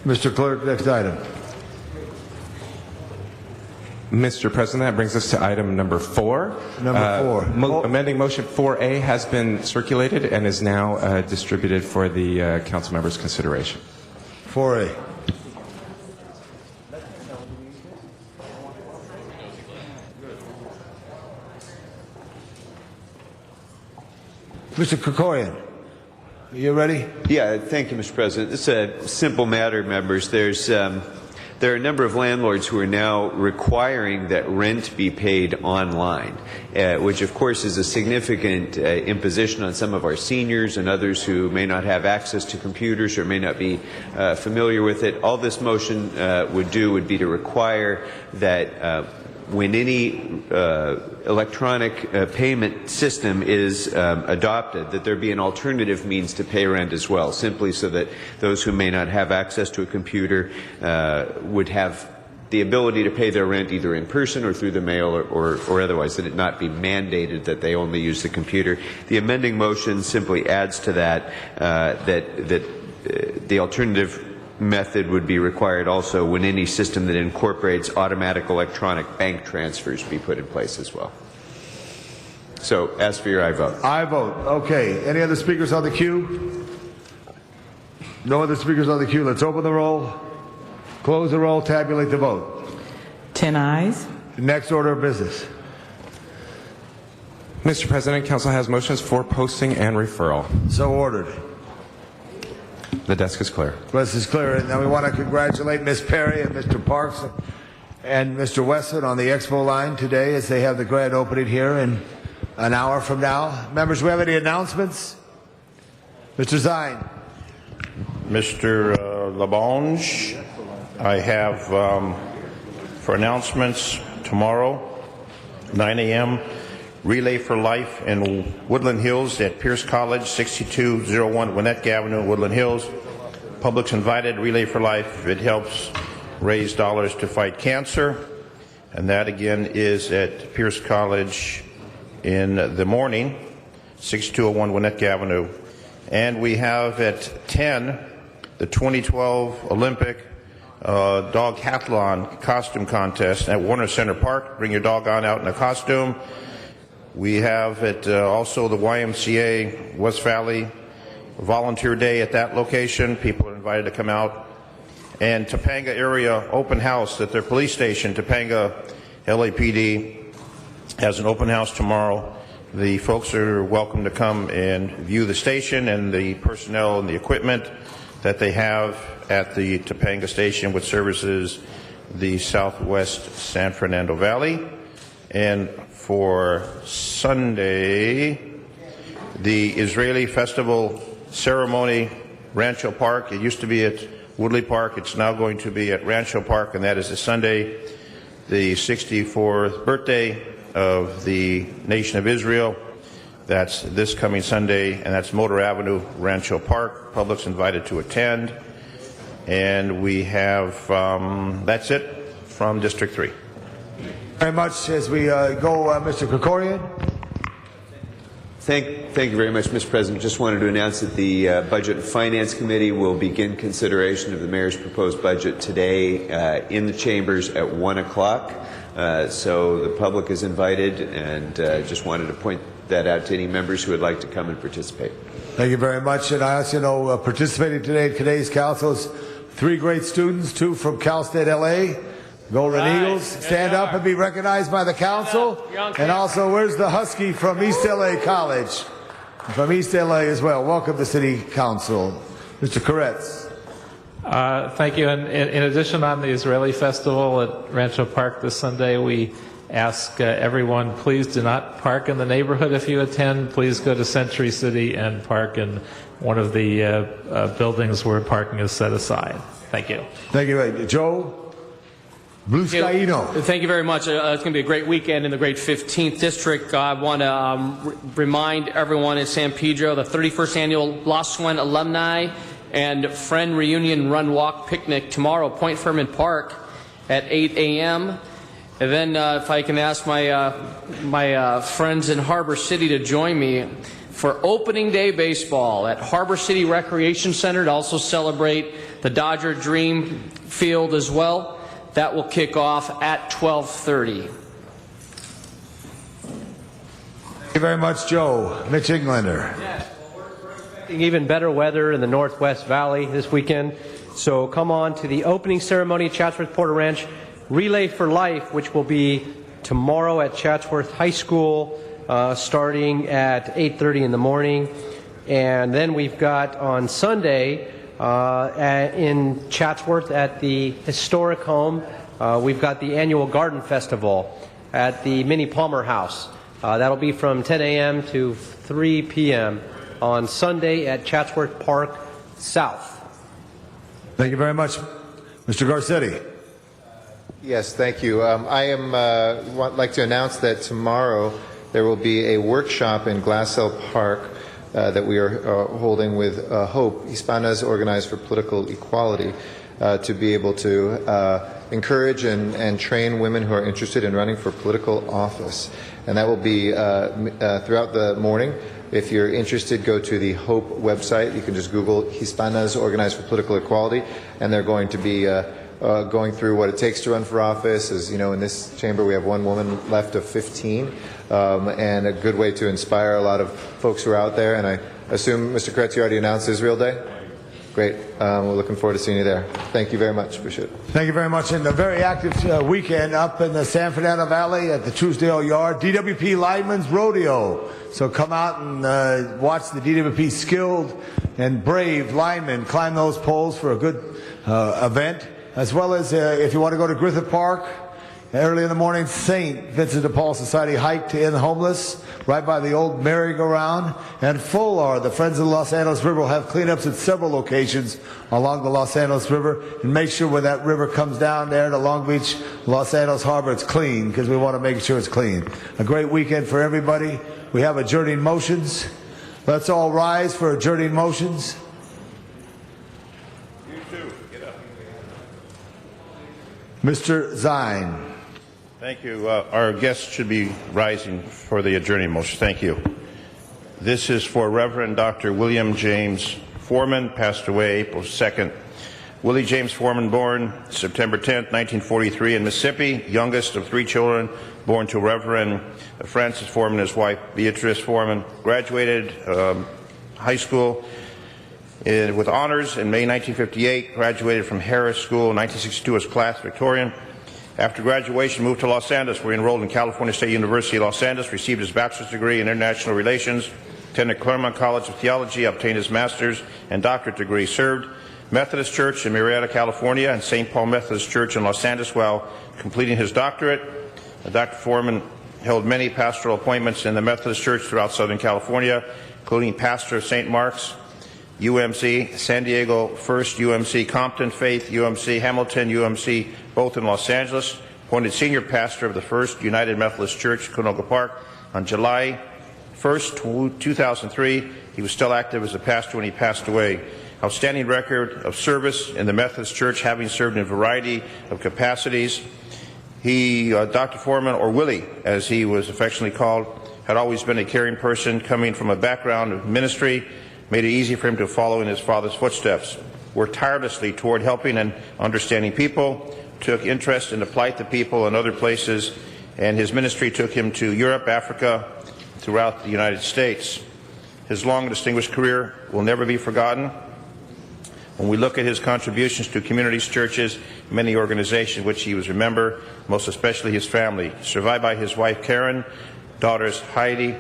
Mr. Clerk, next item. Mr. President, that brings us to item number 4. Number 4. Amending motion 4A has been circulated and is now distributed for the council members' consideration. 4A. Mr. Krikorian, are you ready? Yeah, thank you, Mr. President. This is a simple matter, members. There are a number of landlords who are now requiring that rent be paid online, which of course is a significant imposition on some of our seniors and others who may not have access to computers or may not be familiar with it. All this motion would be to require that when any electronic payment system is adopted, that there be an alternative means to pay rent as well, simply so that those who may not have access to a computer would have the ability to pay their rent either in person or through the mail or otherwise, that it not be mandated that they only use the computer. The amending motion simply adds to that, that the alternative method would be required also when any system that incorporates automatic electronic bank transfers be put in place as well. So, ask for your aye vote. Aye vote. Okay. Any other speakers on the queue? No other speakers on the queue. Let's open the roll, close the roll, tabulate the vote. 10 ayes. Next order of business. Mr. President, council has motions for posting and referral. So ordered. The desk is clear. Desk is clear. And now we want to congratulate Ms. Perry and Mr. Parks and Mr. Westwood on the expo line today as they have the grand opening here in an hour from now. Members, do we have any announcements? Mr. Zine. Mr. Labange, I have for announcements tomorrow, 9 a.m., Relay for Life in Woodland Hills at Pierce College, 6201 Winnetka Avenue, Woodland Hills. Public's invited. Relay for Life. It helps raise dollars to fight cancer. And that again is at Pierce College in the morning, 6201 Winnetka Avenue. And we have at 10 the 2012 Olympic dog hathlon costume contest at Warner Center Park. Bring your dog on out in a costume. We have at also the YMCA West Valley Volunteer Day at that location. People are invited to come out. And Topanga area open house at their police station. Topanga LAPD has an open house tomorrow. The folks are welcome to come and view the station and the personnel and the equipment that they have at the Topanga station, which services the southwest San Fernando Valley. And for Sunday, the Israeli Festival Ceremony, Rancho Park. It used to be at Woodley Park. It's now going to be at Rancho Park, and that is this Sunday, the 64th birthday of the Nation of Israel. That's this coming Sunday, and that's Motor Avenue, Rancho Park. Public's invited to attend. And we have, that's it from District 3. Very much as we go, Mr. Krikorian. Thank you very much, Mr. President. Just wanted to announce that the Budget and Finance Committee will begin consideration of the Mayor's proposed budget today in the chambers at 1 o'clock. So the public is invited, and just wanted to point that out to any members who would like to come and participate. Thank you very much. And I also know participating today in today's council is 3 great students, 2 from Cal State LA. Golden Eagles, stand up and be recognized by the council. And also, where's the Husky from East LA College? From East LA as well. Welcome to City Council. Mr. Koretz. Thank you. And in addition, on the Israeli Festival at Rancho Park this Sunday, we ask everyone, please do not park in the neighborhood if you attend. Please go to Century City and park in one of the buildings where parking is set aside. Thank you. Thank you. Joe? Blue Skyino. Thank you very much. It's going to be a great weekend in the great 15th District. I want to remind everyone in San Pedro the 31st Annual Los Suen Alumni and friend reunion run walk picnic tomorrow, Point Fermin Park at 8 a.m. And then if I can ask my friends in Harbor City to join me for opening day baseball at Harbor City Recreation Center to also celebrate the Dodger Dream Field as well. That will kick off at 12:30. Thank you very much, Joe. Mitch Englander. Even better weather in the Northwest Valley this weekend. So come on to the opening ceremony at Chatsworth Porter Ranch Relay for Life, which will be tomorrow at Chatsworth High School starting at 8:30 in the morning. And then we've got on Sunday in Chatsworth at the historic home, we've got the annual Garden Festival at the Minnie Palmer House. That'll be from 10 a.m. to 3 p.m. on Sunday at Chatsworth Park South. Thank you very much. Mr. Garcetti. Yes, thank you. I would like to announce that tomorrow there will be a workshop in Glassell Park that we are holding with HOPE, Hispanas Organized for Political Equality, to be able to encourage and train women who are interested in running for political office. And that will be throughout the morning. If you're interested, go to the HOPE website. You can just Google Hispanas Organized for Political Equality, and they're going to be going through what it takes to run for office. As you know, in this chamber we have one woman left of 15, and a good way to inspire a lot of folks who are out there. And I assume, Mr. Kretz, you already announced Israel Day? Great. We're looking forward to seeing you there. Thank you very much. Appreciate it. Thank you very much. And a very active weekend up in the San Fernando Valley at the Truesdale Yard, DWP Lineman's Rodeo. So come out and watch the DWP skilled and brave linemen climb those poles for a good event. As well as if you want to go to Griffith Park, early in the morning, St. Vincent de Paul Society hike to end the homeless, right by the old merry-go-round. And FOLAR, the Friends of the Los Angeles River, will have cleanups at several locations along the Los Angeles River. And make sure when that river comes down there to Long Beach, Los Angeles Harbor, it's clean, because we want to make sure it's clean. A great weekend for everybody. We have adjourning motions. Let's all rise for adjourning motions. Mr. Zine. Thank you. Our guests should be rising for the adjourning motion. Thank you. This is for Reverend Dr. William James Foreman, passed away April 2nd. Willie James Foreman, born September 10th, 1943 in Mississippi, youngest of 3 children, born to Reverend Francis Foreman, his wife Beatrice Foreman. Graduated high school with honors in May 1958, graduated from Harris School in 1962 as class Victorian. After graduation, moved to Los Angeles, where he enrolled in California State University, Los Angeles, received his bachelor's degree in international relations, attended Claremont College of Theology, obtained his master's and doctorate degree, served Methodist Church in Murrieta, California, and St. Paul Methodist Church in Los Angeles while completing his doctorate. Dr. Foreman held many pastoral appointments in the Methodist Church throughout Southern California, including pastor of St. Mark's, UMC, San Diego First, UMC, Compton Faith, UMC, Hamilton, UMC, both in Los Angeles. Appointed senior pastor of the First United Methodist Church, Canoga Park. On July 1st, 2003, he was still active as a pastor when he passed away. Outstanding record of service in the Methodist Church, having served in a variety of capacities. He, Dr. Foreman, or Willie, as he was affectionately called, had always been a caring person, coming from a background of ministry, made it easy for him to follow in his father's footsteps. Worked tirelessly toward helping and understanding people, took interest in the plight of people in other places, and his ministry took him to Europe, Africa, throughout the United States. His long and distinguished career will never be forgotten. When we look at his contributions to communities, churches, many organizations which he was remembered, most especially his family, survived by his wife Karen, daughters Heidi,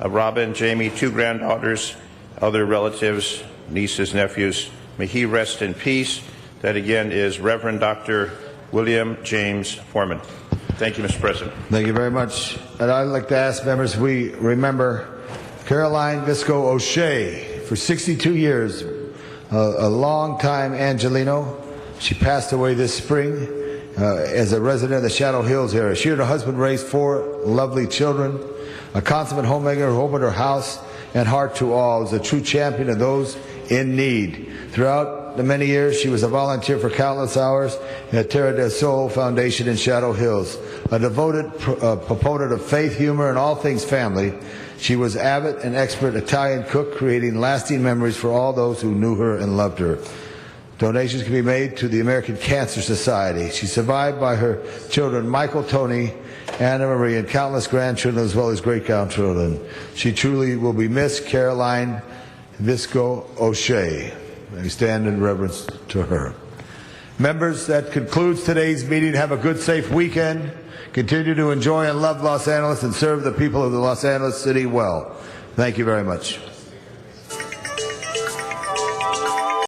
Robin, Jamie, 2 granddaughters, other relatives, nieces, nephews. May he rest in peace. That again is Reverend Dr. William James Foreman. Thank you, Mr. President. Thank you very much. And I'd like to ask members if we remember Caroline Visco O'Shea for 62 years, a long-time Angelino. She passed away this spring as a resident of the Shadow Hills area. She and her husband raised 4 lovely children, a consummate homemaker who opened her house and heart to all, is a true champion of those in need. Throughout the many years, she was a volunteer for countless hours at Terra del Sol Foundation in Shadow Hills. A devoted proponent of faith, humor, and all things family, she was avid and expert Italian cook, creating lasting memories for all those who knew her and loved her. Donations can be made to the American Cancer Society. She's survived by her children, Michael, Tony, Anna Marie, and countless grandchildren as well as great-grandchildren. She truly will be missed, Caroline Visco O'Shea. We stand in reverence to her. Members, that concludes today's meeting. Have a good, safe weekend. Continue to enjoy and love Los Angeles and serve the people of the Los Angeles city well. Thank you very much.